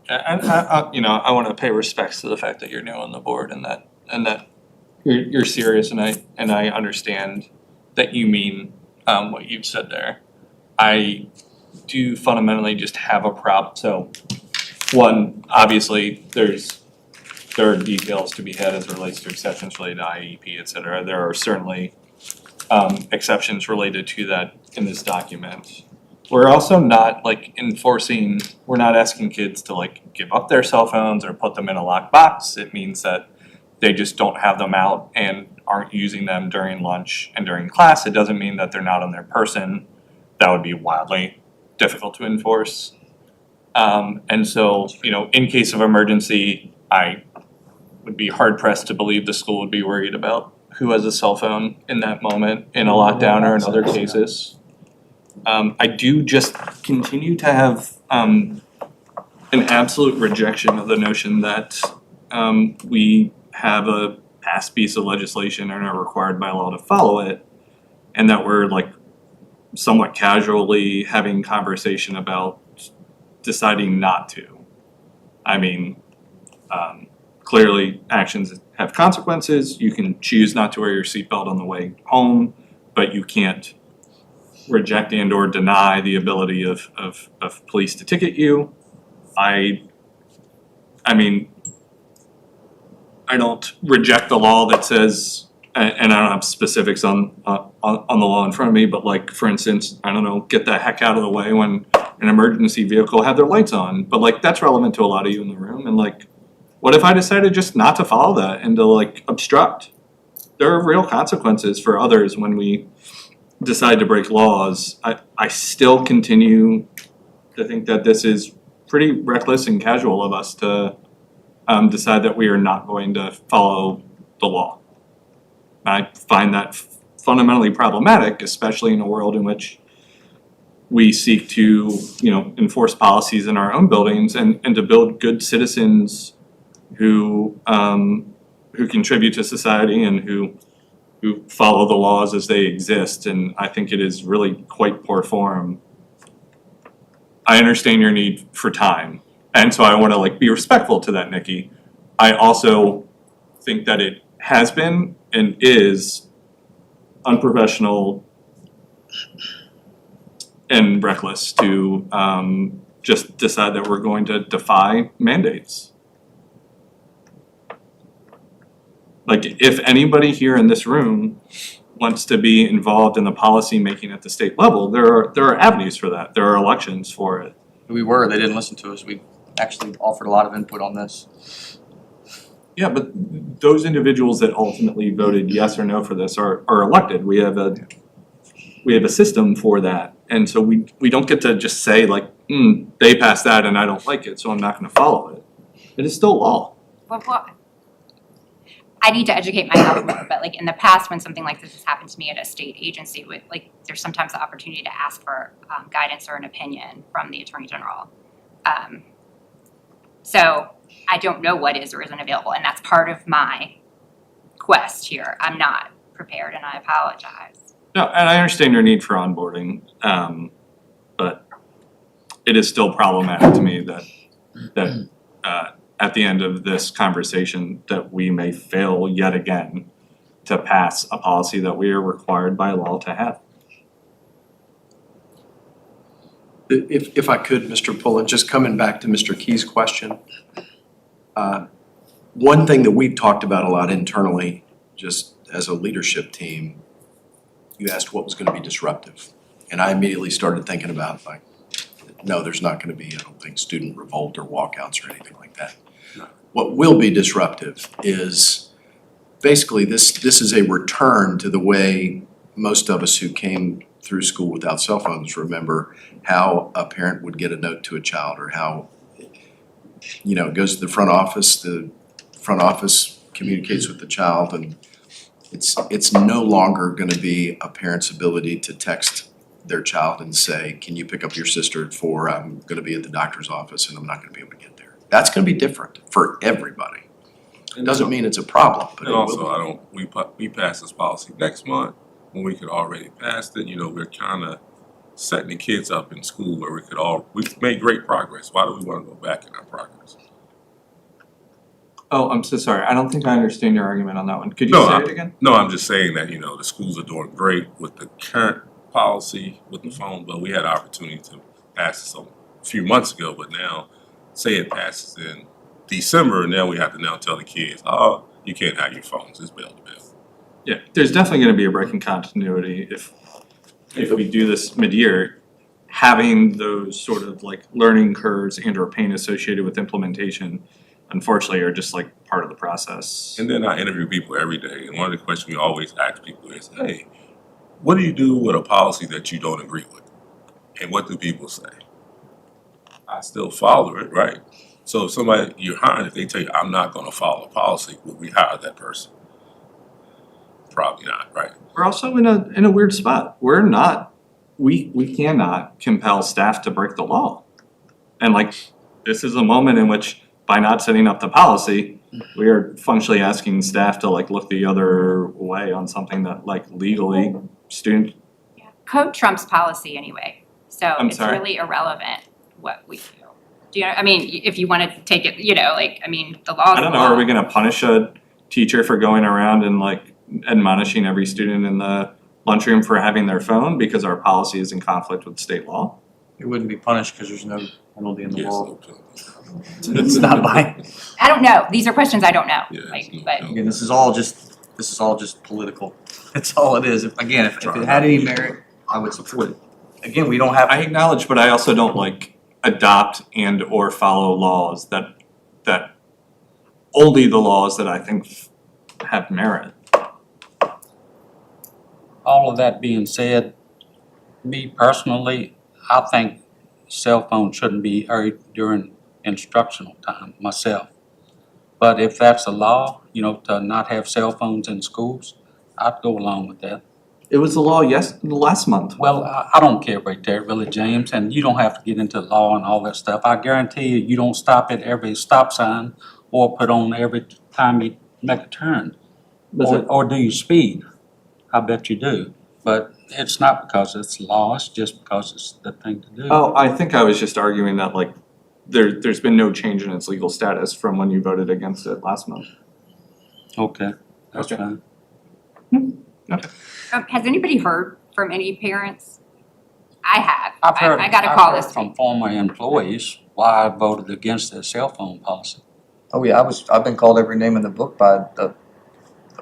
And I want to pay respects to the fact that you're new on the board and that you're serious, and I understand that you mean what you've said there. I do fundamentally just have a problem. So one, obviously, there are details to be had as it relates to exceptions related to IEP, et cetera. There are certainly exceptions related to that in this document. We're also not we're not asking kids to give up their cell phones or put them in a locked box. It means that they just don't have them out and aren't using them during lunch and during class. It doesn't mean that they're not on their person. That would be wildly difficult to enforce. And so, in case of emergency, I would be hard pressed to believe the school would be worried about who has a cell phone in that moment in a lockdown or in other cases. I do just continue to have an absolute rejection of the notion that we have a passed piece of legislation and are required by law to follow it, and that we're like somewhat casually having conversation about deciding not to. I mean, clearly actions have consequences. You can choose not to wear your seatbelt on the way home, but you can't reject and or deny the ability of police to ticket you. I mean, I don't reject the law that says, and I don't have specifics on the law in front of me, but like, for instance, I don't know, get the heck out of the way when an emergency vehicle had their lights on. But like, that's relevant to a lot of you in the room. And like, what if I decided just not to follow that and to like obstruct? There are real consequences for others when we decide to break laws. I still continue to think that this is pretty reckless and casual of us to decide that we are not going to follow the law. I find that fundamentally problematic, especially in a world in which we seek to, enforce policies in our own buildings and to build good citizens who contribute to society and who follow the laws as they exist. And I think it is really quite poor form. I understand your need for time, and so I want to like be respectful to that, Nikki. I also think that it has been and is unprofessional and reckless to just decide that we're going to defy mandates. Like, if anybody here in this room wants to be involved in the policy making at the state level, there are avenues for that. There are elections for it. They didn't listen to us. We actually offered a lot of input on this. Yeah, but those individuals that ultimately voted yes or no for this are elected. We have a system for that. And so we don't get to just say like, they passed that and I don't like it, so I'm not gonna follow it. It is still law. What? I need to educate myself more, but like in the past, when something like this has happened to me at a state agency, there's sometimes the opportunity to ask for guidance or an opinion from the Attorney General. So I don't know what is or isn't available, and that's part of my quest here. I'm not prepared, and I apologize. No, and I understand your need for onboarding, but it is still problematic to me that at the end of this conversation that we may fail yet again to pass a policy that we are required by law to have. If I could, Mr. Pullen, just coming back to Mr. Key's question. One thing that we've talked about a lot internally, just as a leadership team, you asked what was gonna be disruptive. And I immediately started thinking about like, no, there's not gonna be, I don't think, student revolt or walkouts or anything like that. What will be disruptive is basically this is a return to the way most of us who came through school without cell phones remember how a parent would get a note to a child, or how, it goes to the front office communicates with the child, and it's no longer gonna be a parent's ability to text their child and say, can you pick up your sister at 4? I'm gonna be at the doctor's office and I'm not gonna be able to get there. That's gonna be different for everybody. It doesn't mean it's a problem, but And also, we pass this policy next month when we could already passed it. We're kind of setting the kids up in school where we've made great progress. Why do we want to go back in our progress? Oh, I'm so sorry. I don't think I understand your argument on that one. Could you say it again? No, I'm just saying that, the schools are doing great with the current policy with the phone, but we had an opportunity to pass this a few months ago, but now, say it passes in December, and now we have to now tell the kids, oh, you can't have your phones, it's bell to bell. Yeah, there's definitely gonna be a break in continuity if we do this mid-year. Having those sort of like learning curves and or pain associated with implementation, unfortunately, are just like part of the process. And then I interview people every day, and one of the questions we always ask people is, hey, what do you do with a policy that you don't agree with? And what do people say? I still follow it, right? So if somebody you're hiring, if they tell you, I'm not gonna follow a policy, will we hire that person? Probably not, right? We're also in a weird spot. We're not we cannot compel staff to break the law. And like, this is a moment in which, by not setting up the policy, we are functionally asking staff to like look the other way on something that like legally student, Code trumps policy anyway, so I'm it's sorry? really irrelevant what we do. Do you know, I mean, if you wanted to take it, you know, like, I mean, the law is I don't the know, are law. we gonna punish a teacher for going around and like admonishing every student in the lunchroom for having their phone because our policy is in conflict with state law? It wouldn't be punished because there's no penalty in the Yes, law. no penalty. It's not by, I don't know, these are questions I don't know, Yeah, like, it's no but. penalty. again, this is all just political. That's all it is. If it had any merit, I would support it. Again, we don't have. I acknowledge, but I also don't like adopt and or follow laws that only the laws that I think have merit. All of that being said, me personally, I think cell phones shouldn't be heard during instructional time myself. But if that's a law, you know, to not have cell phones in schools, I'd go along with that. It was the law last month. Well, I don't care right there, really, James, and you don't have to get into law and all that stuff. I guarantee you, you don't stop at every stop sign or put on every time you make a turn. Or do you speed? I bet you do. But it's not because it's law, it's just because it's the thing to do. Oh, I think I was just arguing that like there's been no change in its legal status from when you voted against it last month. Okay, that's Okay. fine. Has anybody heard from any parents? I have. I've heard, I got a I've call heard this from week. former employees why I voted against the cell phone policy. Oh yeah, I've been called every name in the book by the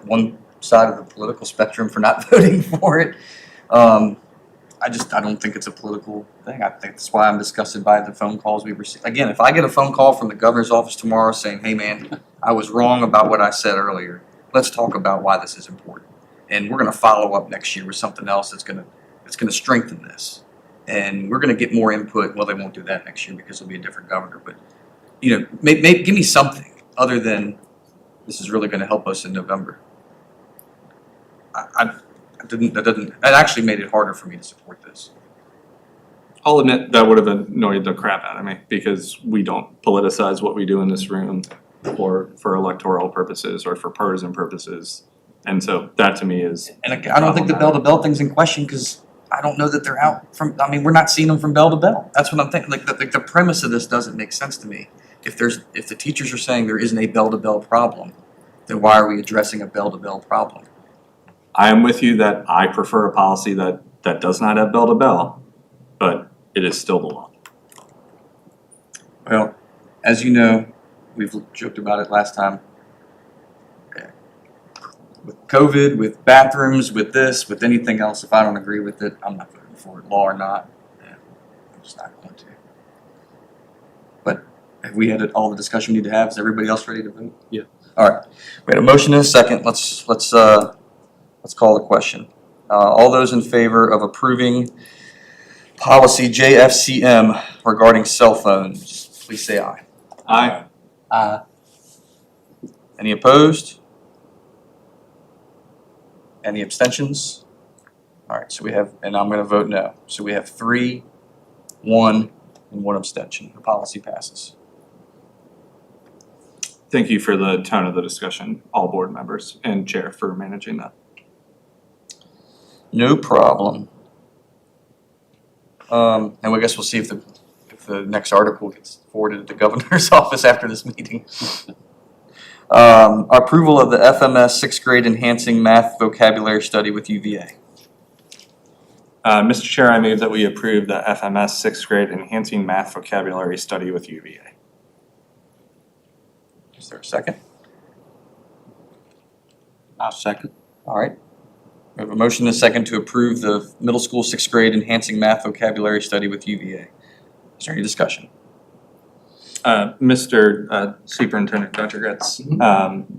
one side of the political spectrum for not voting for it. I don't think it's a political thing. I think that's why I'm disgusted by the phone calls we receive. Again, if I get a phone call from the governor's office tomorrow saying, hey man, I was wrong about what I said earlier, let's talk about why this is important. And we're gonna follow up next year with something else that's gonna strengthen this. And we're gonna get more input. Well, they won't do that next year because it'll be a different governor, but you know, give me something other than this is really gonna help us in November. It actually made it harder for me to support this. I'll admit that would have annoyed the crap out of me because we don't politicize what we do in this room for electoral purposes or for partisan purposes. And so that to me is And I don't think the bell-to-bell thing's in question because I don't know that they're out from, I mean, we're not seeing them from bell to bell. That's what I'm thinking, like the premise of this doesn't make sense to me. If the teachers are saying there isn't a bell-to-bell problem, then why are we addressing a bell-to-bell problem? I am with you that I prefer a policy that does not have bell to bell, but it is still the law. Well, as you know, we've joked about it last time. With COVID, with bathrooms, with this, with anything else, if I don't agree with it, I'm not voting for it, law or not. Yeah, I'm just not going to. But have we had all the discussion we need to have? Is everybody else ready to vote? Yeah. All right, we had a motion and a second. Let's call the question. All those in favor of approving policy JFCM regarding cell phones, please say aye. Aye. Any opposed? Any abstentions? All right, so we have, and I'm gonna vote no. So we have 3, 1, and 1 abstention. The policy passes. Thank you for the tone of the discussion, all board members and chair for managing that. No problem. And I guess we'll see if the next article gets forwarded to the governor's office after this meeting. Approval of the FMS 6th grade enhancing math vocabulary study with UVA. Mr. Chair, I move that we approve the FMS 6th grade enhancing math vocabulary study with UVA. Is there a second? I'll second. All right. We have a motion and a second to approve the middle school 6th grade enhancing math vocabulary study with UVA. Is there any discussion? Mr. Superintendent, Dr. Gretz,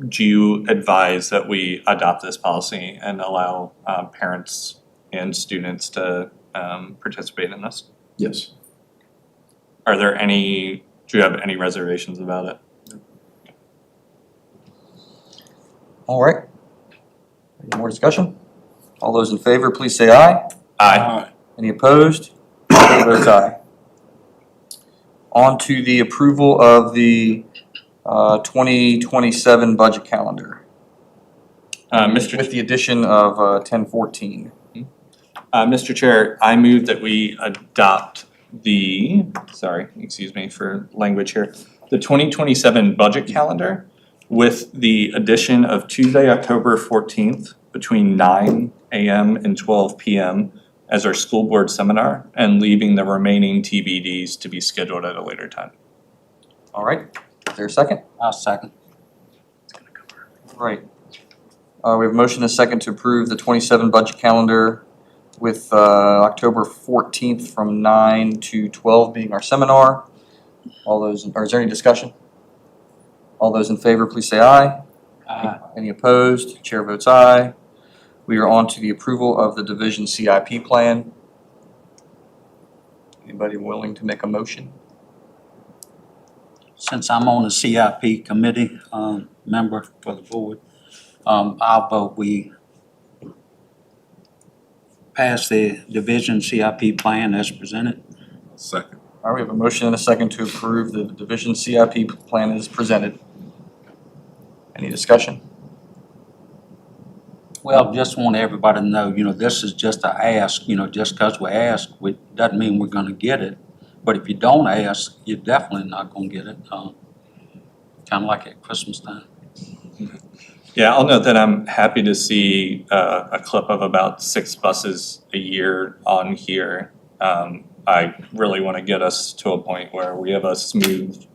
do you advise that we adopt this policy and allow parents and students to participate in this? Yes. Do you have any reservations about it? All right. Any more discussion? All those in favor, please say aye. Aye. Any opposed? Chair votes aye. On to the approval of the 2027 budget calendar. With the addition of 1014. Mr. Chair, I move that we adopt the, sorry, excuse me for language here, the 2027 budget calendar with the addition of Tuesday, October 14th between 9 a.m. and 12 p.m. as our school board seminar and leaving the remaining TBDs to be scheduled at a later time. All right, is there a second? I'll second. Right. We have a motion and a second to approve the 27 budget calendar with October 14th from 9 to 12 being our seminar. All those, or is there any discussion? All those in favor, please say aye. Aye. Any opposed? Chair votes aye. We are on to the approval of the division CIP plan. Anybody willing to make a motion? Since I'm on the CIP committee, member for the board, I'll vote we pass the division CIP plan as presented. Second. All right, we have a motion and a second to approve the division CIP plan as presented. Any discussion? Well, just want everybody to know, this is just a ask, just because we ask, doesn't mean we're gonna get it. But if you don't ask, you're definitely not gonna get it, kind of like at Christmas time. Yeah, I'll note that I'm happy to see a clip of about 6 buses a year on here. I really want to get us to a point where we have a smooth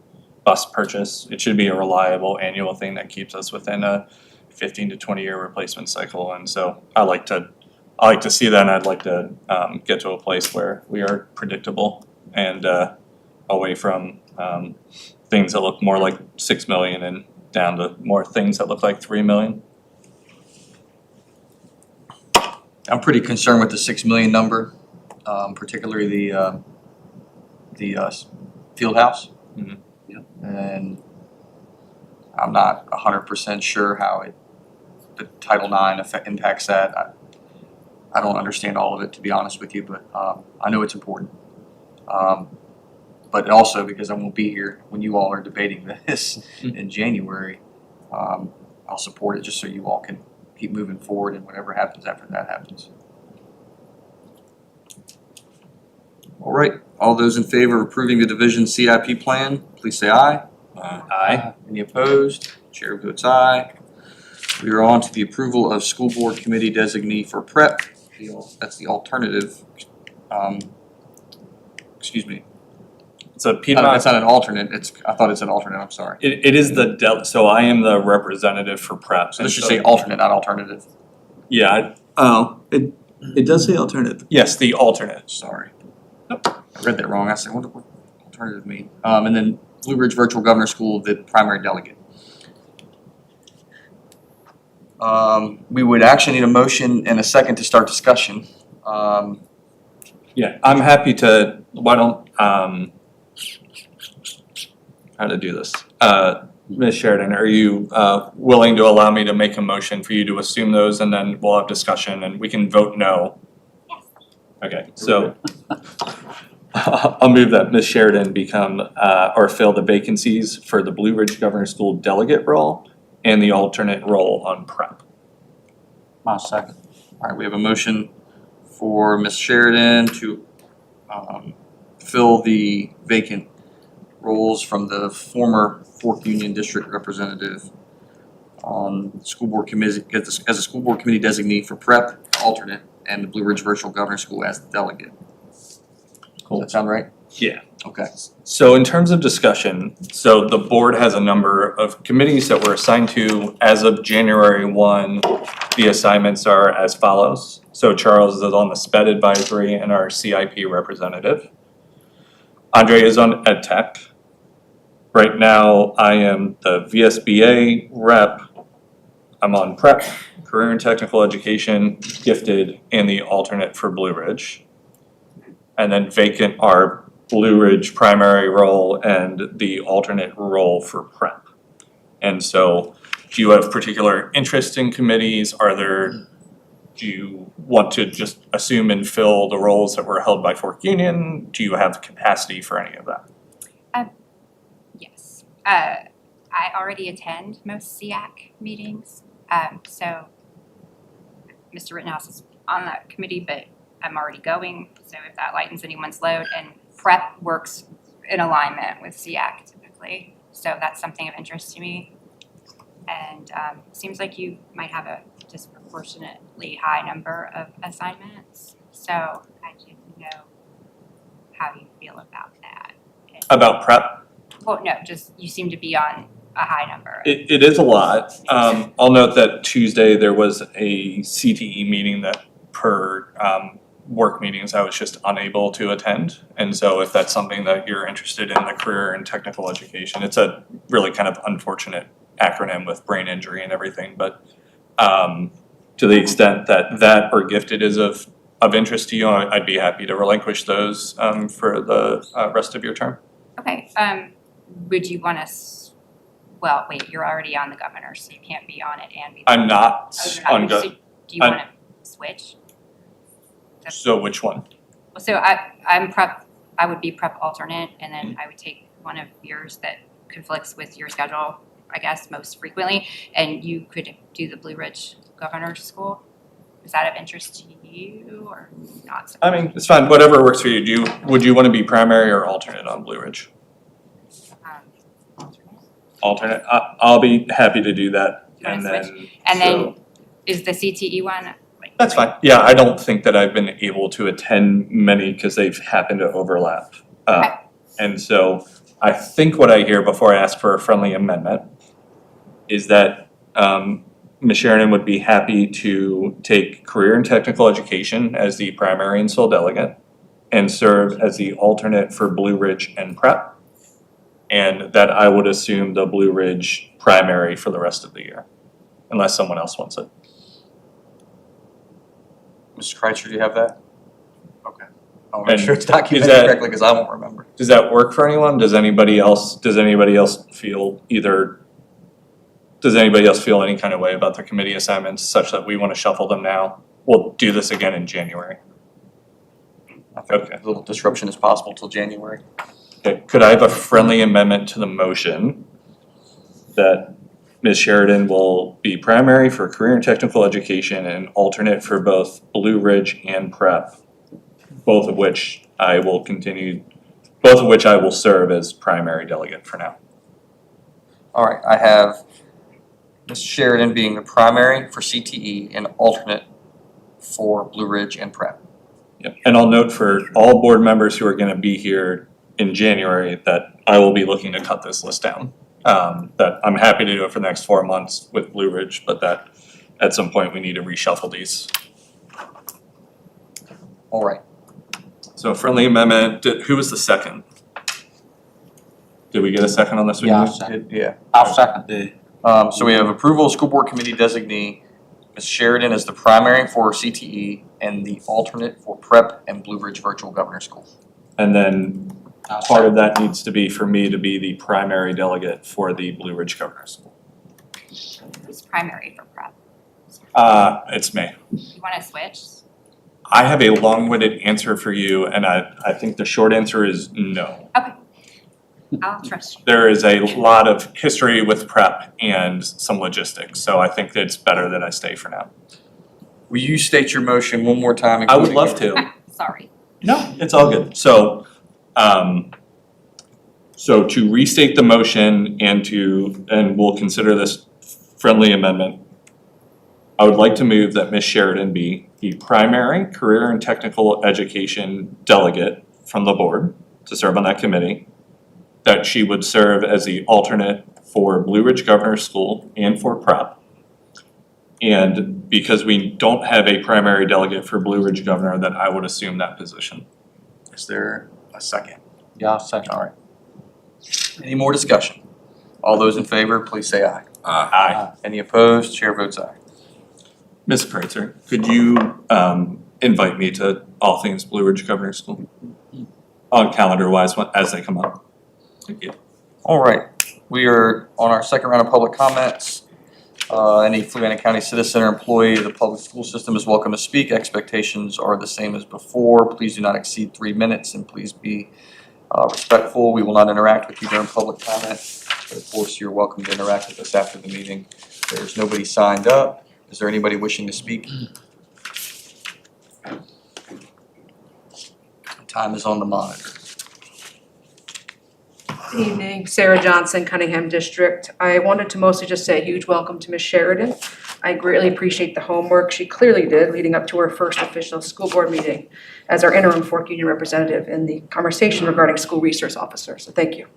bus purchase. It should be a reliable annual thing that keeps us within a 15 to 20 year replacement cycle. And so I like to see that, and I'd like to get to a place where we are predictable and away from things that look more like 6 million and down to more things that look like 3 million. I'm pretty concerned with the 6 million number, particularly the field house. Mhm. Yep. And I'm not 100% sure how the Title IX impacts that. I don't understand all of it, to be honest with you, but I know it's important. But also because I won't be here when you all are debating this in January, I'll support it just so you all can keep moving forward, and whatever happens after that happens. All right, all those in favor of approving the division CIP plan, please say aye. Aye. Any opposed? Chair votes aye. We are on to the approval of school board committee designee for prep. That's the alternative. Excuse me. It's a Piedmont. It's not an alternate. I thought it's an alternate. I'm sorry. It is so I am the representative for prep. So this should say alternate, not alternative. Yeah. It does say alternative. Yes, the alternate. Sorry. I read that wrong. I said, what alternative mean? And then Blue Ridge Virtual Governor School, the primary delegate. We would actually need a motion and a second to start discussion. Yeah, I'm happy to. Why don't how to do this? Ms. Sheridan, are you willing to allow me to make a motion for you to assume those, and then we'll have discussion and we can vote no? Yes. Okay, so I'll move that Ms. Sheridan become or fill the vacancies for the Blue Ridge Governor School delegate role and the alternate role on prep. My second. All right, we have a motion for Ms. Sheridan to fill the vacant roles from the former Fourth Union District representative on school board committee as a school board committee designee for prep alternate and the Blue Ridge Virtual Governor School as the delegate. Cool. Does that sound right? Yeah. Okay. So in terms of discussion, so the board has a number of committees that were assigned to as of January 1. The assignments are as follows. So Charles is on the SPED advisory and our CIP representative. Andre is on EdTech. Right now, I am the VSBA rep. I'm on prep, career and technical education, gifted, and the alternate for Blue Ridge. And then vacant are Blue Ridge primary role and the alternate role for prep. And so do you have particular interest in committees? Are there Do you want to just assume and fill the roles that were held by Fork Union? Do you have capacity for any of that? Yes. I already attend most SEAC meetings, so Mr. Rittenhouse is on that committee, but I'm already going, so if that lightens anyone's load, and prep works in alignment with SEAC typically, so that's something of interest to me. And seems like you might have a disproportionately high number of assignments, so I didn't know how you feel about that. About prep? Well, no, just you seem to be on a high number. It is a lot. I'll note that Tuesday there was a CTE meeting that per work meetings I was just unable to attend. And so if that's something that you're interested in, the career and technical education, it's a really kind of unfortunate acronym with brain injury and everything, but to the extent that that or gifted is of interest to you, I'd be happy to relinquish those for the rest of your term. Okay, would you want us, well, wait, you're already on the governor, so you can't be on it and be. I'm not on So do you wanna switch? So which one? So I'm prep, I would be prep alternate, and then I would take one of yours that conflicts with your schedule, I guess, most frequently, and you could do the Blue Ridge Governor's School. Is that of interest to you or not so I much? mean, it's fine, whatever works for you. Would you want to be primary or alternate on Blue Ridge? Alternate. Alternate, I'll be happy to do that. You wanna And switch? then, And so- then, is the CTE one? That's fine. Yeah, I don't think that I've been able to attend many because they've happened to overlap. Okay. And so I think what I hear before I ask for a friendly amendment is that Ms. Sheridan would be happy to take career and technical education as the primary and sole delegate and serve as the alternate for Blue Ridge and prep. And that I would assume the Blue Ridge primary for the rest of the year, unless someone else wants it. Mr. Kreitzer, do you have that? Okay. I'll make And sure it's is documented that- correctly, because I won't remember. Does that work for anyone? Does anybody else feel any kind of way about the committee assignments such that we want to shuffle them now? We'll do this again in January. I think Okay. a little disruption is possible till January. Okay, could I have a friendly amendment to the motion that Ms. Sheridan will be primary for career and technical education and alternate for both Blue Ridge and prep, both of which I will serve as primary delegate for now. All right, I have Ms. Sheridan being the primary for CTE and alternate for Blue Ridge and prep. Yep, and I'll note for all board members who are gonna be here in January that I will be looking to cut this list down. That I'm happy to do it for the next 4 months with Blue Ridge, but that at some point we need to reshuffle these. All right, So friendly amendment, who was the second? Did we get a second on this one? Yeah, I'll second. yeah. I'll second the. So we have approval of school board committee designee, Ms. Sheridan as the primary for CTE and the alternate for prep and Blue Ridge Virtual Governor School. And then part of that needs to be for me to be the primary delegate for the Blue Ridge Governor School. Who's primary for prep? It's me. You wanna switch? I have a long-winded answer for you, and I think the short answer is no. I'll trust you. There is a lot of history with prep and some logistics, so I think that it's better that I stay for now. Will you state your motion one more time? I would love to. Sorry. No, it's all good. So to restate the motion and we'll consider this friendly amendment, I would like to move that Ms. Sheridan be the primary career and technical education delegate from the board to serve on that committee, that she would serve as the alternate for Blue Ridge Governor School and for prep. And because we don't have a primary delegate for Blue Ridge Governor, that I would assume that position. Is there a second? Yeah, I'll second. All right. Any more discussion? All those in favor, please say aye. Aye. Any opposed? Chair votes aye. Ms. Kreitzer, could you invite me to all things Blue Ridge Governor School? On calendar-wise, as they come up. Thank you. All right, we are on our second round of public comments. Any Fluvanna County citizen or employee of the public school system is welcome to speak. Expectations are the same as before. Please do not exceed 3 minutes and please be respectful. We will not interact with you during public comment, but of course you're welcome to interact with us after the meeting. There's nobody signed up. Is there anybody wishing to speak? Time is on the monitor. Good evening, Sarah Johnson, Cunningham District. I wanted to mostly just say a huge welcome to Ms. Sheridan. I greatly appreciate the homework she clearly did leading up to her first official school board meeting as our interim Fork Union representative in the conversation regarding school resource officer, so thank you.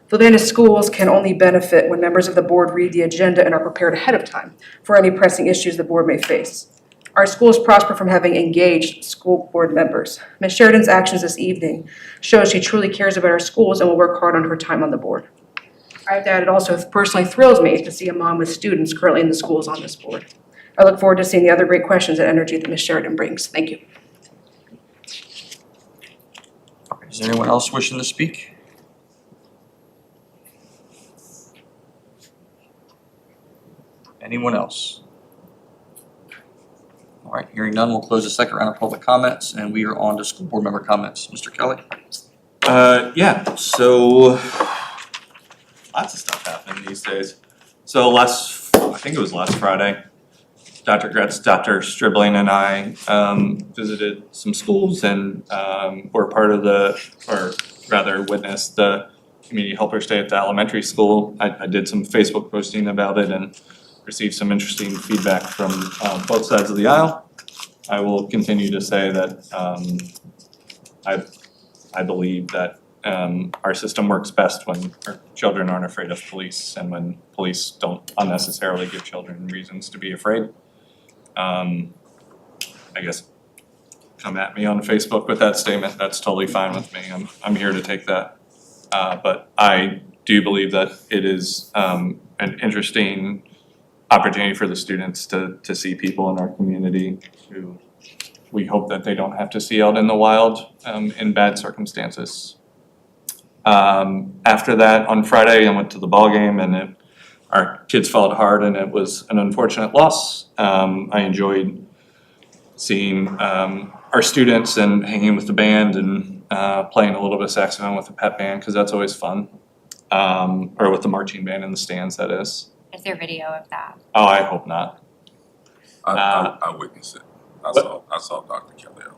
Fluvanna schools can only benefit when members of the board read the agenda and are prepared ahead of time for any pressing issues the board may face. Our schools prosper from having engaged school board members. Ms. Sheridan's actions this evening show she truly cares about our schools and will work hard on her time on the board. I have to add, it also personally thrills me to see a mom with students currently in the schools on this board. I look forward to seeing the other great questions and energy that Ms. Sheridan brings. Thank you. Is there anyone else wishing to speak? Anyone else? All right, hearing none, we'll close the second round of public comments and we are on to school board member comments. Mr. Kelly? Yeah, so lots of stuff happening these days. So I think it was last Friday, Dr. Gretz, Dr. Stribling and I visited some schools and were part of witnessed the community helpers day at the elementary school. I did some Facebook posting about it and received some interesting feedback from both sides of the aisle. I will continue to say that I believe that our system works best when our children aren't afraid of police and when police don't unnecessarily give children reasons to be afraid. I guess come at me on Facebook with that statement, that's totally fine with me. I'm here to take that. But I do believe that it is an interesting opportunity for the students to see people in our community who we hope that they don't have to see out in the wild in bad circumstances. After that, on Friday, I went to the ball game and our kids fought hard and it was an unfortunate loss. I enjoyed seeing our students and hanging with the band and playing a little bit of saxophone with the pep band because that's always fun. Or with the marching band in the stands, that is. Is there video of that? Oh, I hope not. I witnessed it. I saw Dr. Kelly out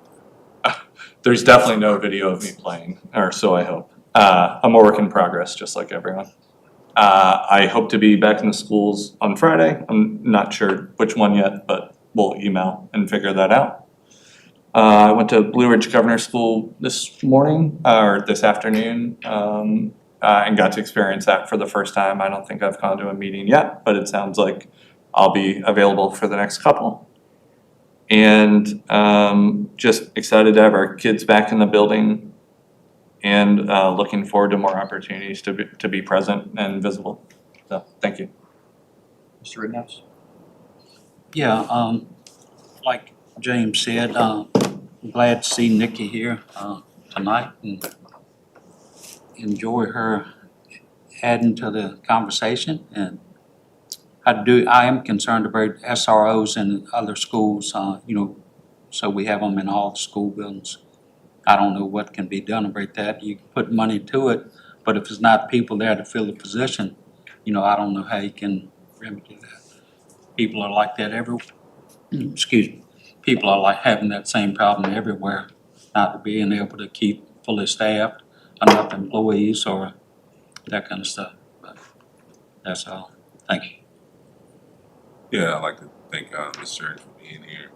there. There's definitely no video of me playing, or so I hope. I'm a work in progress, just like everyone. I hope to be back in the schools on Friday. I'm not sure which one yet, but we'll email and figure that out. I went to Blue Ridge Governor School this morning, or this afternoon, and got to experience that for the first time. I don't think I've gone to a meeting yet, but it sounds like I'll be available for the next couple. And just excited to have our kids back in the building and looking forward to more opportunities to be present and visible. So, thank you. Mr. Rittenhouse? Yeah, like James said, I'm glad to see Nikki here tonight and enjoy her adding to the conversation. And I am concerned about SROs in other schools, so we have them in all the school buildings. I don't know what can be done about that. You can put money to it, but if there's not people there to fill the position, I don't know how you can remedy that. People are like that people are like having that same problem everywhere, not being able to keep fully staffed, enough employees or that kind of stuff. But that's all. Thank you. Yeah, I'd like to thank Ms. Sheridan for being here.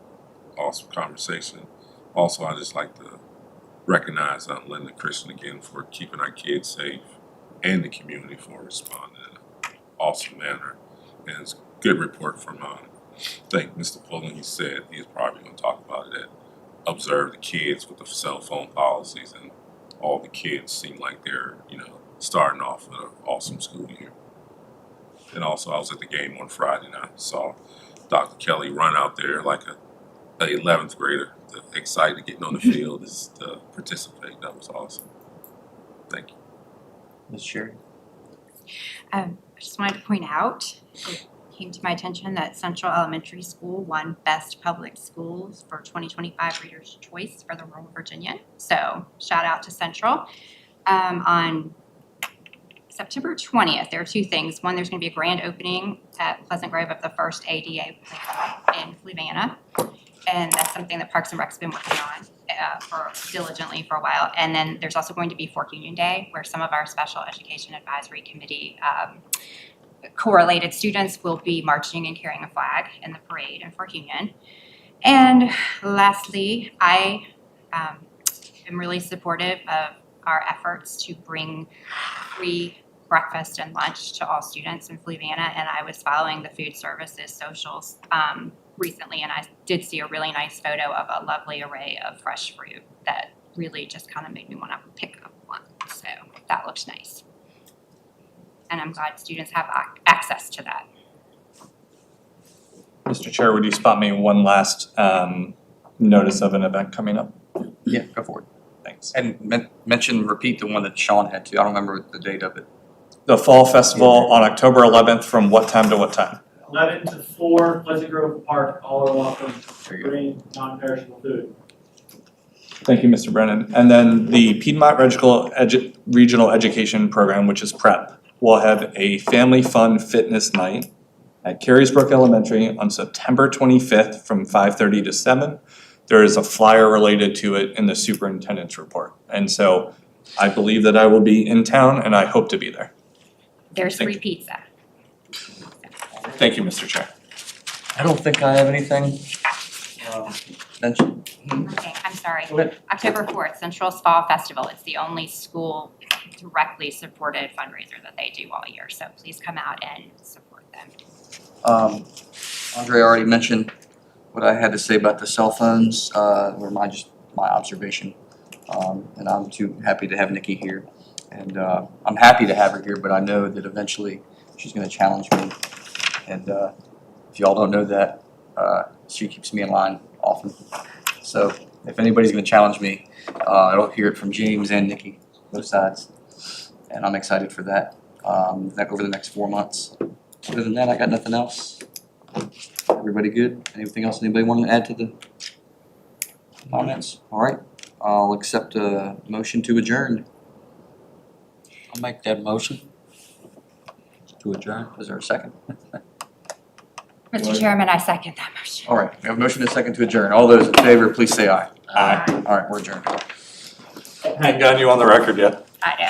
Awesome conversation. Also, I'd just like to recognize Linda Christian again for keeping our kids safe and the community for responding in an awesome manner. And it's a good report from, I think Mr. Pullen, he said he's probably going to talk about it, that observe the kids with the cell phone policies, and all the kids seem like they're, starting off with an awesome school year. And also, I was at the game on Friday and I saw Dr. Kelly run out there like a 11th grader, excited getting on the field to participate. That was awesome. Thank you. Ms. Sheridan? I just wanted to point out, came to my attention that Central Elementary School won Best Public Schools for 2025 Reader's Choice for the rural Virginia. So shout out to Central. On September 20th, there are two things. One, there's going to be a grand opening at Pleasant Grove of the first ADA playground in Fluvanna. And that's something that Parks and Rec's been working on diligently for a while. And then there's also going to be Fork Union Day, where some of our Special Education Advisory Committee correlated students will be marching and carrying a flag in the parade in Fork Union. And lastly, I am really supportive of our efforts to bring free breakfast and lunch to all students in Fluvanna. And I was following the food services socials recently, and I did see a really nice photo of a lovely array of fresh fruit that really just kind of made me want to pick up one. So that looks nice. And I'm glad students have access to that. Mr. Chair, would you spot me one last notice of an event coming up? Yeah, go for it. Thanks. And repeat the one that Sean had too. I don't remember the date of it. The Fall Festival on October 11th from what time to what time? 11 to 4, Pleasant Grove Park, all are welcome. There you go. Bring non-perishable food. Thank you, Mr. Brennan. And then the Piedmont Regional Education Program, which is PREP, will have a family fun fitness night at Carysbrook Elementary on September 25th from 5:30 to 7. There is a flyer related to it in the superintendent's report. And so I believe that I will be in town and I hope to be there. There's Thank free pizza. Thank you, Mr. Chair. I don't think I have anything mentioned. Okay, I'm sorry. Go ahead. October 4th, Central's Fall Festival. It's the only school directly supported fundraiser that they do all year. So please come out and support them. Andre already mentioned what I had to say about the cell phones, or my observation. And I'm too happy to have Nikki here. And I'm happy to have her here, but I know that eventually she's gonna challenge me. And if y'all don't know that, she keeps me in line often. So if anybody's gonna challenge me, I'll hear it from James and Nikki, both sides. And I'm excited for that, over the next 4 months. Other than that, I got nothing else. Everybody good? Anything else anybody want to add to the comments? All right, I'll accept a motion to adjourn. I'll make that motion to adjourn. Is there a second? Mr. Chairman, I second that motion. All right, we have a motion and a second to adjourn. All those in favor, please say aye. Aye. All right, we're adjourned. I ain't gotten you on the record yet. I know.